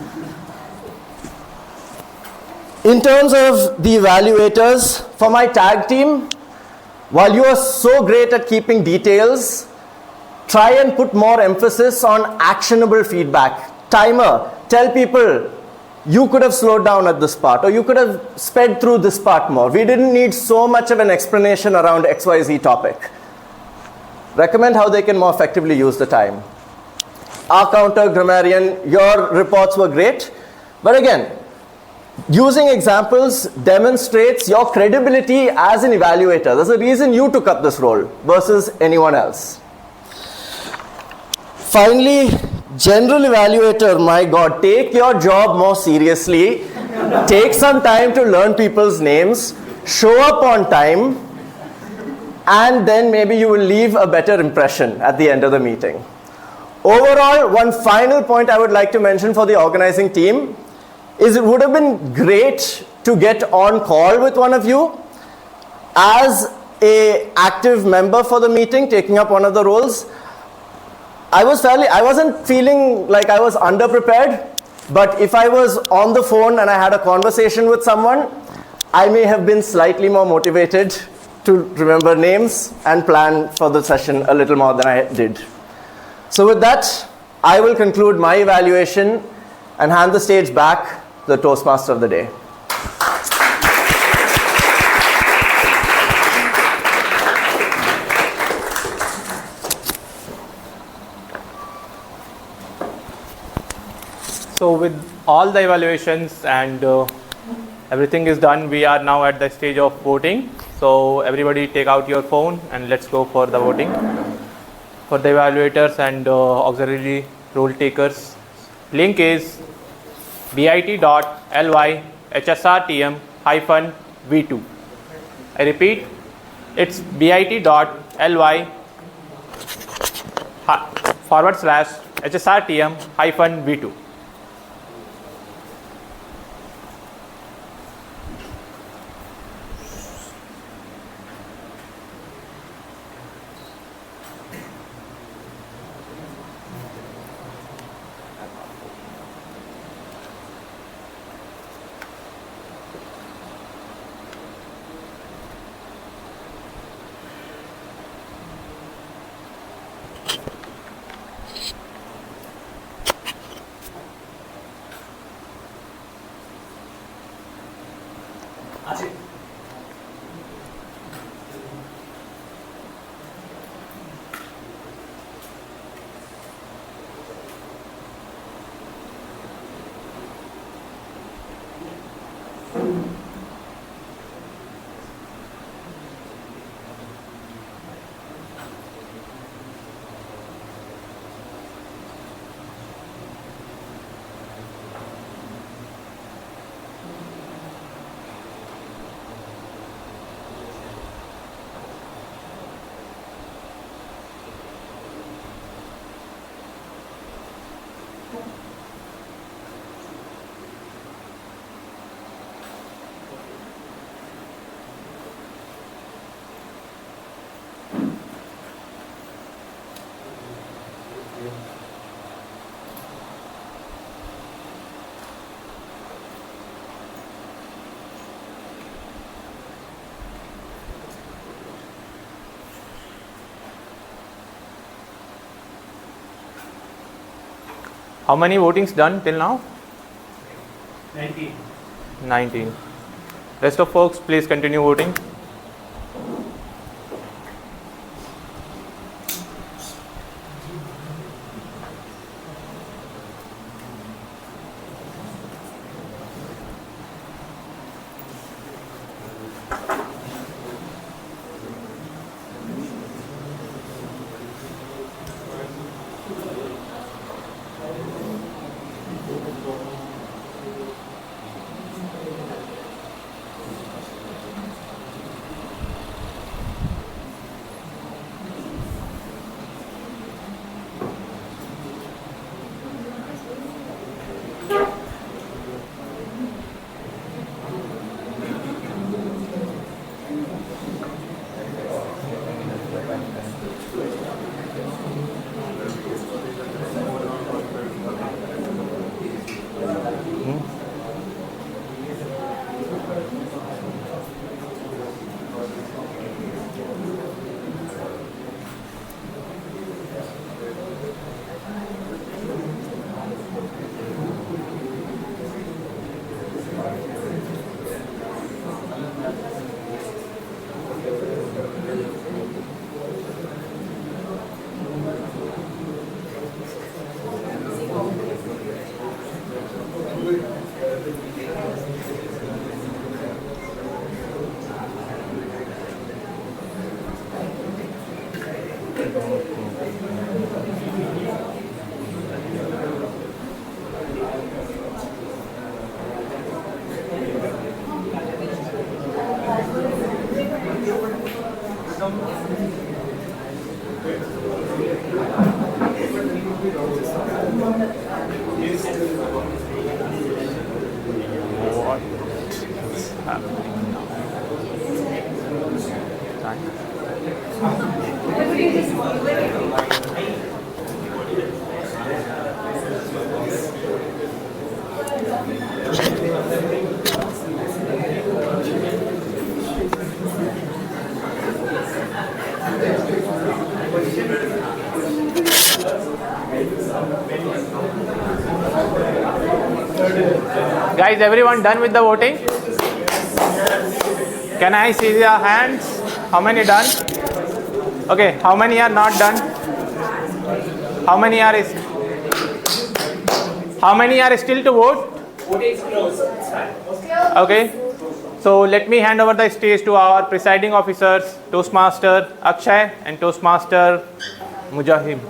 In terms of the evaluators, for my tag team, while you are so great at keeping details, try and put more emphasis on actionable feedback. Timer, tell people, you could have slowed down at this part, or you could have sped through this part more. We didn't need so much of an explanation around XYZ topic. Recommend how they can more effectively use the time. Our counter grammarian, your reports were great, but again, using examples demonstrates your credibility as an evaluator. There's a reason you took up this role versus anyone else. Finally, general evaluator, my God, take your job more seriously. Take some time to learn people's names, show up on time, and then maybe you will leave a better impression at the end of the meeting. Overall, one final point I would like to mention for the organizing team is it would have been great to get on call with one of you as an active member for the meeting, taking up one of the roles. I wasn't feeling like I was underprepared, but if I was on the phone and I had a conversation with someone, I may have been slightly more motivated to remember names and plan for the session a little more than I did. So with that, I will conclude my evaluation and hand the stage back to the Toastmaster of the day. So with all the evaluations and everything is done, we are now at the stage of voting. So everybody take out your phone and let's go for the voting. For the evaluators and auxiliary role takers, link is bit.ly hsrtm-v2. I repeat, it's bit.ly/hsrtm-v2. How many votings done till now? 19. 19. Rest of folks, please continue voting. Guys, everyone done with the voting? Can I see their hands? How many done? Okay, how many are not done? How many are still to vote? Voting is closed. Okay. So let me hand over the stage to our presiding officers, Toastmaster Akshay and Toastmaster Mujahid.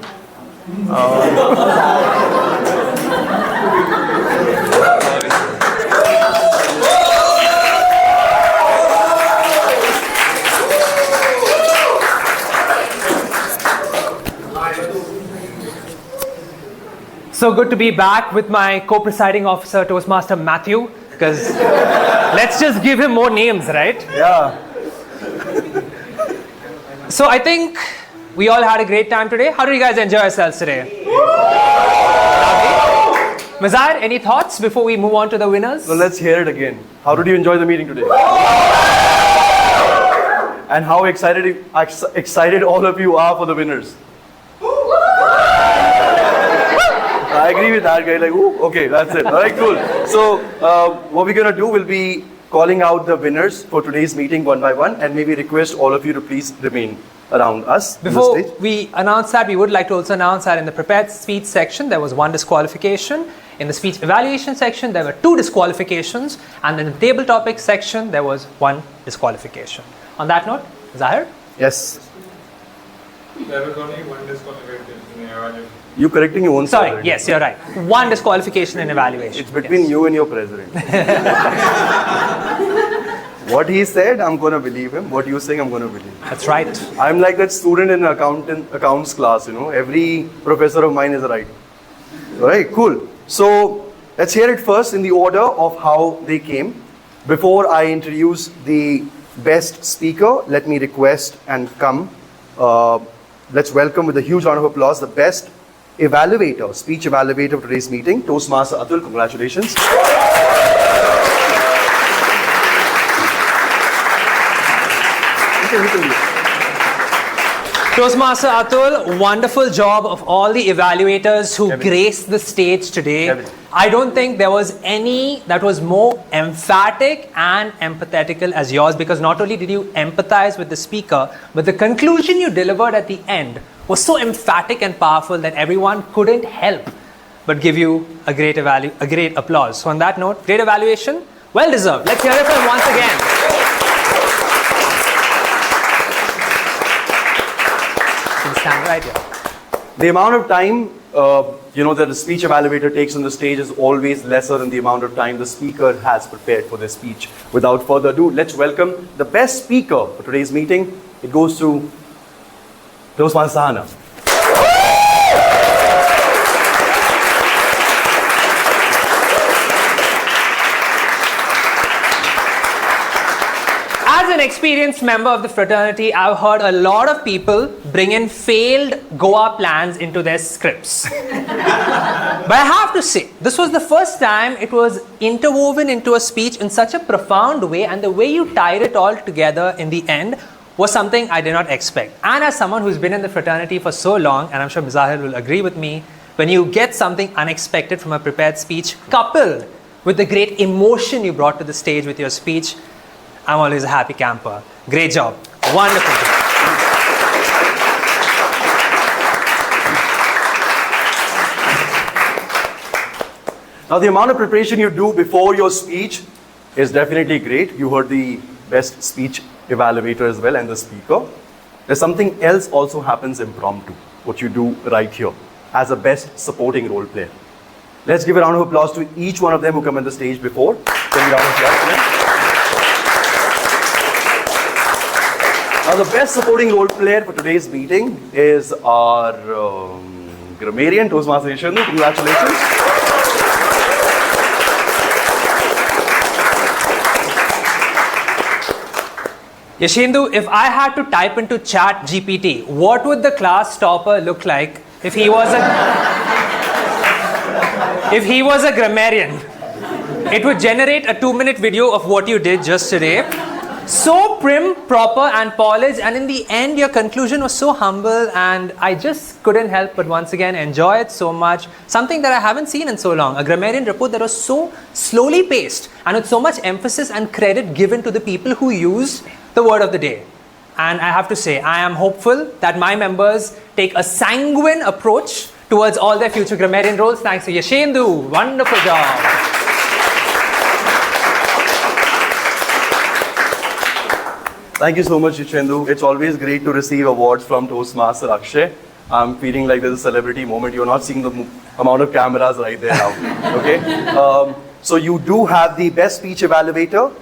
So good to be back with my co-presiding officer, Toastmaster Matthew, because let's just give him more names, right? Yeah. So I think we all had a great time today. How did you guys enjoy yourselves today? Mazahir, any thoughts before we move on to the winners? So let's hear it again. How did you enjoy the meeting today? And how excited all of you are for the winners? I agree with that guy. Like, ooh, okay, that's it. All right, cool. So what we're gonna do will be calling out the winners for today's meeting one by one, and maybe request all of you to please remain around us. Before we announce that, we would like to also announce that in the prepared speech section, there was one disqualification. In the speech evaluation section, there were 2 disqualifications. And in the table topics section, there was 1 disqualification. On that note, Zahir? Yes. There was only one disqualification in the evaluation. You correcting your own. Sorry, yes, you're right. 1 disqualification in evaluation. It's between you and your president. What he said, I'm going to believe him. What you're saying, I'm going to believe. That's right. I'm like that student in accounts class, you know. Every professor of mine is right. All right, cool. So let's hear it first in the order of how they came. Before I introduce the best speaker, let me request and come. Let's welcome with a huge round of applause the best evaluator, speech evaluator of today's meeting, Toastmaster Atul. Congratulations. Toastmaster Atul, wonderful job of all the evaluators who graced the stage today. I don't think there was any that was more emphatic and empathetical as yours, because not only did you empathize with the speaker, but the conclusion you delivered at the end was so emphatic and powerful that everyone couldn't help but give you a great applause. So on that note, great evaluation, well deserved. Let's hear it from him once again. Stand right here. The amount of time that the speech evaluator takes on the stage is always lesser than the amount of time the speaker has prepared for their speech. Without further ado, let's welcome the best speaker for today's meeting. It goes to Toastmaster Sahana. As an experienced member of the fraternity, I've heard a lot of people bring in failed Goa plans into their scripts. But I have to say, this was the first time it was interwoven into a speech in such a profound way, and the way you tied it all together in the end was something I did not expect. And as someone who's been in the fraternity for so long, and I'm sure Mazahir will agree with me, when you get something unexpected from a prepared speech, coupled with the great emotion you brought to the stage with your speech, I'm always a happy camper. Great job. Wonderful job. Now, the amount of preparation you do before your speech is definitely great. You heard the best speech evaluator as well and the speaker. There's something else also happens impromptu, what you do right here as a best supporting role player. Let's give a round of applause to each one of them who come on the stage before. Can we round of applause for them? Now, the best supporting role player for today's meeting is our grammarian, Toastmaster Yashendu. Congratulations. Yashendu, if I had to type into Chat GPT, what would the class topper look like if he was a grammarian? It would generate a 2-minute video of what you did just today. So prim, proper and polished, and in the end your conclusion was so humble, and I just couldn't help but once again enjoy it so much. Something that I haven't seen in so long. A grammarian report that was so slowly paced and with so much emphasis and credit given to the people who used the word of the day. And I have to say, I am hopeful that my members take a sanguine approach towards all their future grammarian roles. Thanks to Yashendu. Wonderful job. Thank you so much, Yashendu. It's always great to receive awards from Toastmaster Akshay. I'm feeling like there's a celebrity moment. You're not seeing the amount of cameras right there now. Okay? So you do have the best speech evaluator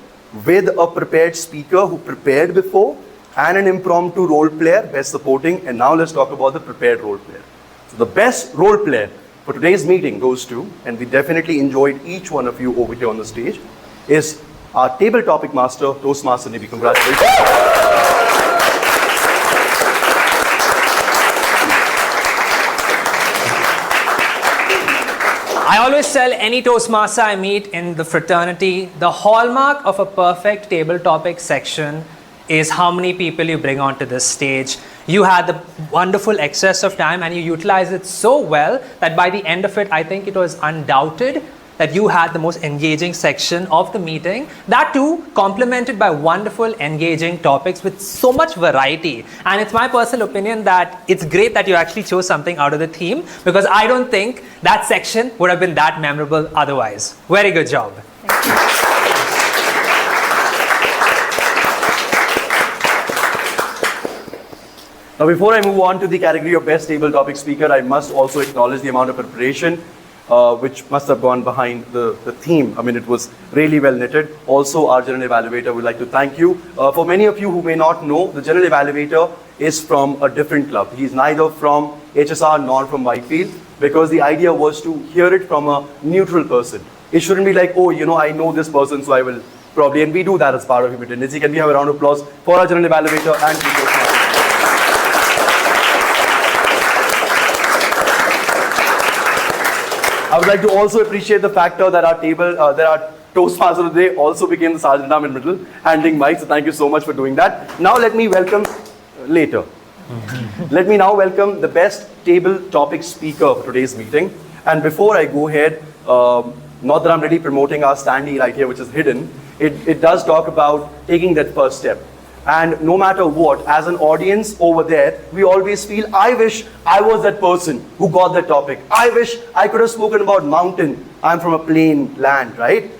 with a prepared speaker who prepared before, and an impromptu role player, best supporting. And now let's talk about the prepared role player. So the best role player for today's meeting goes to, and we definitely enjoyed each one of you over here on the stage, is our table topic master, Toastmaster Nibi. Congratulations. I always tell any Toastmaster I meet in the fraternity, the hallmark of a perfect table topic section is how many people you bring onto this stage. You had the wonderful excess of time and you utilized it so well that by the end of it, I think it was undoubted that you had the most engaging section of the meeting. That too, complemented by wonderful, engaging topics with so much variety. And it's my personal opinion that it's great that you actually chose something out of the theme, because I don't think that section would have been that memorable otherwise. Very good job. Thank you. Now, before I move on to the category of best table topic speaker, I must also acknowledge the amount of preparation which must have gone behind the theme. I mean, it was really well knitted. Also, our general evaluator would like to thank you. For many of you who may not know, the general evaluator is from a different club. He's neither from HSR nor from Whitefield, because the idea was to hear it from a neutral person. It shouldn't be like, oh, I know this person, so I will probably, and we do that as part of attendance. Can we have a round of applause for our general evaluator and people? I would like to also appreciate the factor that our Toastmaster today also became the Sergeant Arm in middle, handling mics. So thank you so much for doing that. Now let me welcome later. Let me now welcome the best table topic speaker for today's meeting. And before I go ahead, not that I'm really promoting our standee right here, which is hidden, it does talk about taking that first step. And no matter what, as an audience over there, we always feel, I wish I was that person who got that topic. I wish I could have spoken about mountain. I'm from a plain land, right?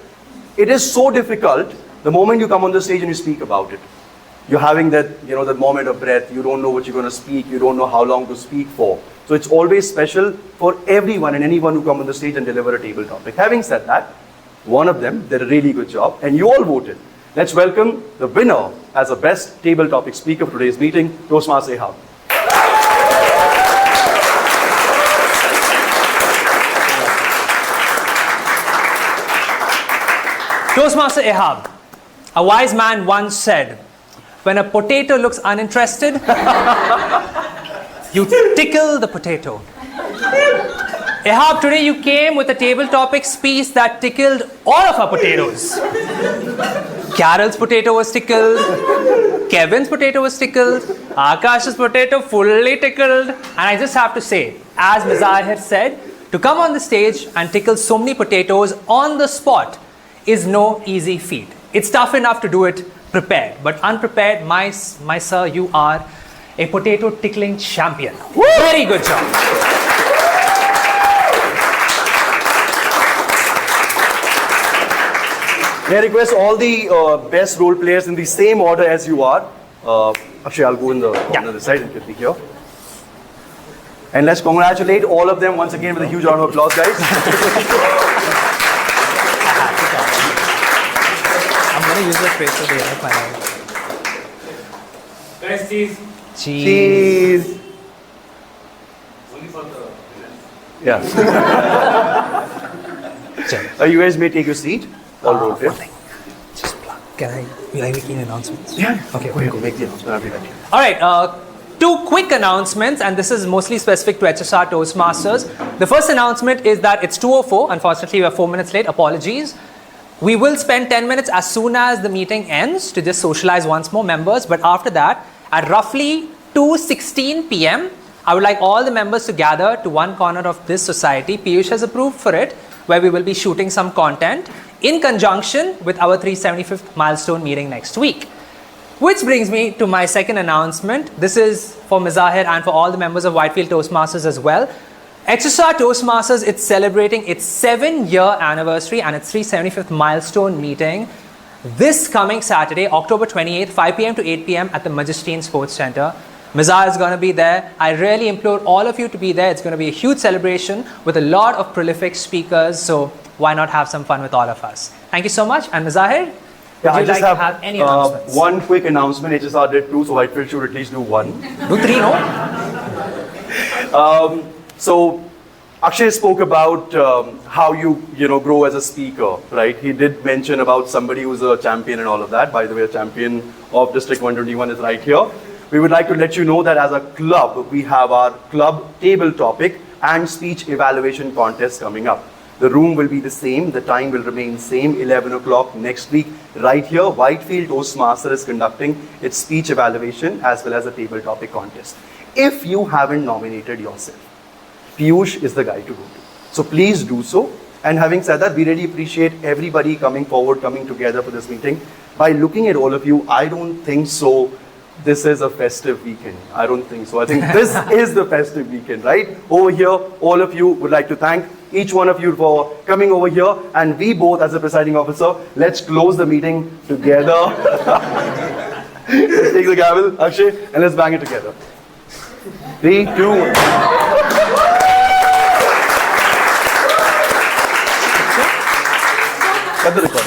It is so difficult the moment you come on the stage and you speak about it. You're having that, that moment of breath. You don't know what you're going to speak. You don't know how long to speak for. So it's always special for everyone and anyone who come on the stage and deliver a table topic. Having said that, one of them did a really good job and you all voted. Let's welcome the winner as the best table topic speaker for today's meeting, Toastmaster Ehab. Toastmaster Ehab, a wise man once said, when a potato looks uninterested, you tickle the potato. Ehab, today you came with a table topic speech that tickled all of our potatoes. Carol's potato was tickled, Kevin's potato was tickled, Akash's potato fully tickled, and I just have to say, as Mazahir said, to come on the stage and tickle so many potatoes on the spot is no easy feat. It's tough enough to do it prepared, but unprepared, my sir, you are a potato tickling champion. Woo! Very good job. May I request all the best role players in the same order as you are. Actually, I'll go in the corner this side and get me here. And let's congratulate all of them once again with a huge round of applause, guys. I'm going to use the tracer to help my life. Guys, cheese. Cheese. Yeah. You guys may take your seat. All role players. Just plug. Will I make any announcements? Yeah. Okay, Go make the announcement. I'll be ready. All right, two quick announcements, and this is mostly specific to HSR Toastmasters. The first announcement is that it's 2:04. Unfortunately, we're 4 minutes late. Apologies. We will spend 10 minutes as soon as the meeting ends to just socialize once more members. But after that, at roughly 2:16 p.m., I would like all the members to gather to one corner of this society. Piyush has approved for it, where we will be shooting some content in conjunction with our 375th milestone meeting next week. Which brings me to my second announcement. This is for Mazahir and for all the members of Whitefield Toastmasters as well. HSR Toastmasters, it's celebrating its 7-year anniversary and its 375th milestone meeting this coming Saturday, October 28th, 5 p.m. to 8 p.m. at the Majesteen Sports Center. Mazahir is going to be there. I really implore all of you to be there. It's going to be a huge celebration with a lot of prolific speakers. So why not have some fun with all of us? Thank you so much. And Mazahir, would you like to have any announcements? One quick announcement. HSR did 2, so Whitefield should at least do 1. Do 3, no? So Akshay spoke about how you grow as a speaker, right? He did mention about somebody who's a champion and all of that. By the way, a champion of District 121 is right here. We would like to let you know that as a club, we have our club table topic and speech evaluation contest coming up. The room will be the same, the time will remain same, 11 o'clock next week. Right here, Whitefield Toastmaster is conducting its speech evaluation as well as a table topic contest. If you haven't nominated yourself, Piyush is the guy to go to. So please do so. And having said that, we really appreciate everybody coming forward, coming together for this meeting. By looking at all of you, I don't think so this is a festive weekend. I don't think so. I think this is the festive weekend, right? Over here, all of you would like to thank each one of you for coming over here. And we both, as the presiding officer, let's close the meeting together. Let's take the gavel, Akshay, and let's bang it together. 3, 2, 1. Cut the record.